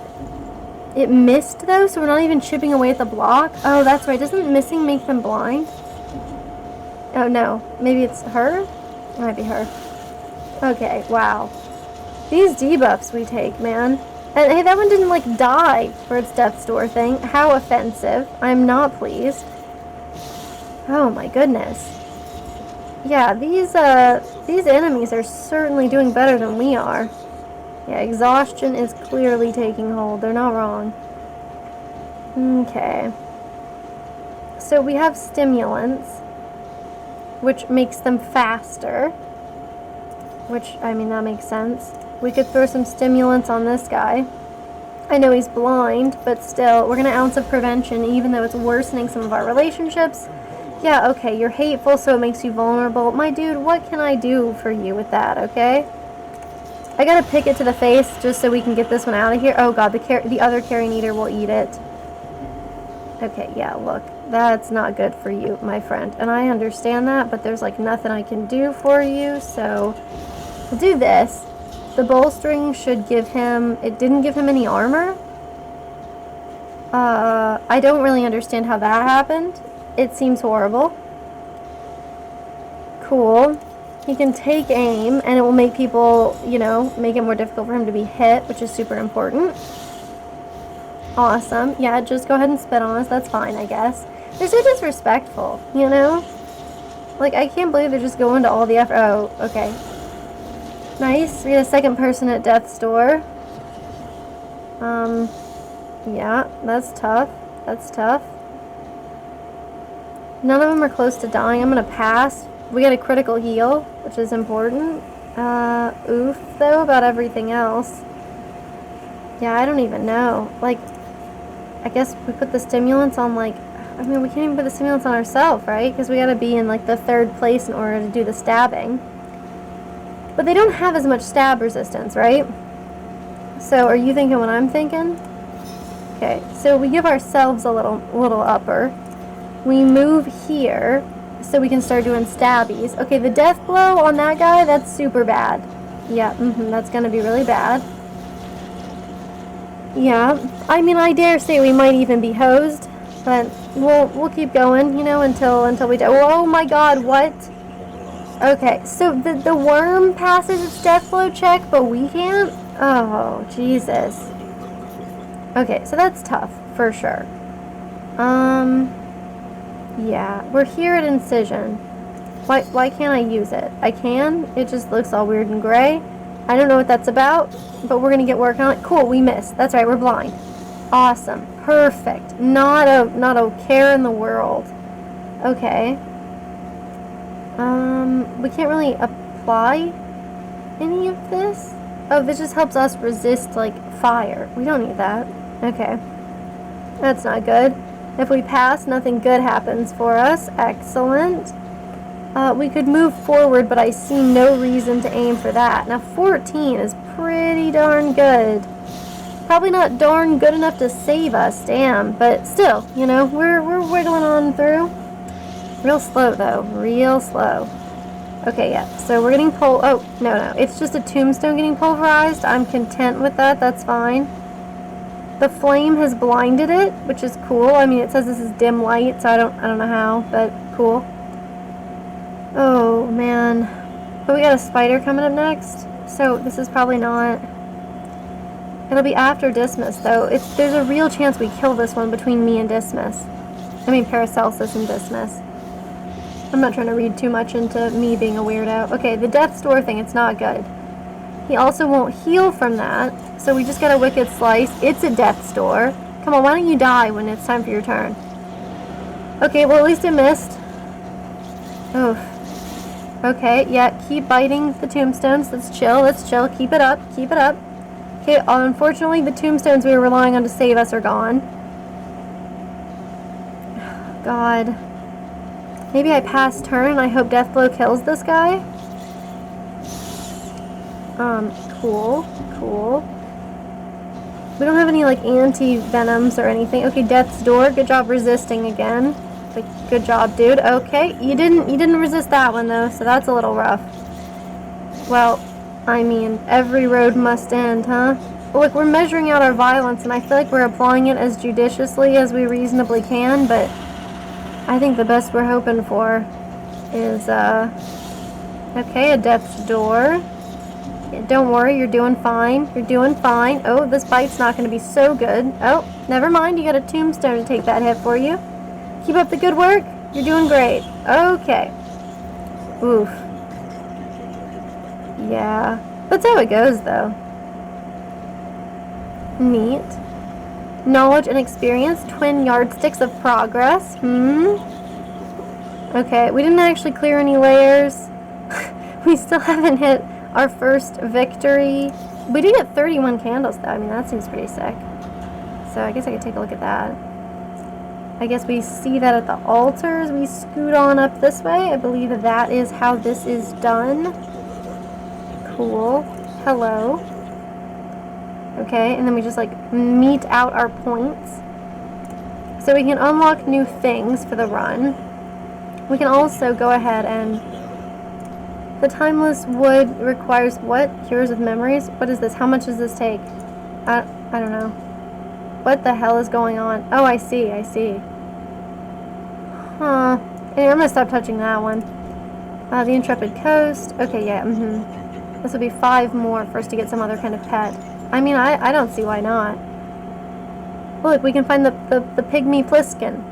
It missed, though, so we're not even chipping away at the block. Oh, that's right. Doesn't missing make them blind? Oh, no. Maybe it's her? It might be her. Okay, wow. These debuffs we take, man. And, hey, that one didn't, like, die for its Death's Door thing. How offensive. I'm not pleased. Oh, my goodness. Yeah, these enemies are certainly doing better than we are. Yeah, exhaustion is clearly taking hold. They're not wrong. Okay. So we have stimulants, which makes them faster. Which, I mean, that makes sense. We could throw some stimulants on this guy. I know he's blind, but still, we're going to Ounce of Prevention, even though it's worsening some of our relationships. Yeah, okay, you're hateful, so it makes you vulnerable. My dude, what can I do for you with that, okay? I gotta pick it to the face just so we can get this one out of here. Oh god, the other Carrion Eater will eat it. Okay, yeah, look. That's not good for you, my friend. And I understand that, but there's like nothing I can do for you, so we'll do this. The bolstering should give him... It didn't give him any armor? I don't really understand how that happened. It seems horrible. Cool. He can take aim, and it will make people, you know, make it more difficult for him to be hit, which is super important. Awesome. Yeah, just go ahead and spit on us. That's fine, I guess. They're so disrespectful, you know? Like, I can't believe they're just going to all the effort. Oh, okay. Nice. We had a second person at Death's Door. Yeah, that's tough. That's tough. None of them are close to dying. I'm gonna pass. We got a critical heal, which is important. Oof, though, about everything else. Yeah, I don't even know. Like, I guess we put the stimulants on, like... I mean, we can't even put the stimulants on ourselves, right? Because we gotta be in, like, the 3rd place in order to do the stabbing. But they don't have as much stab resistance, right? So, are you thinking what I'm thinking? Okay, so we give ourselves a little upper. We move here... so we can start doing stabbies. Okay, the death blow on that guy, that's super bad. Yeah, that's gonna be really bad. Yeah, I mean, I dare say we might even be hosed, but we'll keep going, you know, until we die. Oh my god, what? Okay, so the worm passes its death blow check, but we can't? Oh, Jesus. Okay, so that's tough, for sure. Yeah, we're here at Incision. Why can't I use it? I can? It just looks all weird and gray. I don't know what that's about, but we're gonna get working on it. Cool, we missed. That's right, we're blind. Awesome. Perfect. Not a care in the world. Okay. We can't really apply any of this. Oh, this just helps us resist, like, fire. We don't need that. Okay. That's not good. If we pass, nothing good happens for us. Excellent. We could move forward, but I see no reason to aim for that. Now, 14 is pretty darn good. Probably not darn good enough to save us, damn. But still, you know, we're wiggling on through. Real slow, though. Real slow. Okay, yeah. So we're getting oh, no. It's just a tombstone getting pulverized. I'm content with that. That's fine. The flame has blinded it, which is cool. I mean, it says this is dim light, so I don't know how, but cool. Oh, man. But we got a spider coming up next, so this is probably not... It'll be after Dismas, though. There's a real chance we kill this one between me and Dismas. I mean, Paracelsus and Dismas. I'm not trying to read too much into me being a weirdo. Okay, the Death's Door thing, it's not good. He also won't heal from that, so we just got a Wicked Slice. It's a Death's Door. Come on, why don't you die when it's time for your turn? Okay, well, at least it missed. Oof. Okay, yeah, keep biting the tombstones. Let's chill. Keep it up. Okay, unfortunately, the tombstones we were relying on to save us are gone. God. Maybe I pass turn and I hope Deathblow kills this guy? Cool. We don't have any, like, anti-venoms or anything. Okay, Death's Door. Good job resisting again. Like, good job, dude. Okay, you didn't resist that one, though, so that's a little rough. Well, I mean, every road must end, huh? Look, we're measuring out our violence, and I feel like we're applying it as judiciously as we reasonably can, but I think the best we're hoping for is, okay, a Death's Door. Yeah, don't worry, you're doing fine. Oh, this bite's not going to be so good. Oh, never mind, you got a tombstone to take that hit for you. Keep up the good work. You're doing great. Okay. Oof. Yeah. That's how it goes, though. Neat. Knowledge and experience. Twin yardsticks of progress. Okay, we didn't actually clear any layers. We still haven't hit our first victory. We did get 31 candles, though. I mean, that seems pretty sick. So I guess I could take a look at that. I guess we see that at the altars. We scoot on up this way. I believe that is how this is done. Cool. Hello. Okay, and then we just, like, mete out our points. So we can unlock new things for the run. We can also go ahead and... The Timeless Wood requires what? Cures of Memories? What is this? How much does this take? I don't know. What the hell is going on? Oh, I see. Huh. Anyway, I'm gonna stop touching that one. The Intrepid Coast. Okay, yeah, This will be 5 more for us to get some other kind of pet. I mean, I don't see why not. Look, we can find the Pygmy Pliskin.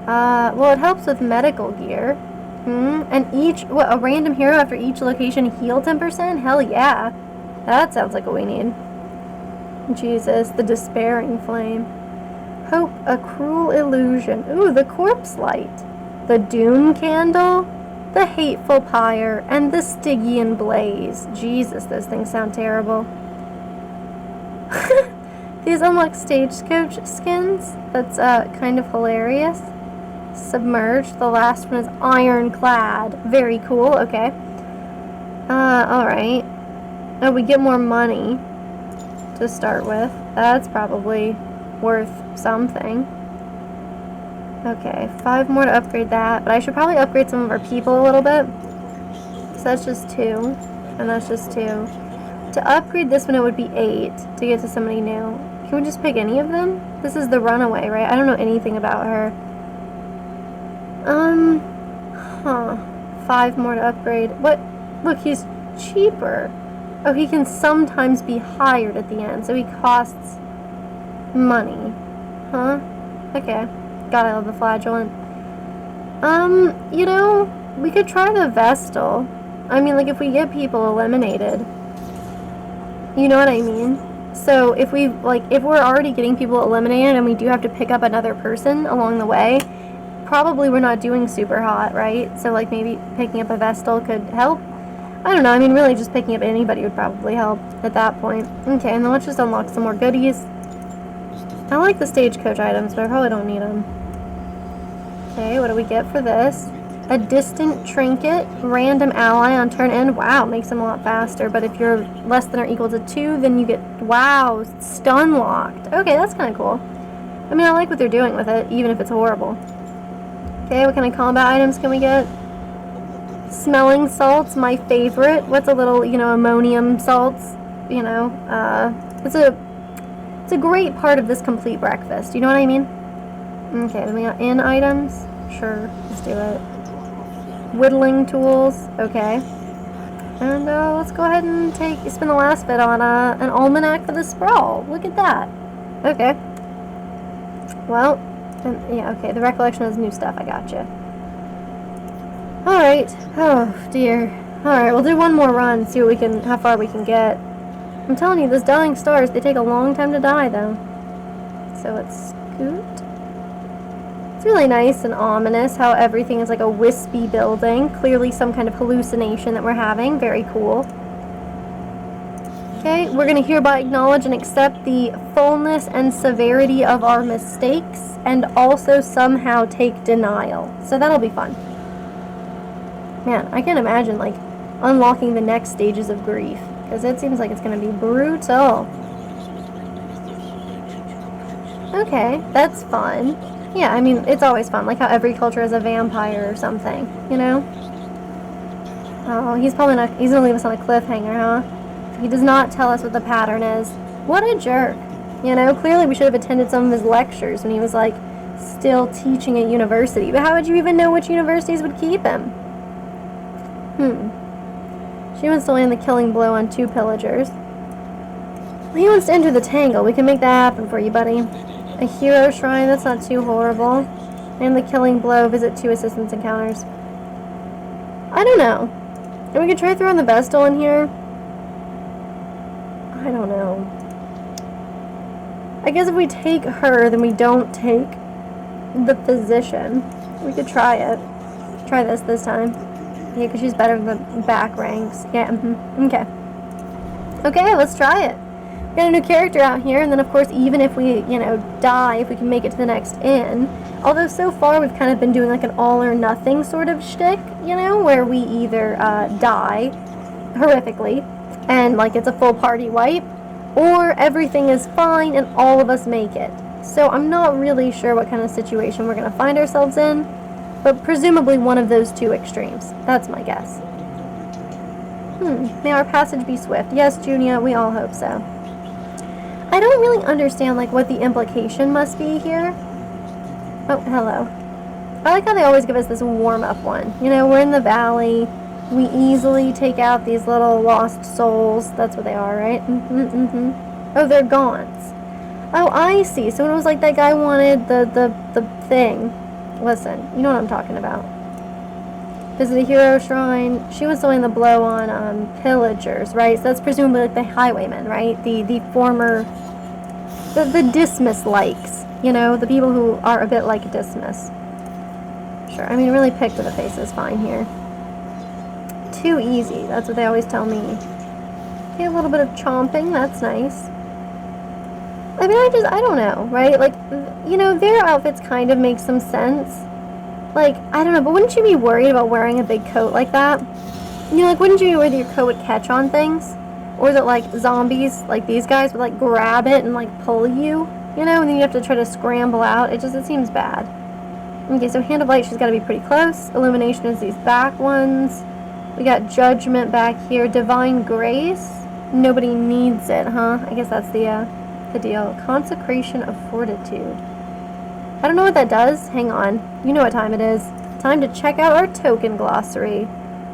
Well, it helps with medical gear. And a random hero after each location heal 10%? Hell yeah. That sounds like what we need. Jesus, the Despairing Flame. Hope, a Cruel Illusion. Ooh, the Corpse Light. The Dune Candle. The Hateful Pyre. And the Stygian Blaze. Jesus, those things sound terrible. These unlock Stagecoach skins. That's kind of hilarious. Submerged. The last one is Ironclad. Very cool. Okay. Alright. Oh, we get more money to start with. That's probably worth something. Okay, 5 more to upgrade that. But I should probably upgrade some of our people a little bit. So that's just 2. And that's just 2. To upgrade this one, it would be 8 to get to somebody new. Can we just pick any of them? This is the Runaway, right? I don't know anything about her. 5 more to upgrade. What? Look, he's cheaper. Oh, he can sometimes be hired at the end, so he costs money. Huh? Okay. God, I love the Flagellant. You know, we could try the Vestal. I mean, like, if we get people eliminated. You know what I mean? So if we're already getting people eliminated and we do have to pick up another person along the way, probably we're not doing super hot, right? So like maybe picking up a Vestal could help. I don't know, I mean really just picking up anybody would probably help at that point. Okay, and then let's just unlock some more goodies. I like the stagecoach items, but I probably don't need them. Okay, what do we get for this? A distant trinket, random ally on turn end. Wow, makes them a lot faster. But if you're less than or equal to 2, then you get, wow, stun locked. Okay, that's kind of cool. I mean, I like what they're doing with it, even if it's horrible. Okay, what kind of combat items can we get? Smelling salts, my favorite. What's a little, ammonium salts? It's a great part of this complete breakfast. You know what I mean? Okay, then we got in items. Sure, let's do it. Whittling tools, okay. And let's go ahead and spend the last bit on an almanac for the sprawl. Look at that. Okay. Well, yeah, okay. The recollection has new stuff. I gotcha. All right. Oh dear. All right, we'll do one more run. See what how far we can get. I'm telling you, those dying stars, they take a long time to die, though. So let's scoot. It's really nice and ominous how everything is like a wispy building. Clearly some kind of hallucination that we're having. Very cool. Okay, we're going to hereby acknowledge and accept the fullness and severity of our mistakes and also somehow take denial. So that'll be fun. Man, I can't imagine like unlocking the next stages of grief because it seems like it's going to be brutal. Okay, that's fun. Yeah, I mean, it's always fun, like how every culture has a vampire or something, you know? Oh, he's gonna leave us on a cliffhanger, huh? He does not tell us what the pattern is. What a jerk. You know, clearly we should have attended some of his lectures when he was, like, still teaching at university. But how would you even know which universities would keep him? She wants to land the killing blow on 2 pillagers. He wants to enter the tangle. We can make that happen for you, buddy. A hero shrine, that's not too horrible. And the killing blow, visit 2 assistance encounters. I don't know. And we could try throwing the Vestal in here. I don't know. I guess if we take her, then we don't take the physician. We could try it. Try this time. Yeah, because she's better in the back ranks. Yeah, okay. Okay, let's try it. Got a new character out here, and then of course even if we, die, if we can make it to the next inn, although so far we've kind of been doing like an all or nothing sort of shtick, where we either die horrifically and like it's a full party wipe, or everything is fine and all of us make it. So I'm not really sure what kind of situation we're going to find ourselves in, but presumably one of those 2 extremes. That's my guess. May our passage be swift. Yes, Junia, we all hope so. I don't really understand, like, what the implication must be here. Oh, hello. I like how they always give us this warm-up one. We're in the valley. We easily take out these little lost souls. That's what they are, right? Oh, they're gaunts. Oh, I see. So it was like that guy wanted the thing. Listen, you know what I'm talking about. Visit a hero shrine. She was doing the blow on pillagers, right? So that's presumably like the highwaymen, right? The former, the Dismas likes, the people who are a bit like Dismas. Sure, I mean, really pick to the face is fine here. Too easy, that's what they always tell me. Okay, a little bit of chomping, that's nice. I mean, I don't know, right? Like, their outfits kind of make some sense. Like, I don't know, but wouldn't you be worried about wearing a big coat like that? Wouldn't you be worried that your coat would catch on things? Or that, like, zombies, like these guys, would, like, grab it and, like, pull you? And then you have to try to scramble out. It seems bad. Okay, so Hand of Light, she's got to be pretty close. Illumination is these back ones. We got Judgment back here. Divine Grace. Nobody needs it, huh? I guess that's the deal. Consecration of Fortitude. I don't know what that does. Hang on. You know what time it is. Time to check out our token glossary.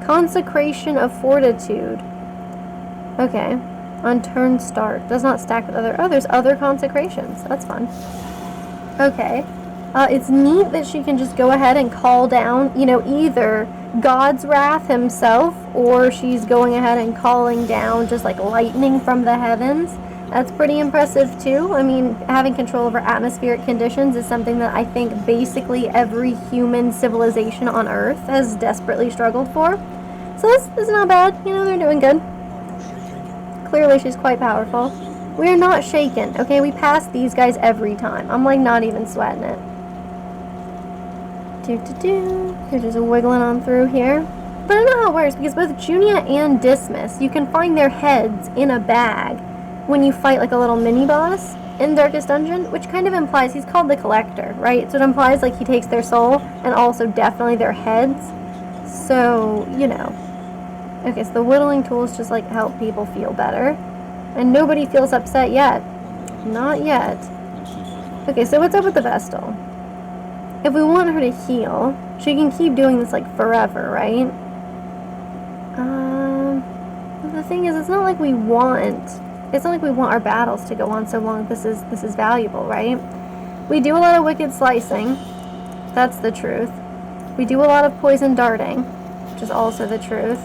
Consecration of Fortitude. Okay. On turn start. Does not stack with other... Oh, there's other consecrations. That's fun. Okay. It's neat that she can just go ahead and call down, either God's wrath himself, or she's going ahead and calling down just like lightning from the heavens. That's pretty impressive too. I mean, having control over atmospheric conditions is something that I think basically every human civilization on Earth has desperately struggled for. So this is not bad. You know, they're doing good. Clearly she's quite powerful. We're not shaken, okay? We pass these guys every time. I'm like not even sweating it. They're just wiggling on through here. But I don't know how it works, because both Junia and Dismas, you can find their heads in a bag when you fight like a little mini-boss in Darkest Dungeon, which kind of implies he's called the Collector, right? So it implies like he takes their soul and also definitely their heads. So, you know. Okay, so the whittling tools just like help people feel better. And nobody feels upset yet. Not yet. Okay, so what's up with the Vestal? If we want her to heal, she can keep doing this like forever, right? The thing is, it's not like we want our battles to go on so long. This is valuable, right? We do a lot of wicked slicing. That's the truth. We do a lot of poison darting, which is also the truth.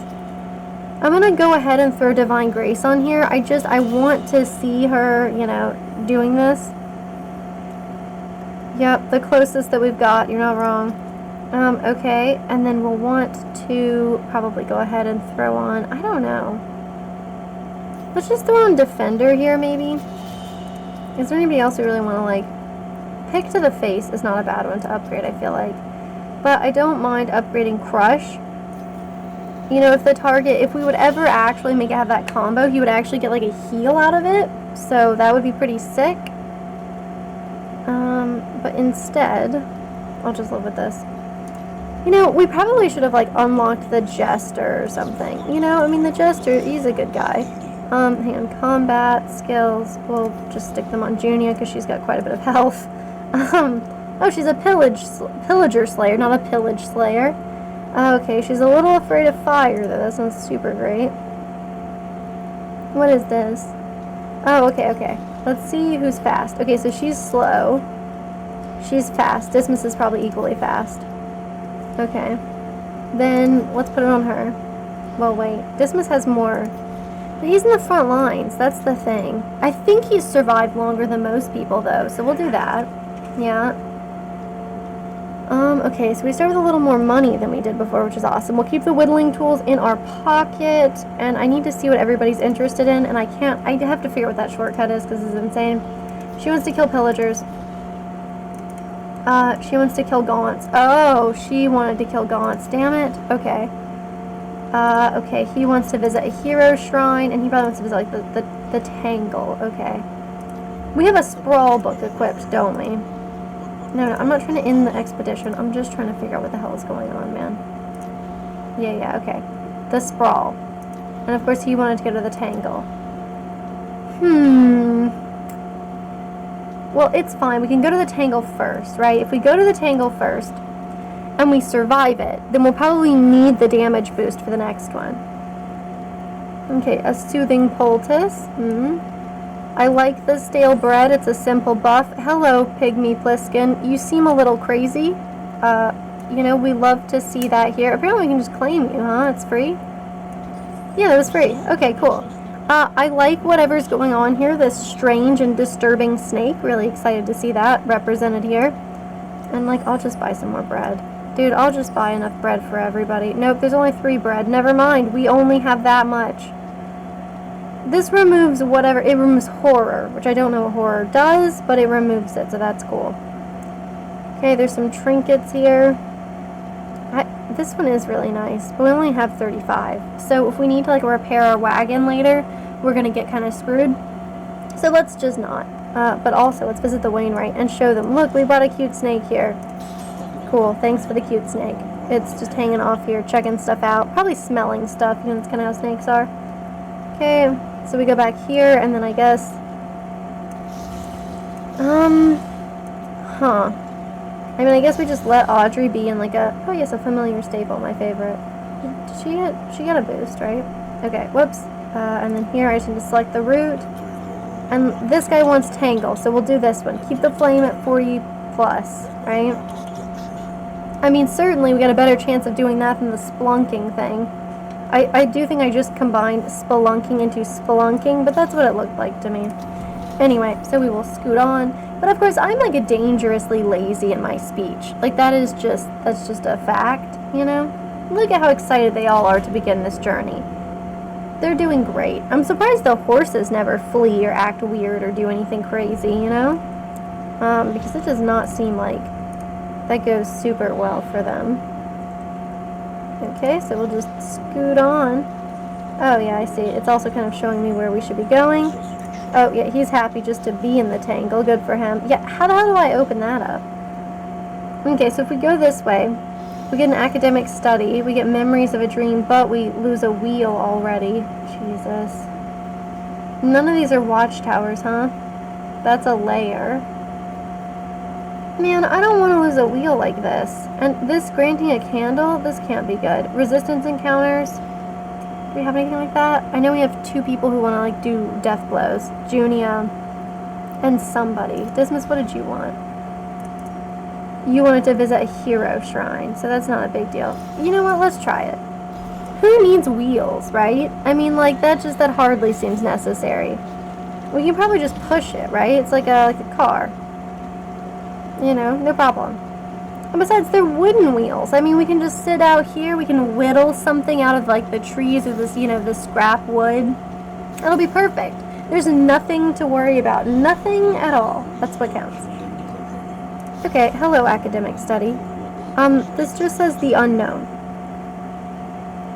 I'm gonna go ahead and throw Divine Grace on here. I want to see her, you know, doing this. Yep, the closest that we've got. You're not wrong. Okay, and then we'll want to probably go ahead and throw on, I don't know. Let's just throw on Defender here, maybe. Is there anybody else we really want to, like... Pick to the Face is not a bad one to upgrade, I feel like. But I don't mind upgrading Crush. You know, if we would ever actually make it have that combo, he would actually get, like, a heal out of it. So that would be pretty sick. But instead, I'll just live with this. You know, we probably should have, like, unlocked the Jester or something. You know, I mean, the Jester, he's a good guy. Hang on, combat, skills, we'll just stick them on Junia because she's got quite a bit of health. Oh, she's a pillager slayer, not a pillage slayer. Okay, she's a little afraid of fire, though. That sounds super great. What is this? Oh, okay. Let's see who's fast. Okay, so she's slow. She's fast. Dismas is probably equally fast. Okay. Then, let's put it on her. Well, wait. Dismas has more. But he's in the front lines. That's the thing. I think he's survived longer than most people, though. So we'll do that. Yeah. Okay, so we start with a little more money than we did before, which is awesome. We'll keep the whittling tools in our pocket, and I need to see what everybody's interested in, and I have to figure out what that shortcut is, because this is insane. She wants to kill pillagers. She wants to kill gaunts. Oh, she wanted to kill gaunts. Damn it. Okay. Okay, he wants to visit a hero shrine, and he probably wants to visit, like, the Tangle. Okay. We have a Sprawl book equipped, don't we? No, I'm not trying to end the expedition. I'm just trying to figure out what the hell is going on, man. Yeah, okay. The Sprawl. And of course he wanted to go to the Tangle. Well, it's fine. We can go to the Tangle first, right? If we go to the Tangle first, and we survive it, then we'll probably need the damage boost for the next one. Okay, a Soothing Poultice. I like the stale bread. It's a simple buff. Hello, Pygmy Pliskin. You seem a little crazy. You know, we love to see that here. Apparently we can just claim you, huh? It's free? Yeah, that was free. Okay, cool. I like whatever's going on here. This strange and disturbing snake. Really excited to see that represented here. And, like, I'll just buy some more bread. Dude, I'll just buy enough bread for everybody. Nope, there's only 3 bread. Never mind. We only have that much. This removes whatever. It removes horror, which I don't know what horror does, but it removes it, so that's cool. Okay, there's some trinkets here. This one is really nice, but we only have 35. So if we need to, like, repair our wagon later, we're going to get kind of screwed. So let's just not. But also, let's visit the Wainwright and show them, look, we brought a cute snake here. Cool, thanks for the cute snake. It's just hanging off here, checking stuff out. Probably smelling stuff, you know, that's kind of how snakes are. Okay, so we go back here, and then I guess... I mean, I guess we just let Audrey be in, like, a... Oh, yes, a familiar staple, my favorite. Did she get a boost, right? Okay, whoops. And then here, I just need to select the route. And this guy wants Tangle, so we'll do this one. Keep the flame at 40 plus, right? I mean, certainly we got a better chance of doing that than the spelunking thing. I do think I just combined spelunking into spelunking, but that's what it looked like to me. Anyway, so we will scoot on. But of course, I'm like a dangerously lazy in my speech. Like that's just a fact, you know? Look at how excited they all are to begin this journey. They're doing great. I'm surprised the horses never flee or act weird or do anything crazy, you know? Because it does not seem like that goes super well for them. Okay, so we'll just scoot on. Oh yeah, I see. It's also kind of showing me where we should be going. Oh yeah, he's happy just to be in the tangle. Good for him. Yeah, how the hell do I open that up? Okay, so if we go this way, we get an academic study, we get memories of a dream, but we lose a wheel already. Jesus. None of these are watchtowers, huh? That's a layer. Man, I don't want to lose a wheel like this. And this granting a candle, this can't be good. Resistance encounters. Do we have anything like that? I know we have 2 people who want to like do death blows. Junia and somebody. Dismas, what did you want? You wanted to visit a hero shrine, so that's not a big deal. You know what? Let's try it. Who needs wheels, right? I mean, like, that hardly seems necessary. We can probably just push it, right? It's like a car. You know, no problem. And besides, they're wooden wheels. I mean, we can just sit out here. We can whittle something out of, like, the trees or this, you know, the scrap wood. It'll be perfect. There's nothing to worry about. Nothing at all. That's what counts. Okay, hello, academic study. This just says the unknown.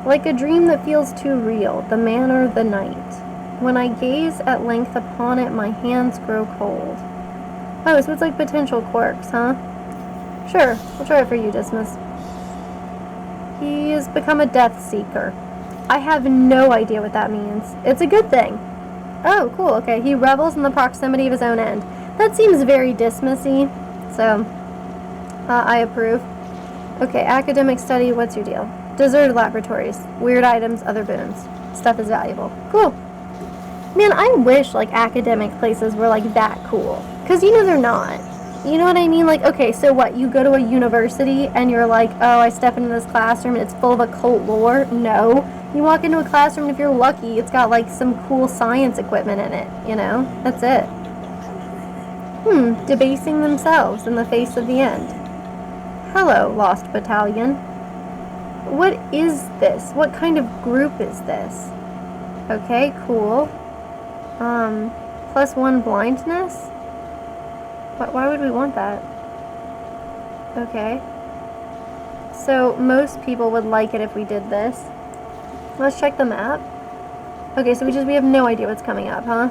Like a dream that feels too real, the manner of the night. When I gaze at length upon it, my hands grow cold. Oh, so it's like potential quirks, huh? Sure, we'll try it for you, Dismas. He has become a death seeker. I have no idea what that means. It's a good thing. Oh, cool, okay. He revels in the proximity of his own end. That seems very Dismas-y, so I approve. Okay, academic study, what's your deal? Deserted laboratories, weird items, other boons. Stuff is valuable. Cool. Man, I wish, like, academic places were, like, that cool. Because, you know, they're not. You know what I mean? Like, okay, so what? You go to a university and you're like, oh, I step into this classroom and it's full of occult lore? No. You walk into a classroom and if you're lucky, it's got, like, some cool science equipment in it, you know? That's it. Debasing themselves in the face of the end. Hello, Lost Battalion. What is this? What kind of group is this? Okay, cool. +1 blindness? Why would we want that? Okay. So, most people would like it if we did this. Let's check the map. Okay, so we have no idea what's coming up, huh?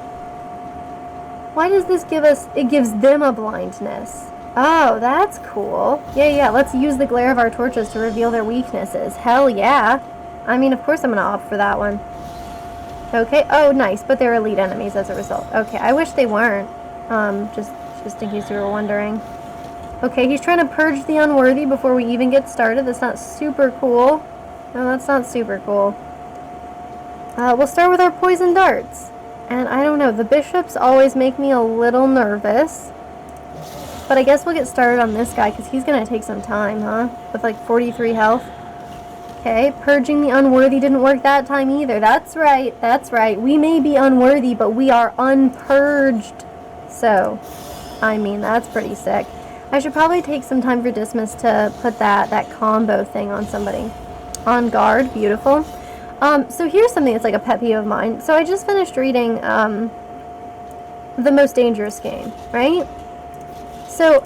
Why does this give us... It gives them a blindness. Oh, that's cool. Yeah, let's use the glare of our torches to reveal their weaknesses. Hell yeah. I mean, of course I'm gonna opt for that one. Okay, oh, nice, but they're elite enemies as a result. Okay, I wish they weren't. Just in case you were wondering. Okay, he's trying to purge the unworthy before we even get started. That's not super cool. No, that's not super cool. We'll start with our poison darts. And I don't know, the bishops always make me a little nervous. But I guess we'll get started on this guy, because he's going to take some time, huh? With like 43 health. Okay, purging the unworthy didn't work that time either. That's right. We may be unworthy, but we are unpurged. So, I mean, that's pretty sick. I should probably take some time for Dismas to put that combo thing on somebody. On guard, beautiful. So here's something that's like a pet peeve of mine. So I just finished reading The Most Dangerous Game, right? So,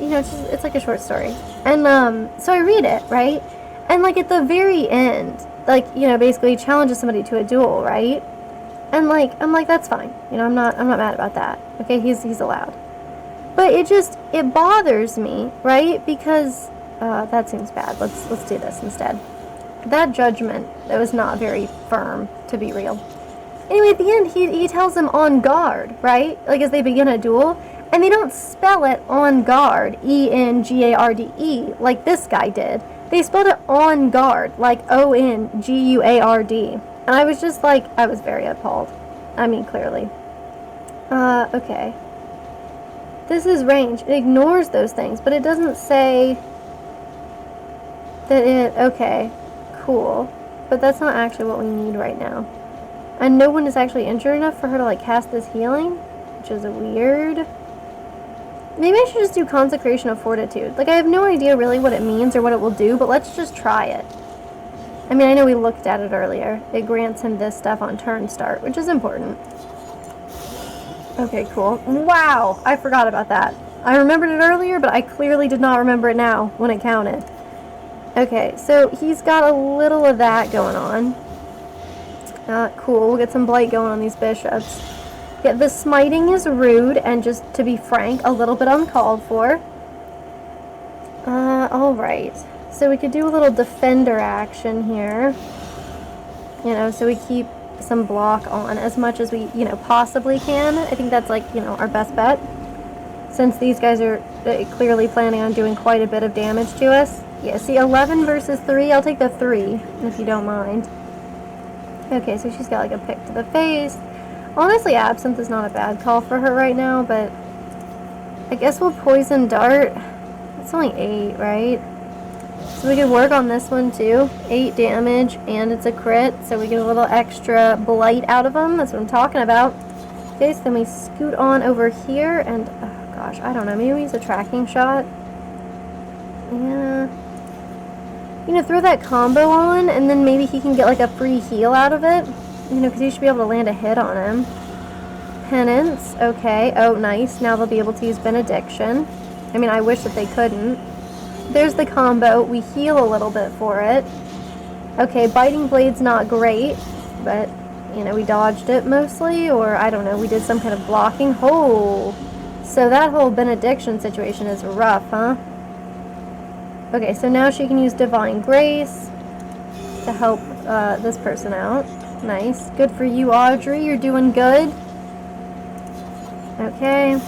you know, it's like a short story. And so I read it, right? And like at the very end, like, you know, basically he challenges somebody to a duel, right? And like, I'm like, that's fine. You know, I'm not mad about that. Okay, he's allowed. But it bothers me, right? Because that seems bad. Let's do this instead. That judgment, that was not very firm, to be real. Anyway, at the end, he tells them on guard, right? Like as they begin a duel, and they don't spell it on guard, E-N-G-A-R-D-E, like this guy did. They spelled it on guard, like O-N-G-U-A-R-D. And I was just like, I was very appalled. I mean, clearly. Okay. This is range. It ignores those things, but it doesn't say... Okay, cool. But that's not actually what we need right now. And no one is actually injured enough for her to, like, cast this healing, which is weird. Maybe I should just do Consecration of Fortitude. Like, I have no idea really what it means or what it will do, but let's just try it. I mean, I know we looked at it earlier. It grants him this stuff on turn start, which is important. Okay, cool. Wow, I forgot about that. I remembered it earlier, but I clearly did not remember it now when it counted. Okay, so he's got a little of that going on. Cool, we'll get some blight going on these bishops. Yeah, the smiting is rude and, just to be frank, a little bit uncalled for. Alright. So we could do a little defender action here. You know, so we keep some block on as much as we, you know, possibly can. I think that's, like, you know, our best bet. Since these guys are clearly planning on doing quite a bit of damage to us. Yeah, see, 11 versus 3. I'll take the 3, if you don't mind. Okay, so she's got, like, a pick to the face. Honestly, Absinthe is not a bad call for her right now, but I guess we'll Poison Dart. It's only 8, right? So we could work on this one too. 8 damage, and it's a crit, so we get a little extra blight out of them. That's what I'm talking about. Okay, so then we scoot on over here, and oh gosh, I don't know. Maybe we use a tracking shot. Yeah. You know, throw that combo on, and then maybe he can get like a free heal out of it. You know, because he should be able to land a hit on him. Penance, okay. Oh, nice. Now they'll be able to use Benediction. I mean, I wish that they couldn't. There's the combo. We heal a little bit for it. Okay, Biting Blade's not great, but, you know, we dodged it mostly, or I don't know, we did some kind of blocking. Oh, so that whole Benediction situation is rough, huh? Okay, so now she can use Divine Grace to help this person out. Nice. Good for you, Audrey. You're doing good. Okay.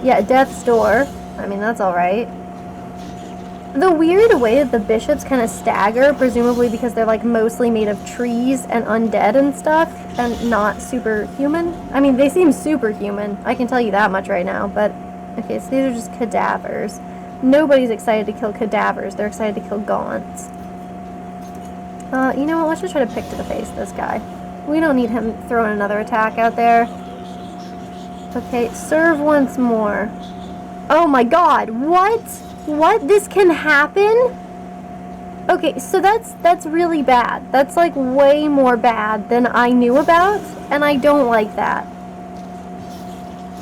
Yeah, Death's Door. I mean, that's alright. The weird way that the bishops kind of stagger, presumably because they're like mostly made of trees and undead and stuff, and not superhuman. I mean, they seem superhuman. I can tell you that much right now, but okay, so these are just cadavers. Nobody's excited to kill cadavers. They're excited to kill gaunts. You know what? Let's just try to pick to the face this guy. We don't need him throwing another attack out there. Okay, serve once more. Oh my god, what? What? This can happen? Okay, so that's really bad. That's like way more bad than I knew about, and I don't like that.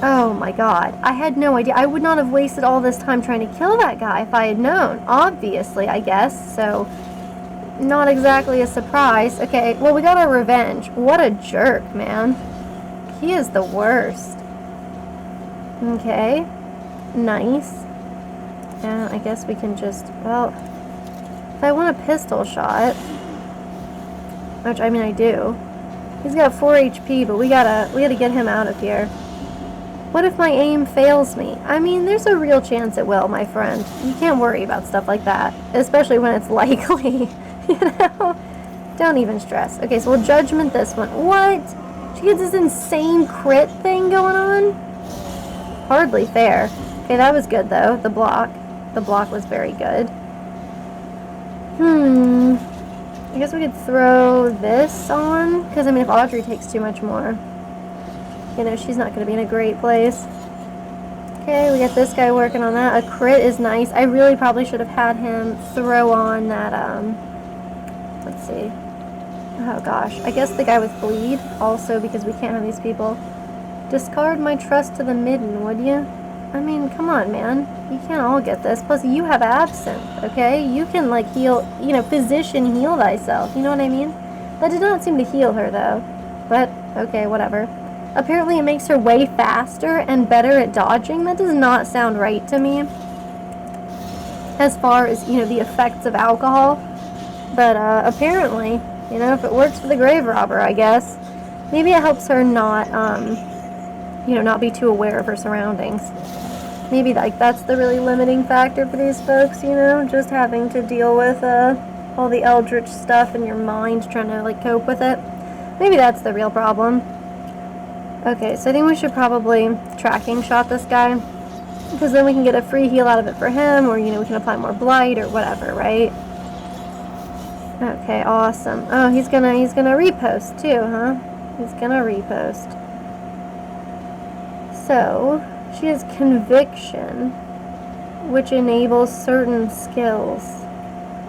Oh my god, I had no idea. I would not have wasted all this time trying to kill that guy if I had known. Obviously, I guess, so not exactly a surprise. Okay, well, we got our revenge. What a jerk, man. He is the worst. Okay, nice. Yeah, I guess we can just, well, if I want a pistol shot, which I mean I do. He's got 4 HP, but we gotta get him out of here. What if my aim fails me? I mean, there's a real chance it will, my friend. You can't worry about stuff like that, especially when it's likely. You know? Don't even stress. Okay, so we'll judgment this one. What? She gets this insane crit thing going on? Hardly fair. Okay, that was good, though. The block. The block was very good. I guess we could throw this on. Because, I mean, if Audrey takes too much more, you know, she's not going to be in a great place. Okay, we got this guy working on that. A crit is nice. I really probably should have had him throw on that, let's see. Oh gosh, I guess the guy with bleed also, because we can't have these people. Discard my trust to the midden, would you? I mean, come on, man. You can't all get this. Plus, you have absinthe, okay? You can, like, heal, you know, physician heal thyself. You know what I mean? That did not seem to heal her, though. But, okay, whatever. Apparently, it makes her way faster and better at dodging. That does not sound right to me. As far as, you know, the effects of alcohol. But, apparently, you know, if it works for the grave robber, I guess. Maybe it helps her not, you know, not be too aware of her surroundings. Maybe, like, that's the really limiting factor for these folks, you know? Just having to deal with, all the eldritch stuff in your mind, trying to, like, cope with it. Maybe that's the real problem. Okay, so I think we should probably tracking shot this guy. Because then we can get a free heal out of it for him, or, you know, we can apply more blight or whatever, right? Okay, awesome. Oh, he's gonna repost too, huh? He's gonna repost. So, she has conviction, which enables certain skills.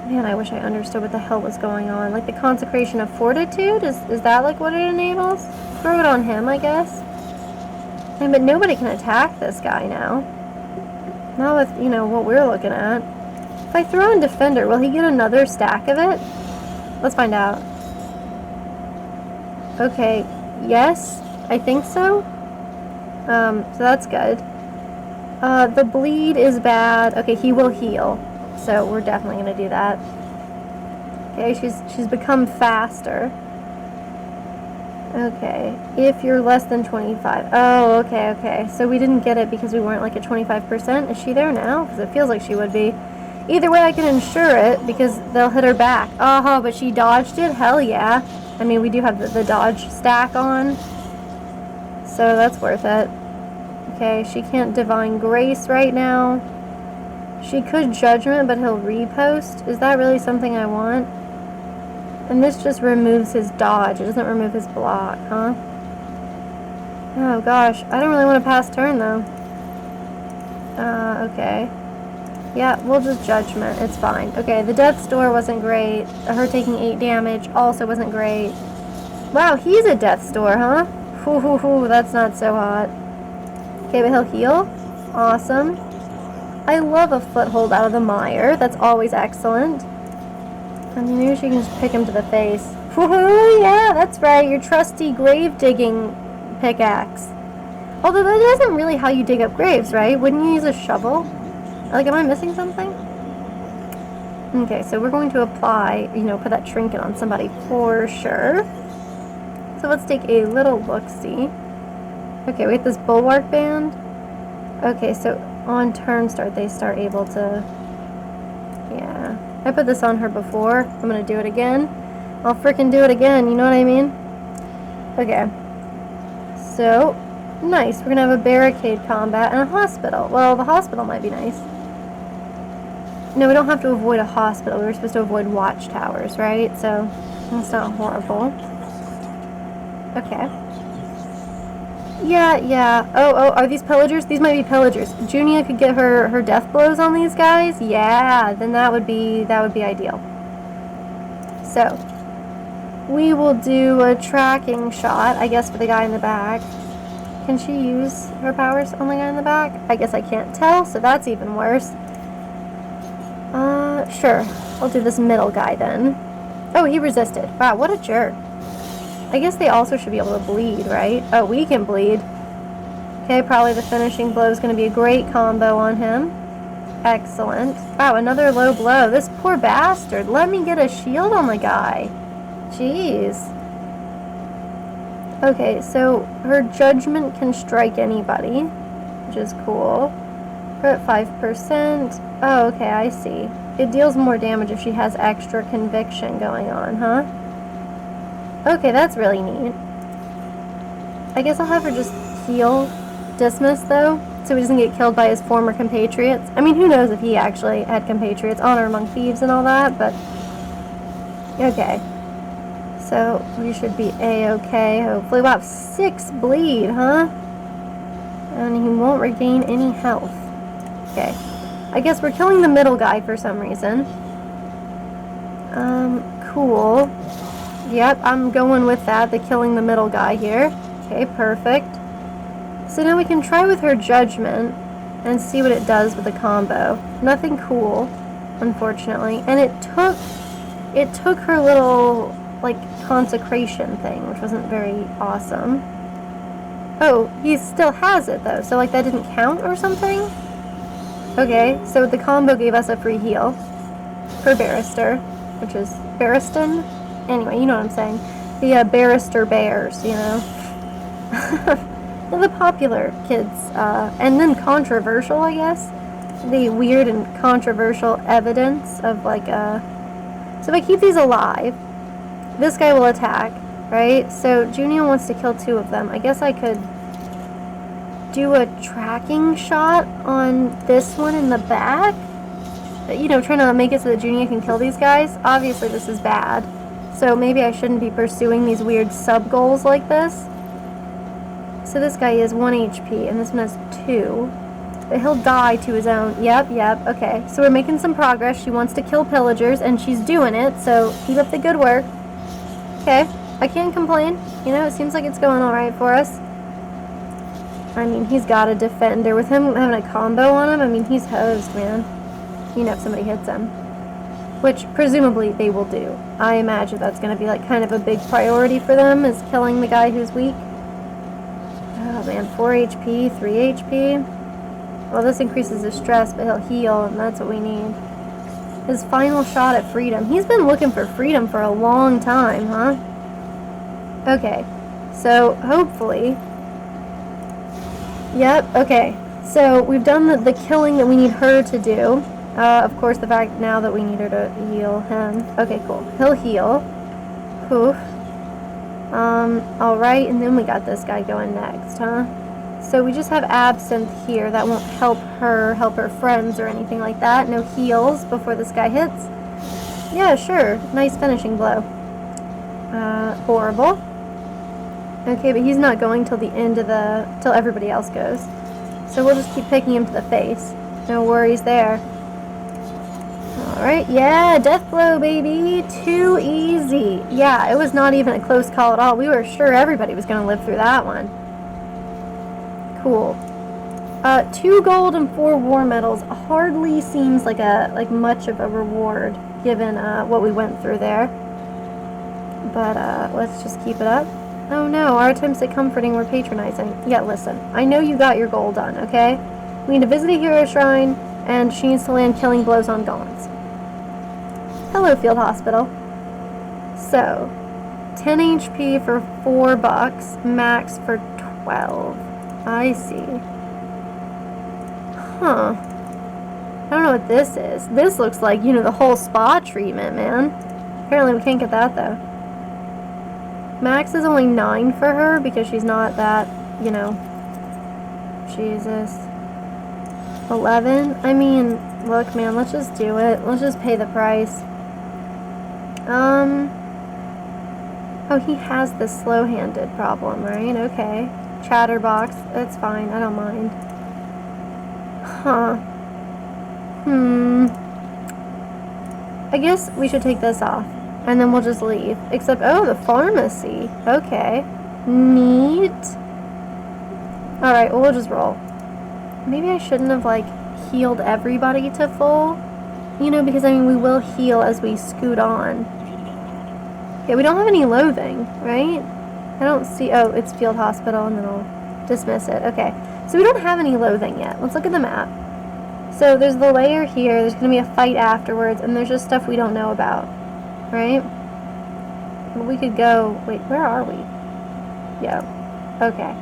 Man, I wish I understood what the hell was going on. Like the consecration of fortitude? Is that like what it enables? Throw it on him, I guess. I mean, but nobody can attack this guy now. Not with, you know, what we're looking at. If I throw in defender, will he get another stack of it? Let's find out. Okay, yes, I think so. So that's good. The bleed is bad. Okay, he will heal. So we're definitely gonna do that. Okay, she's become faster. Okay, if you're less than 25. Oh, okay. So we didn't get it because we weren't like at 25%. Is she there now? Because it feels like she would be. Either way, I can ensure it because they'll hit her back. Oh, but she dodged it? Hell yeah. I mean, we do have the dodge stack on. So that's worth it. Okay, she can't Divine Grace right now. She could Judgment, but he'll repost. Is that really something I want? And this just removes his dodge. It doesn't remove his block, huh? Oh gosh, I don't really want to pass turn though. Okay. Yeah, we'll just Judgment. It's fine. Okay, the Death's Door wasn't great. Her taking 8 damage also wasn't great. Wow, he's a Death's Door, huh? Hoo, that's not so hot. Okay, but he'll heal. Awesome. I love a foothold out of the mire. That's always excellent. I mean, maybe she can just pick him to the face. Woohoo! Yeah, that's right. Your trusty grave digging pickaxe. Although that isn't really how you dig up graves, right? Wouldn't you use a shovel? Like, am I missing something? Okay, so we're going to apply, you know, put that trinket on somebody for sure. So let's take a little look-see. Okay, we have this Bulwark Band. Okay, so on turn start, they start able to... Yeah. I put this on her before. I'm gonna do it again. I'll frickin' do it again, you know what I mean? Okay. So, nice. We're gonna have a barricade combat and a hospital. Well, the hospital might be nice. No, we don't have to avoid a hospital. We were supposed to avoid watchtowers, right? So, that's not horrible. Okay. Yeah. Oh, are these pillagers? These might be pillagers. Junia could get her death blows on these guys? Yeah, then that would be ideal. So, we will do a tracking shot, I guess, for the guy in the back. Can she use her powers on the guy in the back? I guess I can't tell, so that's even worse. Sure. I'll do this middle guy then. Oh, he resisted. Wow, what a jerk. I guess they also should be able to bleed, right? Oh, we can bleed. Okay, probably the finishing blow is going to be a great combo on him. Excellent. Wow, another low blow. This poor bastard. Let me get a shield on the guy. Jeez. Okay, so her Judgment can strike anybody, which is cool. We're at 5%. Oh, okay, I see. It deals more damage if she has extra conviction going on, huh? Okay, that's really neat. I guess I'll have her just heal Dismas, though, so he doesn't get killed by his former compatriots. I mean, who knows if he actually had compatriots, honor among thieves and all that, but... Okay. So, we should be A-okay, hopefully. Wow, 6 bleed, huh? And he won't regain any health. Okay. I guess we're killing the middle guy for some reason. Cool. Yep, I'm going with that, the killing the middle guy here. Okay, perfect. So now we can try with her Judgment and see what it does with the combo. Nothing cool, unfortunately. And it took her little, like, consecration thing, which wasn't very awesome. Oh, he still has it, though, so, like, that didn't count or something? Okay, so the combo gave us a free heal for Barrister, which is Barristan? Anyway, you know what I'm saying. The Barrister Bears, you know. The popular kids. And then controversial, I guess. The weird and controversial evidence of, like, So if I keep these alive, this guy will attack, right? So Junia wants to kill 2 of them. I guess I could do a tracking shot on this one in the back. you know, trying to make it so that Junia can kill these guys. Obviously this is bad. So maybe I shouldn't be pursuing these weird sub-goals like this. So this guy is 1 HP, and this one has 2. But he'll die to his own. Yep, okay. So we're making some progress. She wants to kill pillagers, and she's doing it, so keep up the good work. Okay, I can't complain. You know, it seems like it's going alright for us. I mean, he's got a defender. With him having a combo on him, I mean, he's hosed, man. You know, if somebody hits him. Which, presumably, they will do. I imagine that's going to be, like, kind of a big priority for them, is killing the guy who's weak. Oh, man, 4 HP, 3 HP. Well, this increases his stress, but he'll heal, and that's what we need. His final shot at freedom. He's been looking for freedom for a long time, huh? Okay, so, hopefully... Yep, okay. So, we've done the killing that we need her to do. Of course, the fact now that we need her to heal him. Okay, cool. He'll heal. Oof. Alright, and then we got this guy going next, huh? So we just have Absinthe here. That won't help her friends or anything like that. No heals before this guy hits. Yeah, sure. Nice finishing blow. Horrible. Okay, but he's not going till the end of till everybody else goes. So we'll just keep picking him to the face. No worries there. Alright, yeah, death blow, baby. Too easy. Yeah, it was not even a close call at all. We were sure everybody was going to live through that one. Cool. 2 gold and 4 war medals hardly seems like much of a reward given what we went through there. But let's just keep it up. Oh no, our attempts at comforting were patronizing. Yeah, listen, I know you got your goal done, okay? We need to visit a hero shrine, and she needs to land killing blows on Gaunts. Hello, Field Hospital. So, 10 HP for $4, max for 12. I see. Huh. I don't know what this is. This looks like, you know, the whole spa treatment, man. Apparently we can't get that, though. Max is only 9 for her because she's not that, you know. Jesus. 11? I mean, look, man, let's just do it. Let's just pay the price. Oh, he has the slow-handed problem, right? Okay. Chatterbox. That's fine. I don't mind. Huh. I guess we should take this off. And then we'll just leave. Except, oh, the pharmacy. Okay. Neat. Alright, well, we'll just roll. Maybe I shouldn't have, like, healed everybody to full. You know, because, I mean, we will heal as we scoot on. Yeah, we don't have any loathing, right? I don't see... Oh, it's Field Hospital, and then I'll dismiss it. Okay. So we don't have any loathing yet. Let's look at the map. So there's the layer here. There's going to be a fight afterwards, and there's just stuff we don't know about. Right? Well, we could go... Wait, where are we? Yeah. Okay.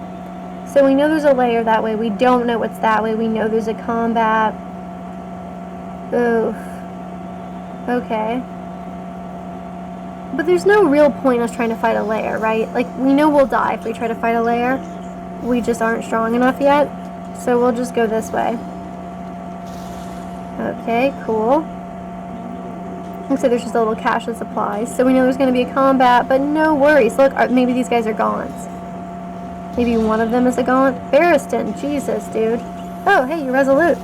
So we know there's a layer that way. We don't know what's that way. We know there's a combat. Oof. Okay. But there's no real point us trying to fight a layer, right? Like, we know we'll die if we try to fight a layer. We just aren't strong enough yet. So we'll just go this way. Okay, cool. Looks like there's just a little cache of supplies. So we know there's going to be a combat, but no worries. Look, maybe these guys are Gaunts. Maybe one of them is a Gaunt. Barristan, Jesus, dude. Oh, hey, you're resolute.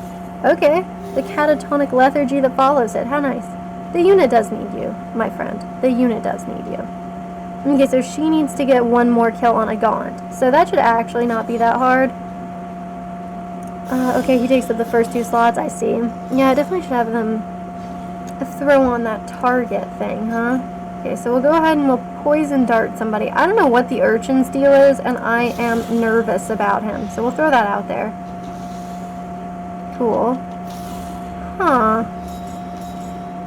Okay. The catatonic lethargy that follows it. How nice. The unit does need you, my friend. The unit does need you. Okay, so she needs to get 1 more kill on a Gaunt. So that should actually not be that hard. Okay, he takes up the first 2 slots, I see. Yeah, I definitely should have them throw on that target thing, huh? Okay, so we'll go ahead and we'll poison dart somebody. I don't know what the urchin's deal is, and I am nervous about him. So we'll throw that out there. Cool. Huh.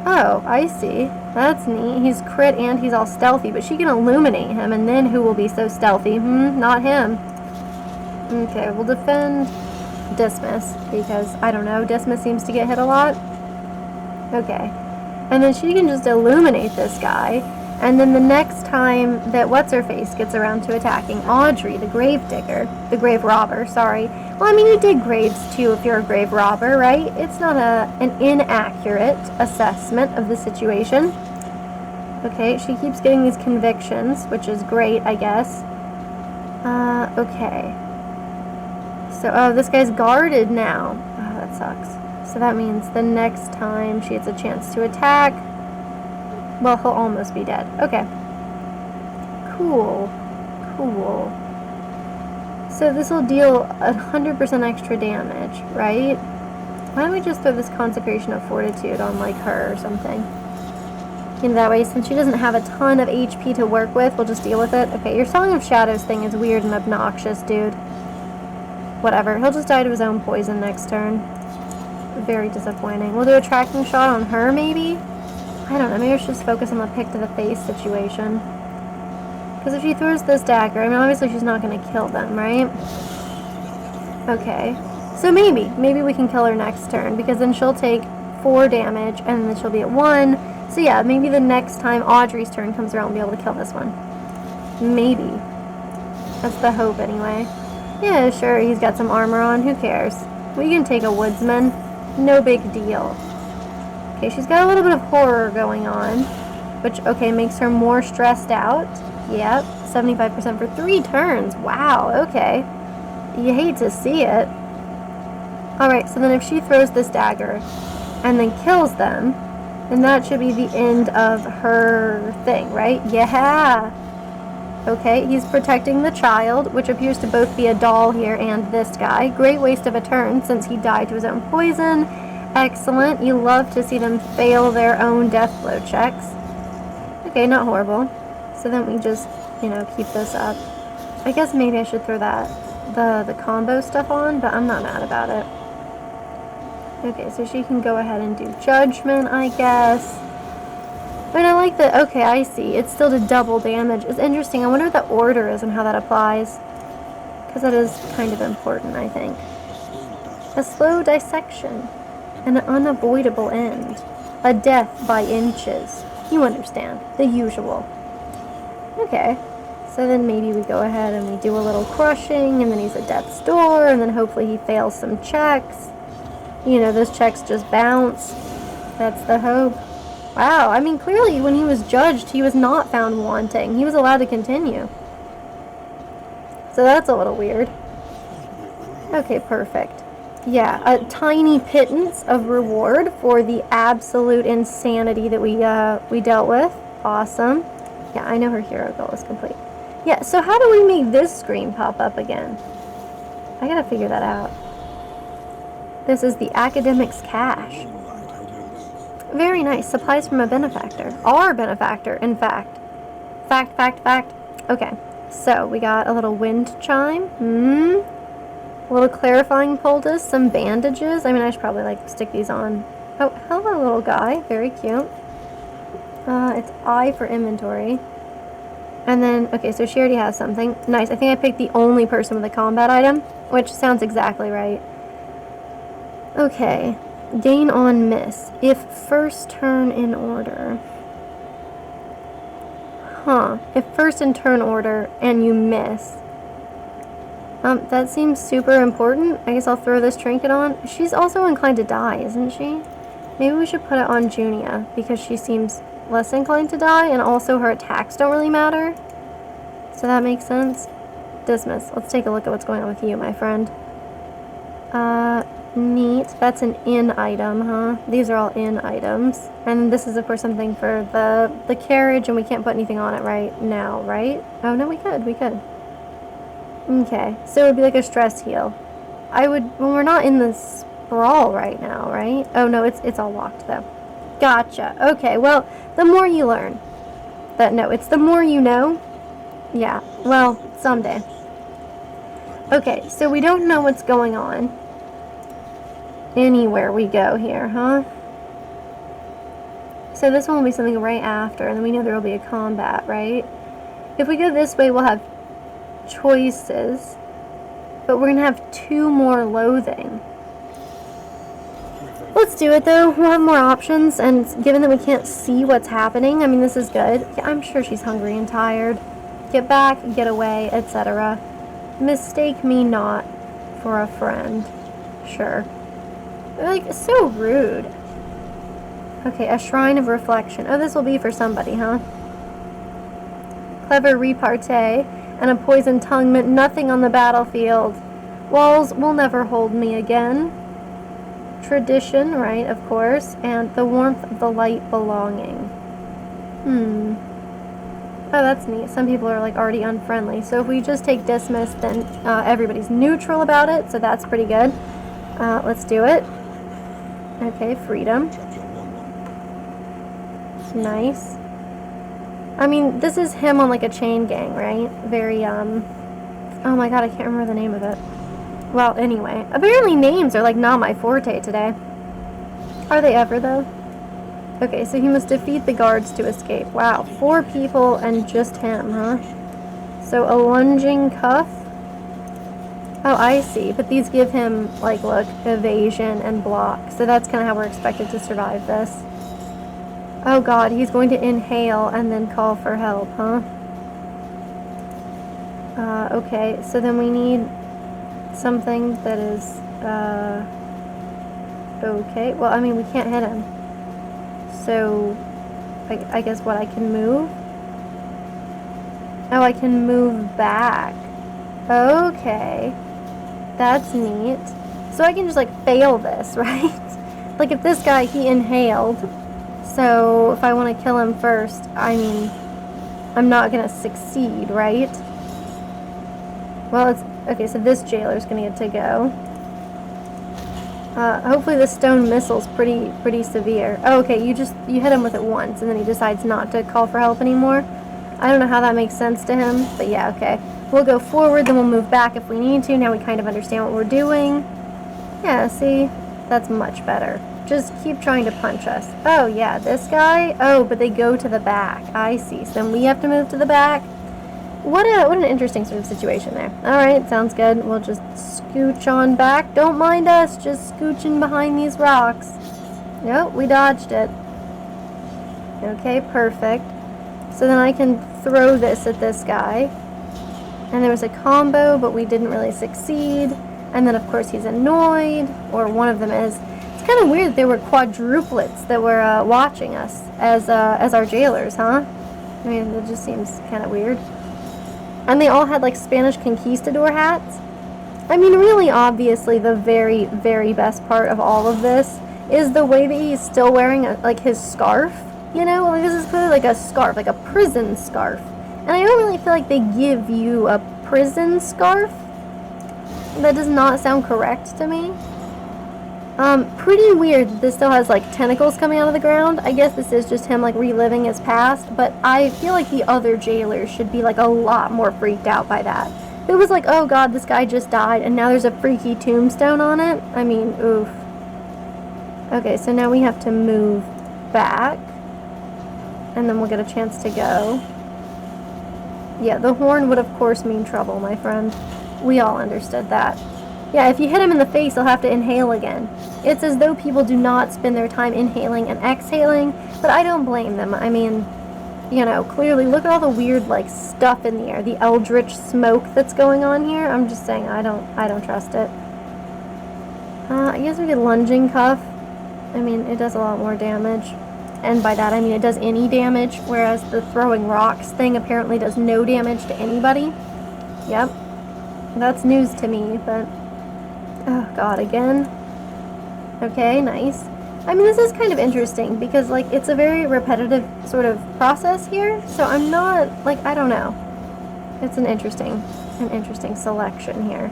Oh, I see. That's neat. He's crit and he's all stealthy, but she can illuminate him, and then who will be so stealthy? Not him. Okay, we'll defend Dismiss, because, I don't know, Dismiss seems to get hit a lot. Okay. And then she can just illuminate this guy, And then the next time that What's-Her-Face gets around to attacking Audrey, the grave robber, sorry. Well, I mean, you dig graves too if you're a grave robber, right? It's not an inaccurate assessment of the situation. Okay, she keeps getting these convictions, which is great, I guess. Okay. So, oh, this guy's guarded now. Oh, that sucks. So that means the next time she gets a chance to attack, well, he'll almost be dead. Okay. Cool. Cool. So this will deal 100% extra damage, right? Why don't we just throw this Consecration of Fortitude on, like, her or something? You know, that way, since she doesn't have a ton of HP to work with, we'll just deal with it. Okay, your Song of Shadows thing is weird and obnoxious, dude. Whatever. He'll just die to his own poison next turn. Very disappointing. We'll do a tracking shot on her, maybe? I don't know. Maybe I should just focus on the pick to the face situation. Because if she throws this dagger, I mean, obviously she's not going to kill them, right? Okay. So maybe we can kill her next turn, because then she'll take 4 damage, and then she'll be at 1. So yeah, maybe the next time Audrey's turn comes around, we'll be able to kill this one. Maybe. That's the hope, anyway. Yeah, sure, he's got some armor on. Who cares? We can take a woodsman. No big deal. Okay, she's got a little bit of horror going on, which, okay, makes her more stressed out. Yep, 75% for 3 turns. Wow, okay. You hate to see it. Alright, so then if she throws this dagger and then kills them, then that should be the end of her thing, right? Yeah! Okay, he's protecting the child, which appears to both be a doll here and this guy. Great waste of a turn since he died to his own poison. Excellent. You love to see them fail their own death blow checks. Okay, not horrible. So then we just, you know, keep this up. I guess maybe I should throw that, the combo stuff on, but I'm not mad about it. Okay, so she can go ahead and do Judgment, I guess. But I like the, okay, I see. It's still to double damage. It's interesting. I wonder what the order is and how that applies. Because that is kind of important, I think. A slow dissection. An unavoidable end. A death by inches. You understand. The usual. Okay. So then maybe we go ahead and we do a little crushing, and then he's at death's door, and then hopefully he fails some checks. You know, those checks just bounce. That's the hope. Wow, I mean, clearly when he was judged, he was not found wanting. He was allowed to continue. So that's a little weird. Okay, perfect. Yeah, a tiny pittance of reward for the absolute insanity that we dealt with. Awesome. Yeah, I know her hero goal is complete. Yeah, so how do we make this screen pop up again? I gotta figure that out. This is the academic's cache. Very nice. Supplies from a benefactor. Our benefactor, in fact. Fact. Okay, so we got a little wind chime. A little clarifying poultice, some bandages. I mean, I should probably, like, stick these on. Oh, hello, little guy. Very cute. It's I for inventory. And then, okay, so she already has something. Nice. I think I picked the only person with a combat item, which sounds exactly right. Okay. Gain on miss. If first turn in order. Huh. If first in turn order and you miss. That seems super important. I guess I'll throw this trinket on. She's also inclined to die, isn't she? Maybe we should put it on Junia, because she seems less inclined to die, and also her attacks don't really matter. So that makes sense. Dismiss. Let's take a look at what's going on with you, my friend. Neat. That's an in item, huh? These are all in items. And this is, of course, something for the carriage, and we can't put anything on it right now, right? Oh, no, we could. Okay, so it would be like a stress heal. When we're not in the sprawl right now, right? Oh, no, it's all locked, though. Gotcha. Okay, well, the more you learn. It's the more you know. Yeah, well, someday. Okay, so we don't know what's going on anywhere we go here, huh? So this one will be something right after, and then we know there will be a combat, right? If we go this way, we'll have choices, but we're going to have 2 more loathing. Let's do it though. We'll have more options, and given that we can't see what's happening, I mean, this is good. Yeah, I'm sure she's hungry and tired. Get back, get away, etc. Mistake me not for a friend. Sure. Like, so rude. Okay, a shrine of reflection. Oh, this will be for somebody, huh? Clever repartee and a poisoned tongue meant nothing on the battlefield. Walls will never hold me again. Tradition, right, of course, and the warmth of the light belonging. Oh, that's neat. Some people are like already unfriendly. So if we just take dismiss, then everybody's neutral about it, so that's pretty good. Let's do it. Okay, freedom. Nice. I mean, this is him on like a chain gang, right? Very, oh my god, I can't remember the name of it. Well, anyway, apparently names are like not my forte today. Are they ever though? Okay, so he must defeat the guards to escape. Wow, 4 people and just him, huh? So a lunging cuff. Oh, I see. But these give him, like, look, evasion and block. So that's kind of how we're expected to survive this. Oh god, he's going to inhale and then call for help, huh? Okay, so then we need something that is, okay. Well, I mean, we can't hit him. So, I guess what, I can move? Oh, I can move back. Okay. That's neat. So I can just, like, fail this, right? Like, if this guy, he inhaled. So, if I want to kill him first, I mean, I'm not going to succeed, right? Well, it's... Okay, so this jailer's going to get to go. Hopefully the stone missile's pretty severe. Oh, okay, you hit him with it once, and then he decides not to call for help anymore. I don't know how that makes sense to him, but yeah, okay. We'll go forward, then we'll move back if we need to. Now we kind of understand what we're doing. Yeah, see? That's much better. Just keep trying to punch us. Oh, yeah, this guy? Oh, but they go to the back. I see. So then we have to move to the back. What an interesting sort of situation there. Alright, sounds good. We'll just scooch on back. Don't mind us, just scooching behind these rocks. Nope, we dodged it. Okay, perfect. So then I can throw this at this guy. And there was a combo, but we didn't really succeed. And then, of course, he's annoyed, or one of them is. It's kind of weird that there were quadruplets that were watching us as our jailers, huh? I mean, it just seems kind of weird. And they all had, like, Spanish conquistador hats. I mean, really, obviously, the very, very best part of all of this is the way that he's still wearing, like, his scarf. You know? Like, this is clearly, like, a scarf, like a prison scarf. And I don't really feel like they give you a prison scarf. That does not sound correct to me. Pretty weird that this still has, like, tentacles coming out of the ground. I guess this is just him, like, reliving his past, but I feel like the other jailers should be, like, a lot more freaked out by that. It was like, oh god, this guy just died, and now there's a freaky tombstone on it. I mean, oof. Okay, so now we have to move back, and then we'll get a chance to go. Yeah, the horn would, of course, mean trouble, my friend. We all understood that. Yeah, if you hit him in the face, he'll have to inhale again. It's as though people do not spend their time inhaling and exhaling, but I don't blame them. I mean, you know, clearly, look at all the weird, like, stuff in the air. The eldritch smoke that's going on here. I'm just saying, I don't trust it. I guess we could lunging cuff. I mean, it does a lot more damage. And by that, I mean it does any damage, whereas the throwing rocks thing apparently does no damage to anybody. Yep. That's news to me, but... Oh, God, again? Okay, nice. I mean, this is kind of interesting, because, like, it's a very repetitive sort of process here, so I'm not, like, I don't know. It's an interesting selection here.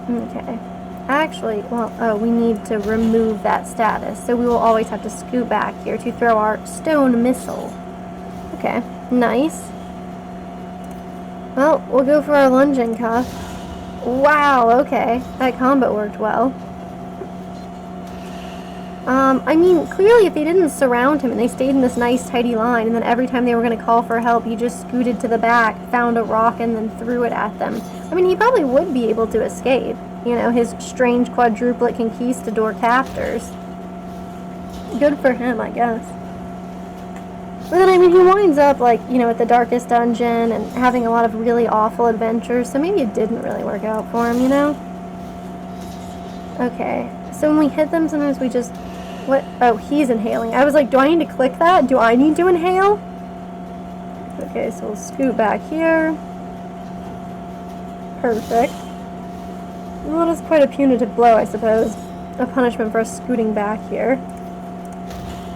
Okay. Actually, well, oh, we need to remove that status, so we will always have to scoot back here to throw our stone missile. Okay, nice. Well, we'll go for our lunging cuff. Wow, okay. That combo worked well. I mean, clearly if they didn't surround him and they stayed in this nice tidy line, and then every time they were going to call for help, he just scooted to the back, found a rock, and then threw it at them. I mean, he probably would be able to escape. You know, his strange quadruplet conquistador captors. Good for him, I guess. But then, I mean, he winds up, like, you know, at the darkest dungeon and having a lot of really awful adventures, so maybe it didn't really work out for him, you know? Okay, so when we hit them, sometimes we just... What? Oh, he's inhaling. I was like, do I need to click that? Do I need to inhale? Okay, so we'll scoot back here. Perfect. Well, that's quite a punitive blow, I suppose. A punishment for us scooting back here.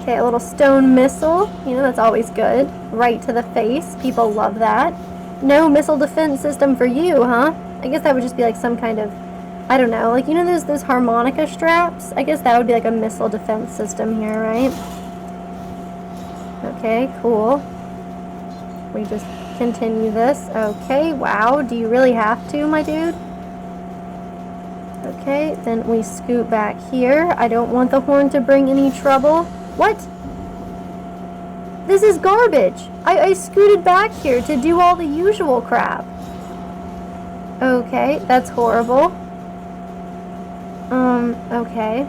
Okay, a little stone missile. You know, that's always good. Right to the face. People love that. No missile defense system for you, huh? I guess that would just be like some kind of... I don't know, like, you know those harmonica straps? I guess that would be like a missile defense system here, right? Okay, cool. We just continue this. Okay, wow, do you really have to, my dude? Okay, then we scoot back here. I don't want the horn to bring any trouble. What? This is garbage. I scooted back here to do all the usual crap. Okay, that's horrible. Okay.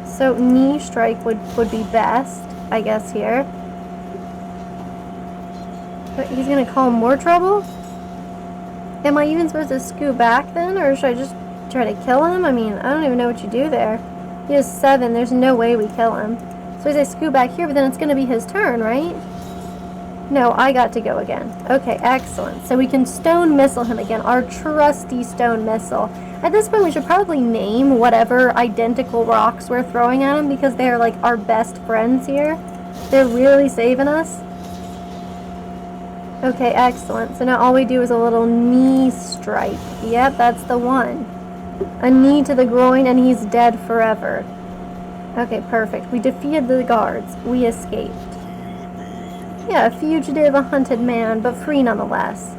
So knee strike would be best, I guess, here. But he's gonna call more trouble? Am I even supposed to scoot back then, or should I just try to kill him? I mean, I don't even know what you do there. He has 7, there's no way we kill him. So as I scoot back here, but then it's gonna be his turn, right? No, I got to go again. Okay, excellent. So we can stone missile him again, our trusty stone missile. At this point, we should probably name whatever identical rocks we're throwing at him, because they're like our best friends here. They're really saving us. Okay, excellent. So now all we do is a little knee strike. Yep, that's the one. A knee to the groin and he's dead forever. Okay, perfect. We defeated the guards. We escaped. Yeah, a fugitive, a hunted man, but free nonetheless.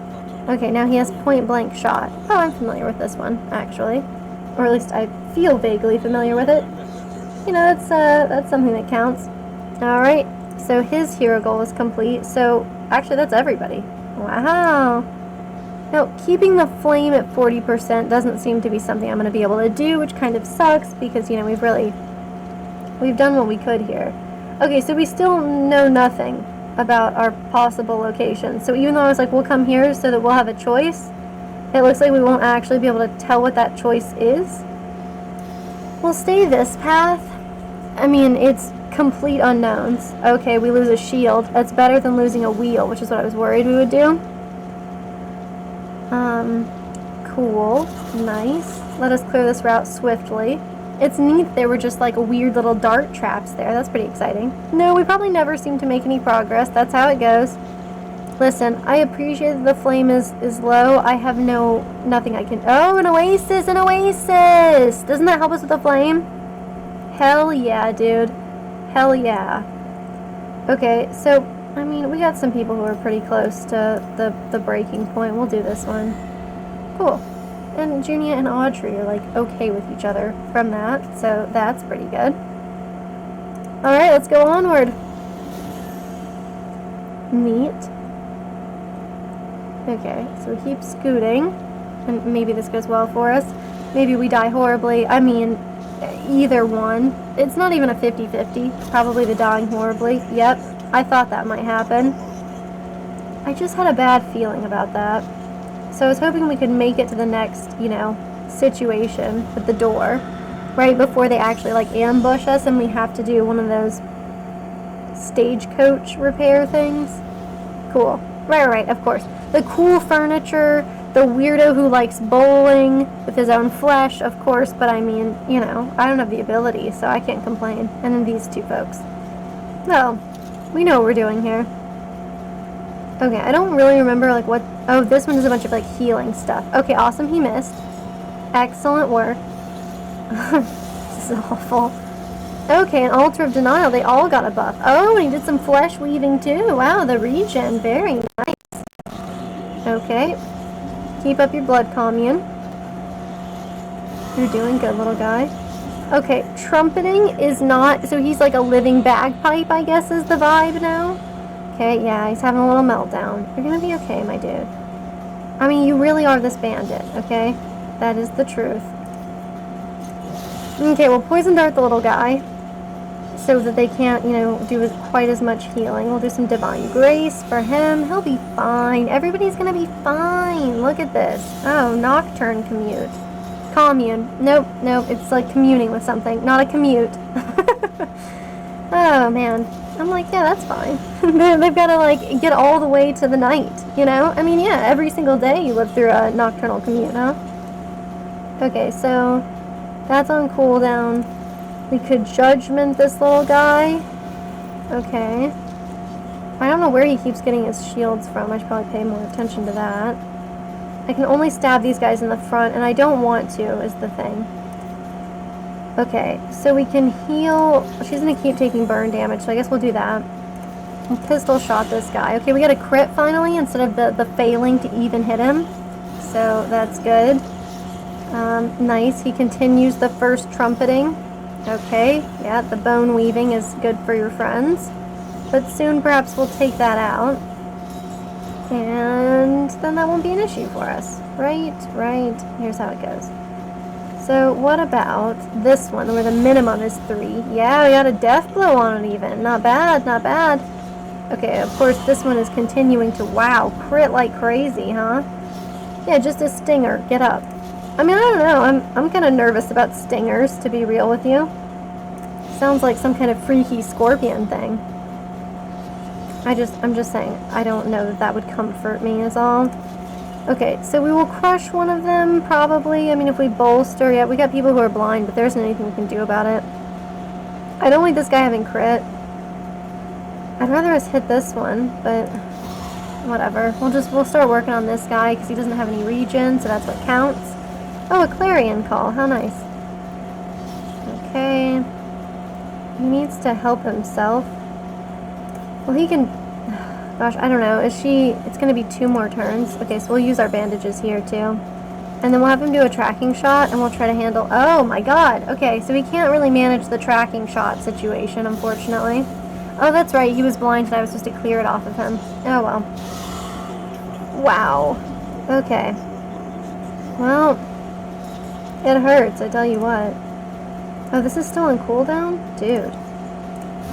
Okay, now he has point blank shot. Oh, I'm familiar with this one, actually. Or at least I feel vaguely familiar with it. You know, that's something that counts. Alright, so his hero goal is complete. So, actually, that's everybody. Wow. Now, keeping the flame at 40% doesn't seem to be something I'm going to be able to do, which kind of sucks because, you know, we've done what we could here. Okay, so we still know nothing about our possible location. So even though I was like, we'll come here so that we'll have a choice, it looks like we won't actually be able to tell what that choice is. We'll stay this path. I mean, it's complete unknowns. Okay, we lose a shield. That's better than losing a wheel, which is what I was worried we would do. Cool. Nice. Let us clear this route swiftly. It's neat there were just like weird little dart traps there. That's pretty exciting. No, we probably never seem to make any progress. That's how it goes. Listen, I appreciate that the flame is low. I have nothing I can... Oh, an oasis! An oasis! Doesn't that help us with the flame? Hell yeah, dude. Hell yeah. Okay, so, I mean, we got some people who are pretty close to the breaking point. We'll do this one. Cool. And Junia and Audrey are, like, okay with each other from that, so that's pretty good. Alright, let's go onward. Neat. Okay, so we keep scooting, and maybe this goes well for us. Maybe we die horribly. I mean, either one. It's not even a 50-50. Probably the dying horribly. Yep, I thought that might happen. I just had a bad feeling about that. So I was hoping we could make it to the next, you know, situation with the door right before they actually, like, ambush us and we have to do one of those stagecoach repair things. Cool. Right, of course. The cool furniture, the weirdo who likes bowling with his own flesh, of course, but I mean, you know, I don't have the ability, so I can't complain. And then these two folks. Well, we know what we're doing here. Okay, I don't really remember, like, what... Oh, this one is a bunch of, like, healing stuff. Okay, awesome, he missed. Excellent work. This is awful. Okay, an Altar of Denial, they all got a buff. Oh, and he did some flesh weaving, too. Wow, the regen, very nice. Okay. Keep up your blood commune. You're doing good, little guy. Okay, trumpeting is not, so he's like a living bagpipe, I guess is the vibe now. Okay, yeah, he's having a little meltdown. You're gonna be okay, my dude. I mean, you really are this bandit, okay? That is the truth. Okay, we'll poison dart the little guy so that they can't, you know, do quite as much healing. We'll do some divine grace for him. He'll be fine. Everybody's gonna be fine. Look at this. Oh, nocturne commute. Commune. Nope, it's like communing with something, not a commute. Oh, man. I'm like, yeah, that's fine. They've got to, like, get all the way to the night, you know? I mean, yeah, every single day you live through a nocturnal commute, huh? Okay, so that's on cooldown. We could judgment this little guy. Okay. I don't know where he keeps getting his shields from. I should probably pay more attention to that. I can only stab these guys in the front, and I don't want to, is the thing. Okay, so we can heal. She's going to keep taking burn damage, so I guess we'll do that. We'll pistol shot this guy. Okay, we got a crit finally instead of the failing to even hit him. So that's good. Nice. He continues the first trumpeting. Okay, yeah, the bone weaving is good for your friends. But soon perhaps we'll take that out. And then that won't be an issue for us. Right. Here's how it goes. So what about this one where the minimum is 3? Yeah, we got a death blow on it even. Not bad. Okay, of course this one is continuing to, wow, crit like crazy, huh? Yeah, just a stinger. Get up. I mean, I don't know. I'm kind of nervous about stingers, to be real with you. Sounds like some kind of freaky scorpion thing. I'm just saying, I don't know that would comfort me is all. Okay, so we will crush one of them, probably. I mean, if we bolster, yeah, we got people who are blind, but there isn't anything we can do about it. I don't like this guy having crit. I'd rather us hit this one, but whatever. We'll start working on this guy, because he doesn't have any regen, so that's what counts. Oh, a clarion call, how nice. Okay. He needs to help himself. Well, he can... Gosh, I don't know. It's going to be 2 more turns. Okay, so we'll use our bandages here, too. And then we'll have him do a tracking shot, and we'll try to handle... Oh, my God. Okay, so we can't really manage the tracking shot situation, unfortunately. Oh, that's right. He was blind, and I was supposed to clear it off of him. Oh, well. Wow. Okay. Well, it hurts, I tell you what. Oh, this is still on cooldown? Dude.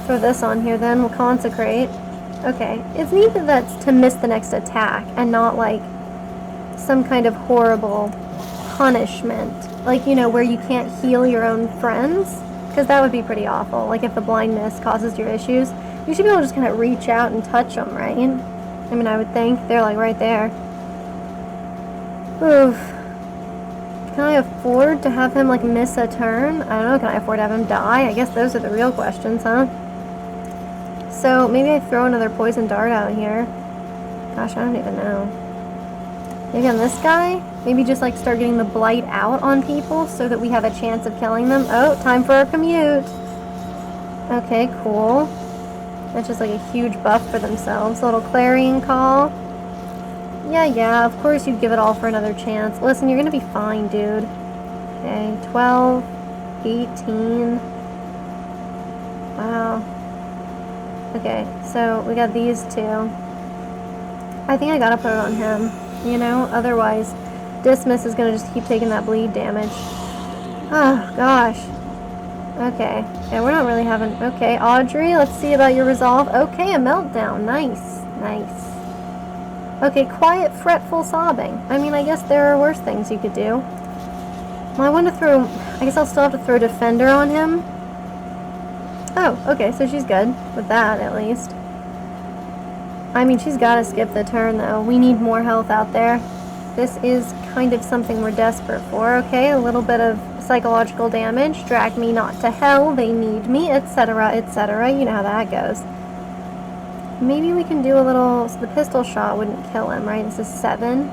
Throw this on here, then. We'll consecrate. Okay, it's neat that that's to miss the next attack and not like some kind of horrible punishment. Like, you know, where you can't heal your own friends. Because that would be pretty awful. Like if the blindness causes your issues. You should be able to just kind of reach out and touch them, right? I mean, I would think. They're like right there. Oof. Can I afford to have him like miss a turn? I don't know, can I afford to have him die? I guess those are the real questions, huh? So, maybe I throw another poison dart out here. Gosh, I don't even know. Maybe on this guy? Maybe just like start getting the blight out on people so that we have a chance of killing them. Oh, time for our commute. Okay, cool. That's just like a huge buff for themselves. A little clarion call. Yeah, of course you'd give it all for another chance. Listen, you're gonna be fine, dude. Okay, 12, 18. Wow. Okay, so we got these 2. I think I gotta put it on him, you know? Otherwise, Dismiss is gonna just keep taking that bleed damage. Oh, gosh. Okay. Yeah, we're not really having... Okay, Audrey, let's see about your resolve. Okay, a meltdown. Nice. Okay, quiet, fretful sobbing. I mean, I guess there are worse things you could do. Well, I want to throw... I guess I'll still have to throw Defender on him. Oh, okay, so she's good with that, at least. I mean, she's got to skip the turn, though. We need more health out there. This is kind of something we're desperate for, okay? A little bit of psychological damage. Drag me not to hell, they need me, etc., etc. You know how that goes. Maybe we can do a little... So the pistol shot wouldn't kill him, right? This is 7.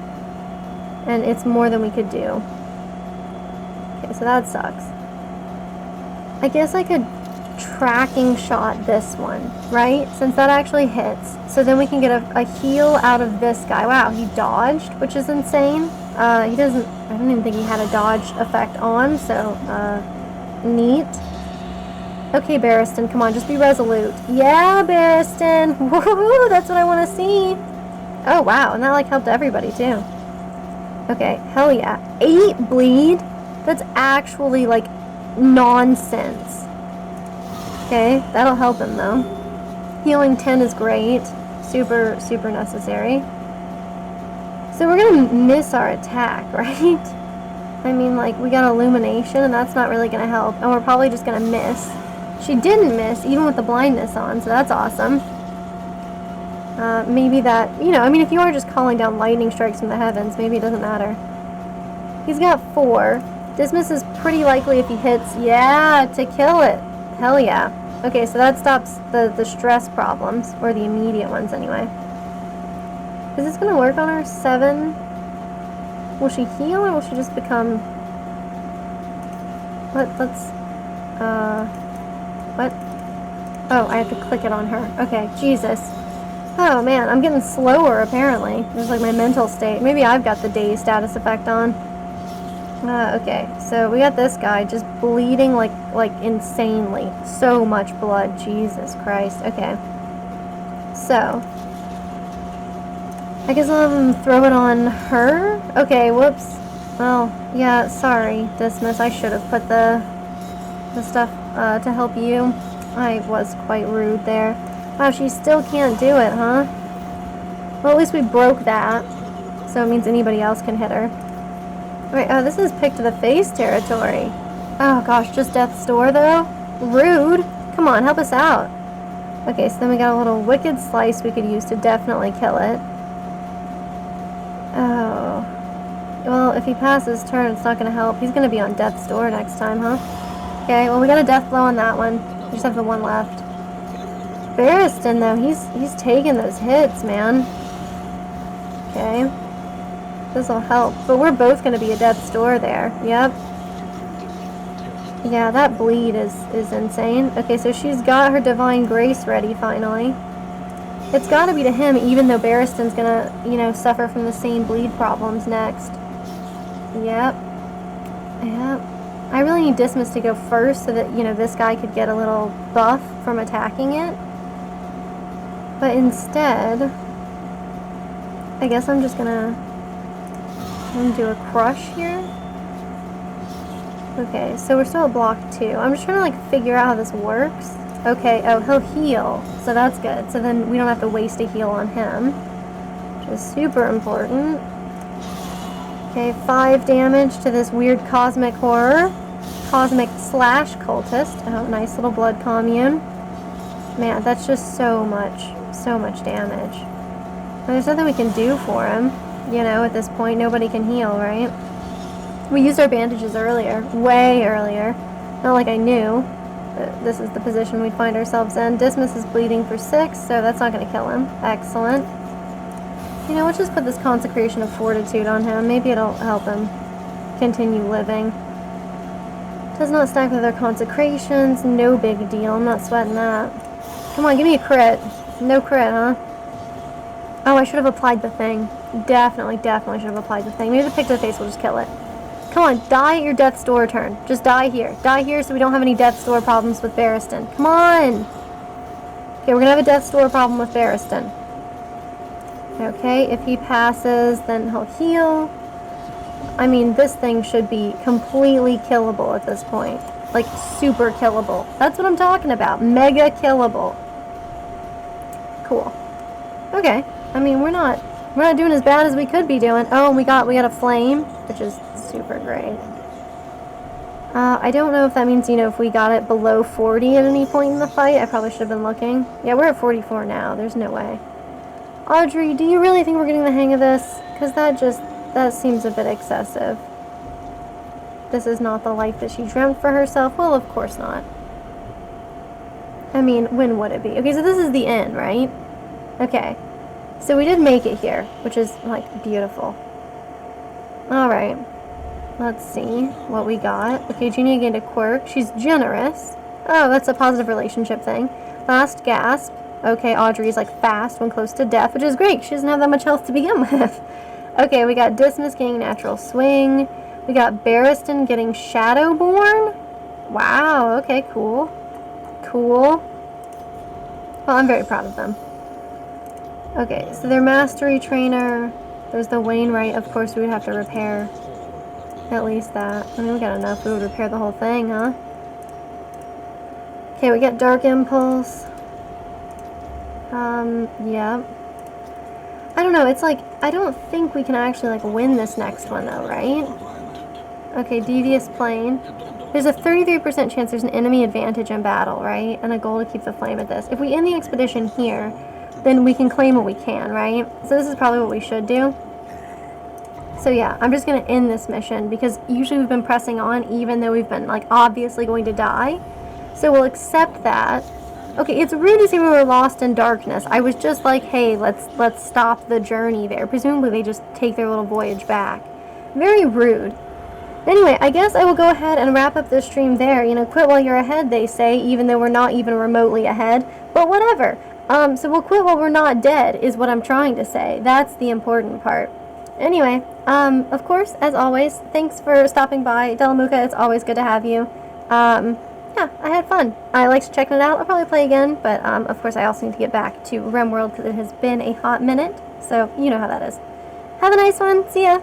And it's more than we could do. Okay, so that sucks. I guess I could... tracking shot this one, right? Since that actually hits. So then we can get a heal out of this guy. Wow, he dodged, which is insane. He doesn't, I don't even think he had a dodge effect on, so Neat. Okay, Barristan, come on, just be resolute. Yeah, Barristan! Woohoo! That's what I want to see! Oh, wow, and that, like, helped everybody, too. Okay, hell yeah. 8 bleed? That's actually, like, nonsense. Okay, that'll help him, though. Healing 10 is great. Super, super necessary. So we're gonna miss our attack, right? I mean, like, we got Illumination, and that's not really gonna help. And we're probably just gonna miss. She didn't miss, even with the blindness on, so that's awesome. Maybe that, you know, I mean, if you are just calling down lightning strikes from the heavens, maybe it doesn't matter. He's got 4. Dismiss is pretty likely if he hits, yeah, to kill it. Hell yeah. Okay, so that stops the stress problems, or the immediate ones anyway. Is this gonna work on her? 7? Will she heal, or will she just become... Let's... What? Oh, I have to click it on her. Okay, Jesus. Oh man, I'm getting slower apparently. It's like my mental state. Maybe I've got the day status effect on. Okay, so we got this guy just bleeding like insanely. So much blood. Jesus Christ. Okay. So, I guess I'll have him throw it on her? Okay, whoops. Well, yeah, sorry, Dismiss. I should have put the stuff to help you. I was quite rude there. Wow, she still can't do it, huh? Well, at least we broke that. So it means anybody else can hit her. Alright, this is pick to the face territory. Oh gosh, just Death's Door though? Rude. Come on, help us out. Okay, so then we got a little Wicked Slice we could use to definitely kill it. Oh. Well, if he passes turn, it's not going to help. He's going to be on Death's Door next time, huh? Okay, well, we got a death blow on that one. We just have the one left. Barristan, though, he's taking those hits, man. Okay. This'll help. But we're both going to be a Death's Door there. Yep. Yeah, that bleed is insane. Okay, so she's got her Divine Grace ready, finally. It's got to be to him, even though Barristan's going to, you know, suffer from the same bleed problems next. Yep. Yep. I really need Dismiss to go first so that, you know, this guy could get a little buff from attacking it. But instead, I guess I'm just gonna do a crush here. Okay, so we're still at block 2. I'm just trying to, like, figure out how this works. Okay, oh, he'll heal, so that's good. So then we don't have to waste a heal on him, which is super important. Okay, 5 damage to this weird cosmic horror. Cosmic / cultist. Oh, nice little blood commune. Man, that's just so much damage. And there's nothing we can do for him. You know, at this point, nobody can heal, right? We used our bandages earlier. Way earlier. Not like I knew that this is the position we'd find ourselves in. Dismiss is bleeding for 6, so that's not going to kill him. Excellent. You know, let's just put this Consecration of Fortitude on him. Maybe it'll help him continue living. Does not stack with our consecrations. No big deal. I'm not sweating that. Come on, give me a crit. No crit, huh? Oh, I should have applied the thing. Definitely should have applied the thing. Maybe the pick to the face will just kill it. Come on, die at your Death's Door turn. Just die here. Die here so we don't have any Death's Door problems with Barristan. Come on! Okay, we're gonna have a Death's Door problem with Barristan. Okay, if he passes, then he'll heal. I mean, this thing should be completely killable at this point. Like, super killable. That's what I'm talking about. Mega killable. Cool. Okay. I mean, we're not doing as bad as we could be doing. Oh, and we got a flame, which is super great. I don't know if that means, you know, if we got it below 40 at any point in the fight. I probably should have been looking. Yeah, we're at 44 now. There's no way. Audrey, do you really think we're getting the hang of this? Because that seems a bit excessive. This is not the life that she dreamt for herself. Well, of course not. I mean, when would it be? Okay, so this is the end, right? Okay. So we did make it here, which is, like, beautiful. Alright. Let's see what we got. Okay, Genia gained a quirk. She's generous. Oh, that's a positive relationship thing. Last gasp. Okay, Audrey's, like, fast when close to death, which is great. She doesn't have that much health to begin with. Okay, we got Dismiss getting natural swing. We got Barristan getting Shadowborn. Wow, okay, cool. Cool. Well, I'm very proud of them. Okay, so their mastery trainer. There's the Wainwright, of course we would have to repair. At least that. I mean, we got enough. We would repair the whole thing, huh? Okay, we get Dark Impulse. Yeah. I don't know, it's like, I don't think we can actually, like, win this next one, though, right? Okay, Devious Plane. There's a 33% chance there's an enemy advantage in battle, right? And a goal to keep the flame at this. If we end the expedition here, then we can claim what we can, right? So this is probably what we should do. So yeah, I'm just going to end this mission because usually we've been pressing on even though we've been, like, obviously going to die. So we'll accept that. Okay, it's rude to say we were lost in darkness. I was just like, hey, let's stop the journey there. Presumably they just take their little voyage back. Very rude. Anyway, I guess I will go ahead and wrap up this stream there. You know, quit while you're ahead, they say, even though we're not even remotely ahead. But whatever. So we'll quit while we're not dead, is what I'm trying to say. That's the important part. Anyway, of course, as always, thanks for stopping by. Delamuka, it's always good to have you. Yeah, I had fun. I liked checking it out. I'll probably play again, but of course I also need to get back to RimWorld because it has been a hot minute. So, you know how that is. Have a nice one. See ya.